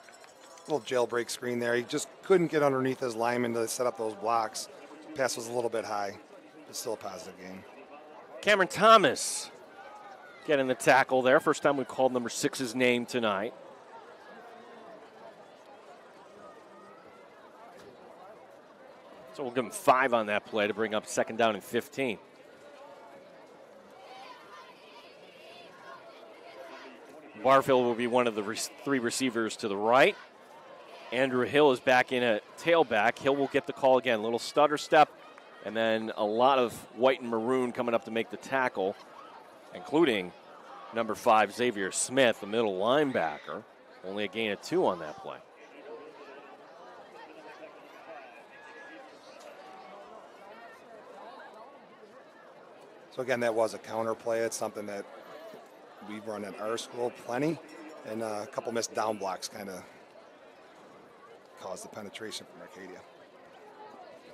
Little jailbreak screen there. He just couldn't get underneath his lineman to set up those blocks. Pass was a little bit high, but still a positive game. Cameron Thomas getting the tackle there. First time we've called number 6's name tonight. So we'll give him 5 on that play to bring up 2nd down and 15. Barfield will be one of the 3 receivers to the right. Andrew Hill is back in at tailback. Hill will get the call again. Little stutter step, and then a lot of white and maroon coming up to make the tackle, including number 5, Xavier Smith, the middle linebacker. Only a gain of 2 on that play. So again, that was a counter play. It's something that we run at our school plenty, and a couple missed down blocks kind of caused the penetration from Arcadia.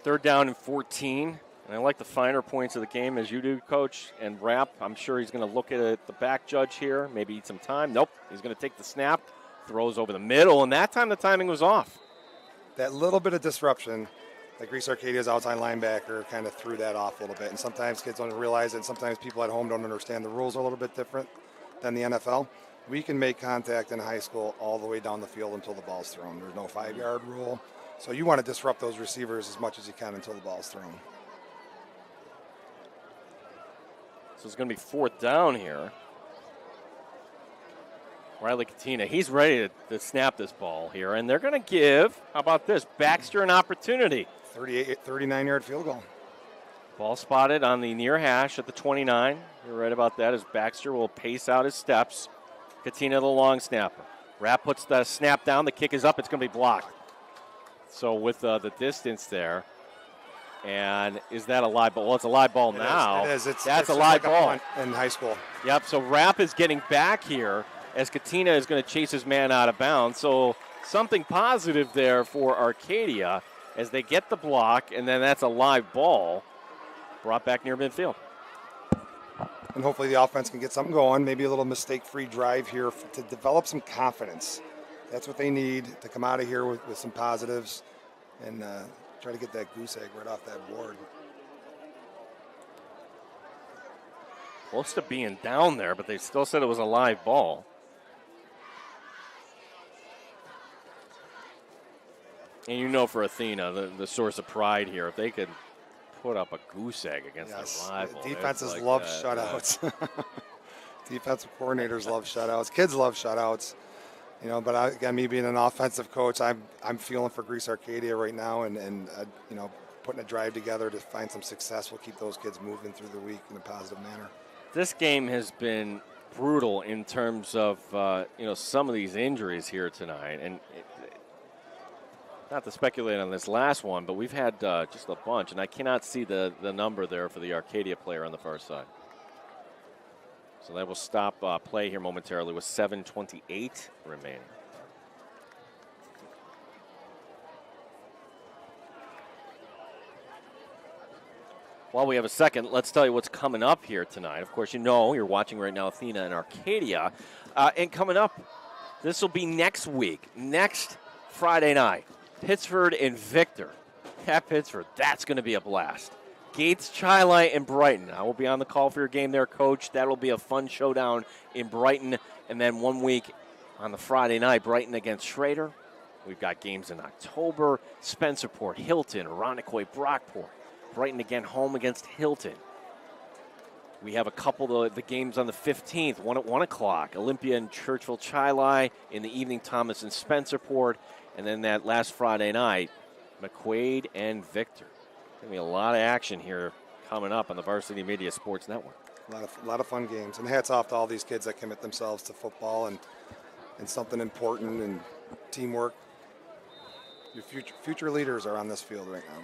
3rd down and 14, and I like the finer points of the game as you do, Coach. And Rapp, I'm sure he's going to look at the back judge here, maybe eat some time. Nope, he's going to take the snap, throws over the middle, and that time the timing was off. That little bit of disruption, like Greece Arcadia's outside linebacker kind of threw that off a little bit, and sometimes kids don't realize it, and sometimes people at home don't understand the rules are a little bit different than the NFL. We can make contact in high school all the way down the field until the ball's thrown. There's no 5-yard rule. So you want to disrupt those receivers as much as you can until the ball's thrown. So it's going to be 4th down here. Riley Katina, he's ready to snap this ball here, and they're going to give, how about this, Baxter an opportunity. 39-yard field goal. Ball spotted on the near hash at the 29. You're right about that, as Baxter will pace out his steps. Katina, the long snapper. Rapp puts the snap down. The kick is up. It's going to be blocked. So with the distance there, and is that a live ball? Well, it's a live ball now. It is. That's a live ball. In high school. Yep, so Rapp is getting back here as Katina is going to chase his man out of bounds. So something positive there for Arcadia as they get the block, and then that's a live ball brought back near midfield. And hopefully the offense can get something going, maybe a little mistake-free drive here to develop some confidence. That's what they need to come out of here with some positives and try to get that goose egg right off that board. Close to being down there, but they still said it was a live ball. And you know for Athena, the source of pride here, if they could put up a goose egg against their rival. Defenses love shutouts. Defensive coordinators love shutouts. Kids love shutouts. You know, but again, me being an offensive coach, I'm feeling for Greece Arcadia right now, and you know, putting a drive together to find some success will keep those kids moving through the week in a positive manner. This game has been brutal in terms of you know, some of these injuries here tonight, and not to speculate on this last one, but we've had just a bunch, and I cannot see the number there for the Arcadia player on the far side. So that will stop play here momentarily with 7:28 remaining. While we have a second, let's tell you what's coming up here tonight. Of course, you know you're watching right now Athena and Arcadia. And coming up, this will be next week, next Friday night. Pittsford and Victor at Pittsford. That's going to be a blast. Gates, Chi-Light, and Brighton. I will be on the call for your game there, Coach. That will be a fun showdown in Brighton. And then 1 week on the Friday night, Brighton against Schrader. We've got games in October. Spencerport, Hilton, Irondequoit, Brockport. Brighton again home against Hilton. We have a couple of the games on the 15th, one at 1 o'clock. Olympia and Churchville Chi-Light. In the evening, Thomas and Spencerport. And then that last Friday night, McQuaid and Victor. Going to be a lot of action here coming up on the Varsity Media Sports Network. A lot of fun games. And hats off to all these kids that commit themselves to football and something important and teamwork. Your future leaders are on this field right now.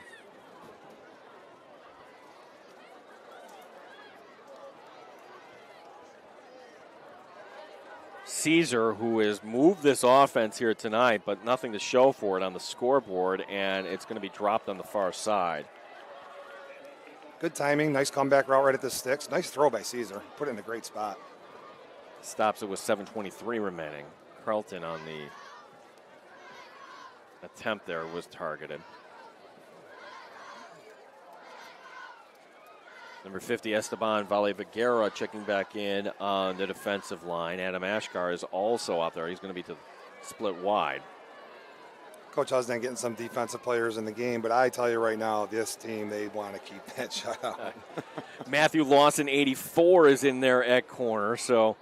Caesar, who has moved this offense here tonight, but nothing to show for it on the scoreboard, and it's going to be dropped on the far side. Good timing, nice comeback route right at the sticks. Nice throw by Caesar. Put it in a great spot. Stops it with 7:23 remaining. Carlton on the attempt there was targeted. Number 50, Esteban Valle-Viguera checking back in on the defensive line. Adam Ashkar is also out there. He's going to be to split wide. Coach Husden getting some defensive players in the game, but I tell you right now, this team, they want to keep that shutout. Matthew Lawson, 84, is in there at corner. So,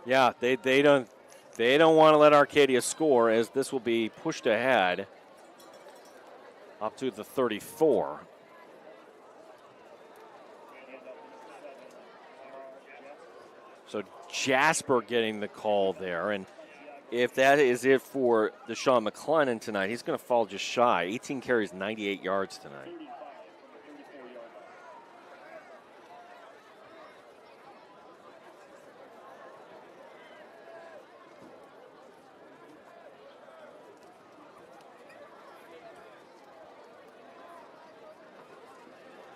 yeah, they don't want to let Arcadia score, as this will be pushed ahead up to the 34. So Jasper getting the call there, and if that is it for Deshaun McClellan tonight, he's going to fall just shy. 18 carries, 98 yards tonight.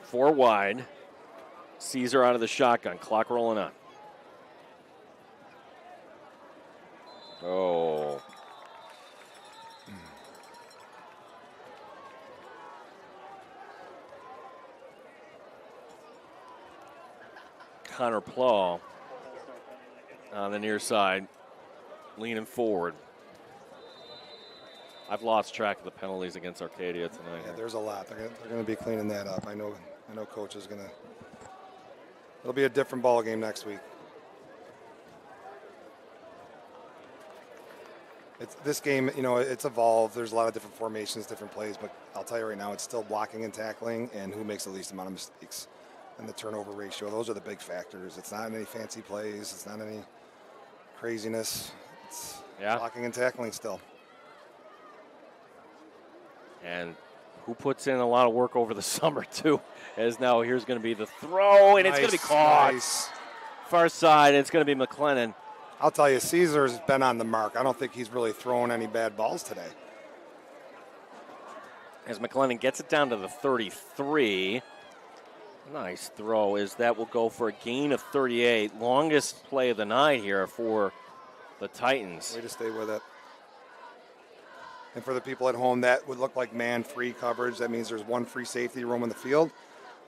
Four wide. Caesar out of the shotgun. Clock rolling on. Oh. Connor Plaw on the near side, leaning forward. I've lost track of the penalties against Arcadia tonight. Yeah, there's a lot. They're going to be cleaning that up. I know Coach is going to. It'll be a different ball game next week. This game, it's evolved. There's a lot of different formations, different plays, but I'll tell you right now, it's still blocking and tackling and who makes the least amount of mistakes and the turnover ratio. Those are the big factors. It's not any fancy plays. It's not any craziness. It's blocking and tackling still. And who puts in a lot of work over the summer, too, as now here's going to be the throw, and it's going to be caught. Nice. Far side, it's going to be McLennan. I'll tell you, Caesar's been on the mark. I don't think he's really thrown any bad balls today. As McLennan gets it down to the 33. Nice throw, as that will go for a gain of 38. Longest play of the night here for the Titans. Way to stay with it. And for the people at home, that would look like man-free coverage. That means there's one free safety room in the field.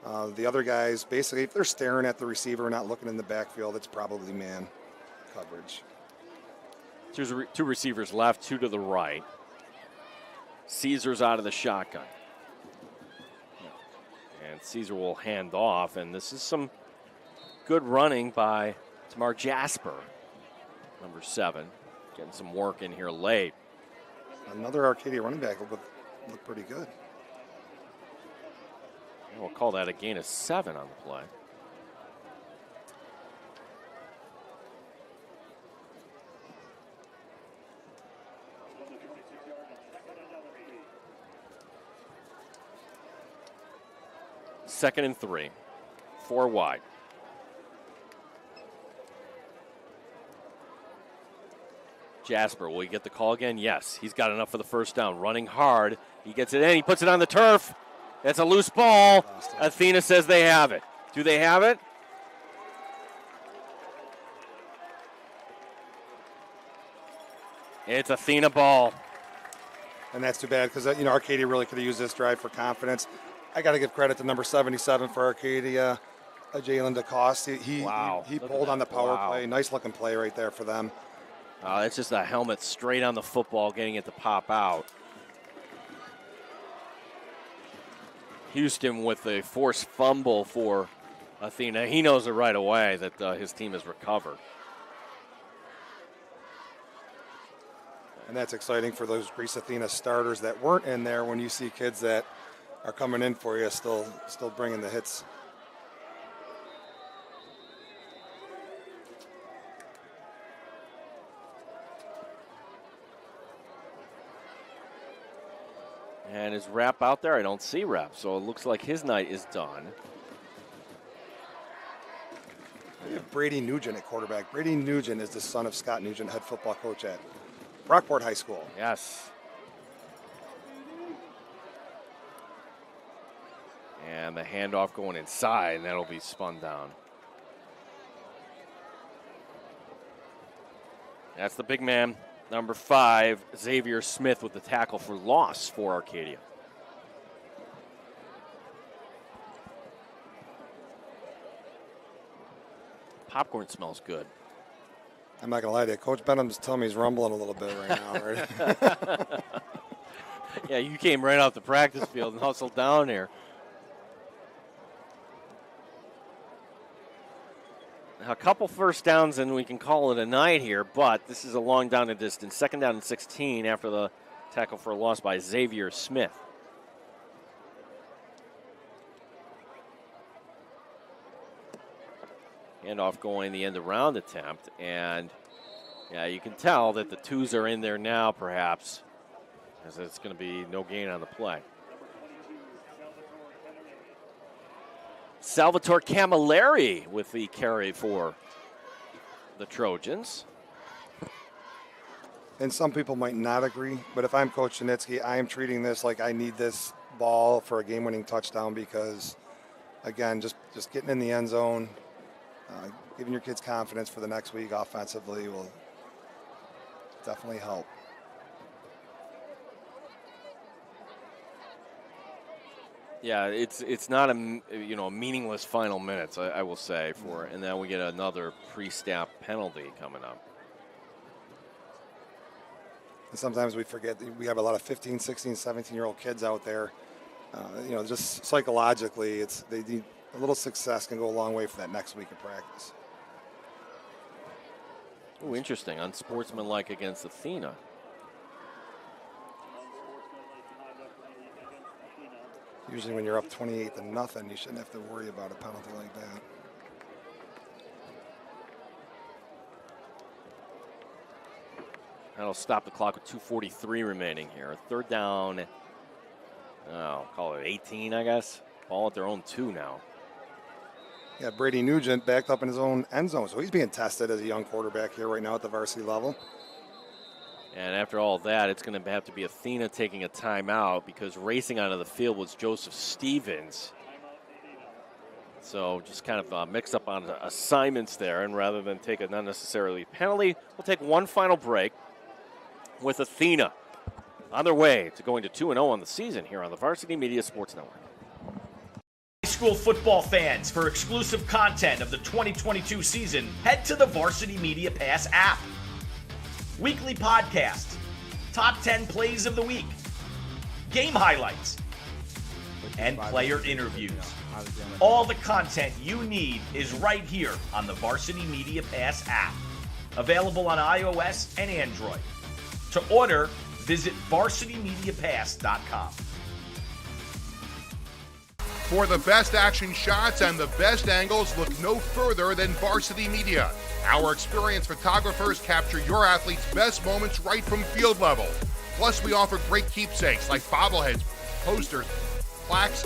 The other guys, basically, if they're staring at the receiver, not looking in the backfield, it's probably man coverage. Two receivers left, two to the right. Caesar's out of the shotgun. And Caesar will hand off, and this is some good running by Tamar Jasper, number 7, getting some work in here late. Another Arcadia running back look pretty good. And we'll call that a gain of 7 on the play. Second and 3, 4 wide. Jasper, will he get the call again? Yes, he's got enough for the first down. Running hard, he gets it in, he puts it on the turf. That's a loose ball. Athena says they have it. Do they have it? It's Athena ball. And that's too bad because, Arcadia really could have used this drive for confidence. I got to give credit to number 77 for Arcadia, Jalen DeCoste. He pulled on the power play. Nice looking play right there for them. It's just a helmet straight on the football, getting it to pop out. Houston with a forced fumble for Athena. He knows it right away that his team has recovered. And that's exciting for those Greece Athena starters that weren't in there when you see kids that are coming in for you still bringing the hits. And his Rap out there? I don't see Rap, so it looks like his night is done. We have Brady Nugent at quarterback. Brady Nugent is the son of Scott Nugent, head football coach at Rockport High School. Yes. And the handoff going inside, and that'll be spun down. That's the big man, number 5, Xavier Smith, with the tackle for loss for Arcadia. Popcorn smells good. I'm not going to lie to you. Coach Benham's telling me he's rumbling a little bit right now. Right? Yeah, you came right off the practice field and hustled down here. A couple first downs and we can call it a night here, but this is a long down and distance. Second down and 16 after the tackle for a loss by Xavier Smith. Handoff going the end around attempt, and yeah, you can tell that the twos are in there now perhaps, as it's going to be no gain on the play. Salvatore Camilleri with the carry for the Trojans. And some people might not agree, but if I'm Coach Janitsky, I am treating this like I need this ball for a game-winning touchdown because, again, just getting in the end zone, giving your kids confidence for the next week offensively will definitely help. Yeah, it's not a meaningless final minutes, I will say, for, and then we get another pre-snap penalty coming up. And sometimes we forget that we have a lot of 15, 16, 17-year-old kids out there. Just psychologically, they need a little success can go a long way for that next week of practice. Oh, interesting. Unsportsmanlike against Athena. Usually when you're up 28-0, you shouldn't have to worry about a penalty like that. That'll stop the clock with 2:43 remaining here. Third down, call it 18, I guess. Ball at their own 2 now. Yeah, Brady Nugent backed up in his own end zone, so he's being tested as a young quarterback here right now at the varsity level. And after all that, it's going to have to be Athena taking a timeout because racing onto the field was Joseph Stevens. So just kind of mixed up on assignments there, and rather than take an unnecessarily penalty, we'll take one final break with Athena on their way to going to 2-0 on the season here on the Varsity Media Sports Network. High school football fans, for exclusive content of the 2022 season, head to the Varsity Media Pass app. Weekly podcasts, top 10 plays of the week, game highlights, and player interviews. All the content you need is right here on the Varsity Media Pass app. Available on iOS and Android. To order, visit varsitymediapass.com. For the best action shots and the best angles, look no further than Varsity Media. Our experienced photographers capture your athletes' best moments right from field level. Plus, we offer great keepsakes like bobbleheads, posters, plaques,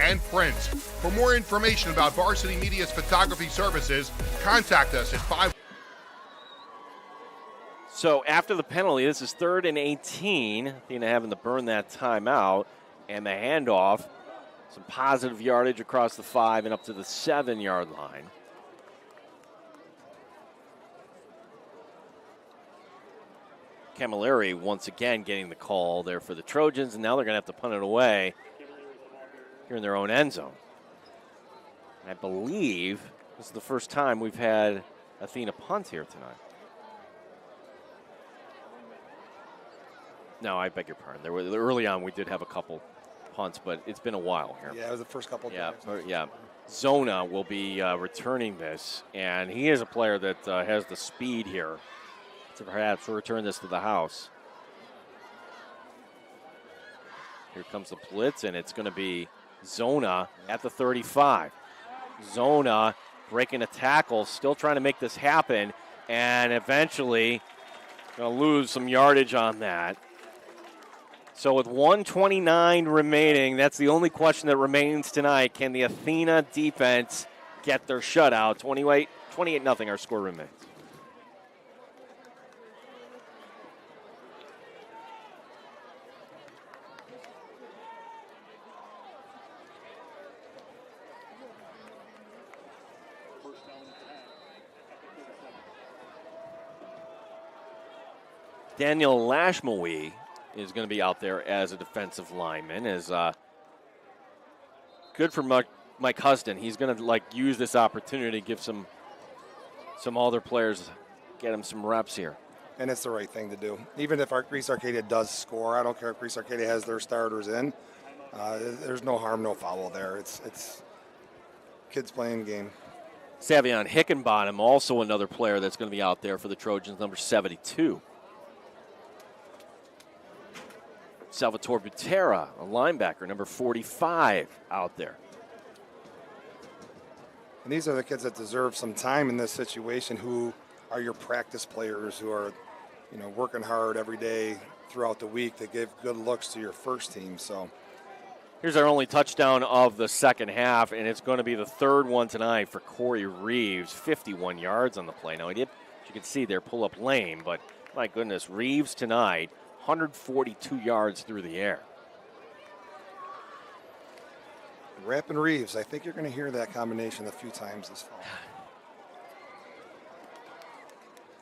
and prints. For more information about Varsity Media's photography services, contact us at 5. So after the penalty, this is 3rd and 18. Athena having to burn that timeout, and the handoff. Some positive yardage across the 5 and up to the 7-yard line. Camilleri once again getting the call there for the Trojans, and now they're going to have to punt it away here in their own end zone. I believe this is the first time we've had Athena punt here tonight. No, I beg your pardon. Early on we did have a couple punts, but it's been a while here. Yeah, it was the first couple of times. Yeah. Zona will be returning this, and he is a player that has the speed here to perhaps return this to the house. Here comes the blitz, and it's going to be Zona at the 35. Zona breaking a tackle, still trying to make this happen, and eventually going to lose some yardage on that. So with 1:29 remaining, that's the only question that remains tonight. Can the Athena defense get their shutout? 28-0 our score remains. Daniel Lashmawi is going to be out there as a defensive lineman. Is good for Mike Huston. He's going to use this opportunity to give some other players, get him some reps here. And it's the right thing to do. Even if Greece Arcadia does score, I don't care if Greece Arcadia has their starters in. There's no harm, no foul there. It's kids playing game. Savion Hickenbottom, also another player that's going to be out there for the Trojans, number 72. Salvatore Butera, a linebacker, number 45, out there. And these are the kids that deserve some time in this situation, who are your practice players, who are, working hard every day throughout the week to give good looks to your first team. So here's our only touchdown of the second half, and it's going to be the third one tonight for Corey Reeves. 51 yards on the play. Now, he did, as you can see there, pull up lane, but my goodness, Reeves tonight, 142 yards through the air. Rapp and Reeves, I think you're going to hear that combination a few times this fall.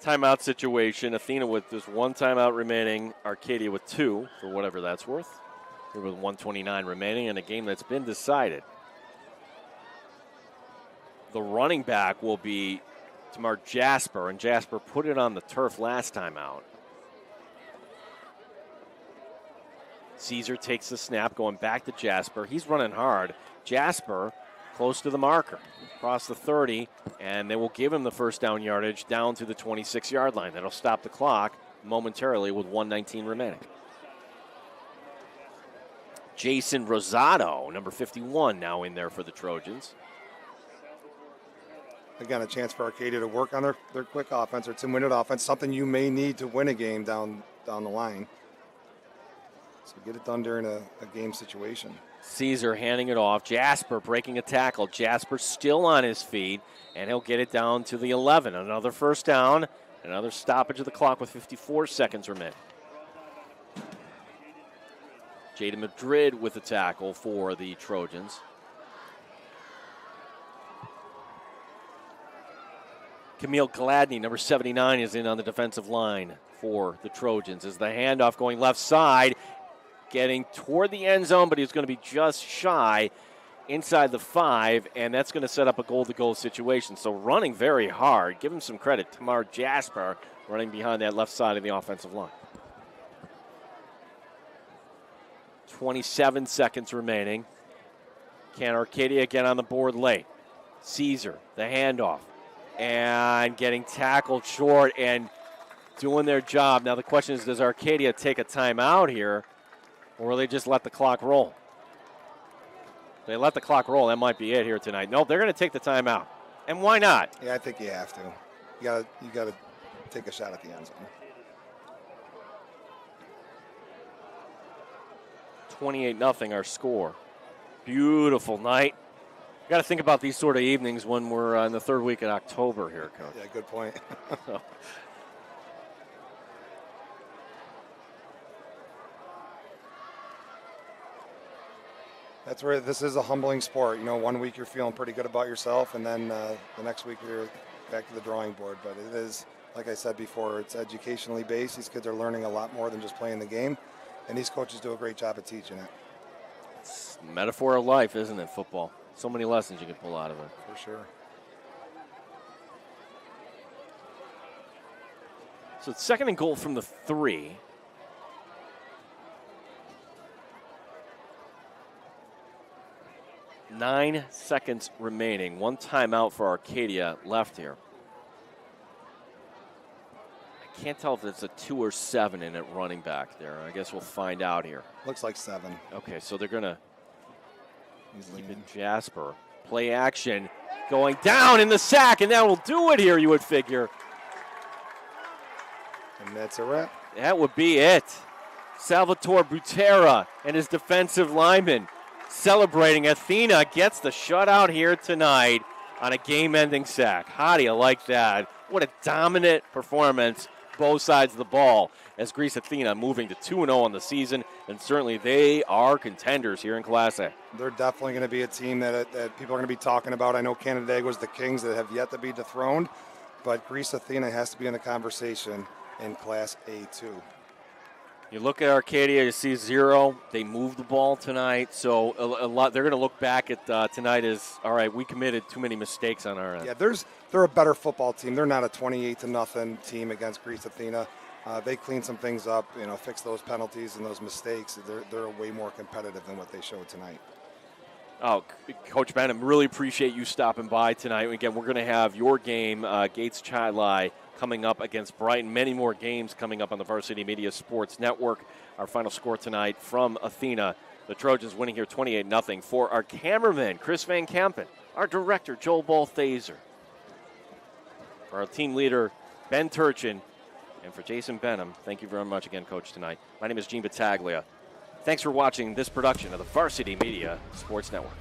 Timeout situation. Athena with just one timeout remaining. Arcadia with 2, for whatever that's worth. Here with 1:29 remaining in a game that's been decided. The running back will be Tamar Jasper, and Jasper put it on the turf last time out. Caesar takes the snap, going back to Jasper. He's running hard. Jasper close to the marker, across the 30, and they will give him the first down yardage down to the 26-yard line. That'll stop the clock momentarily with 1:19 remaining. Jason Rosado, number 51, now in there for the Trojans. Again, a chance for Arcadia to work on their quick offense or 2-minute offense, something you may need to win a game down the line. So get it done during a game situation. Caesar handing it off. Jasper breaking a tackle. Jasper still on his feet, and he'll get it down to the 11. Another first down, another stoppage of the clock with 54 seconds remaining. Jaden Madrid with the tackle for the Trojans. Camille Gladney, number 79, is in on the defensive line for the Trojans. As the handoff going left side, getting toward the end zone, but he's going to be just shy inside the 5, and that's going to set up a goal-to-goal situation. So running very hard. Give him some credit. Tamar Jasper running behind that left side of the offensive line. 27 seconds remaining. Can Arcadia get on the board late? Caesar, the handoff, and getting tackled short and doing their job. Now the question is, does Arcadia take a timeout here, or will they just let the clock roll? If they let the clock roll, that might be it here tonight. Nope, they're going to take the timeout. And why not? Yeah, I think you have to. You got to take a shot at the end zone. 28-0 our score. Beautiful night. Got to think about these sort of evenings when we're in the third week in October here, Coach. Yeah, good point. That's where this is a humbling sport. You know, one week you're feeling pretty good about yourself, and then the next week you're back to the drawing board. But it is, like I said before, it's educationally based. These kids are learning a lot more than just playing the game, and these coaches do a great job at teaching it. It's a metaphor of life, isn't it, football? So many lessons you can pull out of it. For sure. So it's second and goal from the 3. Nine seconds remaining. One timeout for Arcadia left here. I can't tell if it's a 2 or 7 in it running back there. I guess we'll find out here. Looks like 7. Okay, so they're going to keep it Jasper. Play action. Going down in the sack, and that will do it here, you would figure. And that's a wrap. That would be it. Salvatore Butera and his defensive lineman celebrating. Athena gets the shutout here tonight on a game-ending sack. How do you like that? What a dominant performance, both sides of the ball, as Greece Athena moving to 2-0 on the season, and certainly they are contenders here in Class A. They're definitely going to be a team that people are going to be talking about. I know Canandaigua was the Kings that have yet to be dethroned, but Greece Athena has to be in the conversation in Class A too. You look at Arcadia, you see 0. They moved the ball tonight, so a lot. They're going to look back at tonight as, all right, we committed too many mistakes on our end. Yeah, they're a better football team. They're not a 28-0 team against Greece Athena. They clean some things up, fix those penalties and those mistakes. They're way more competitive than what they showed tonight. Oh, Coach Benham, really appreciate you stopping by tonight. Again, we're going to have your game, Gates Chilai, coming up against Brighton. Many more games coming up on the Varsity Media Sports Network. Our final score tonight from Athena. The Trojans winning here 28-0. For our cameraman, Chris Van Kampen, our director, Joel Balthaser, for our team leader, Ben Turchin, and for Jason Benham, thank you very much again, Coach, tonight. My name is Gene Battaglia. Thanks for watching this production of the Varsity Media Sports Network.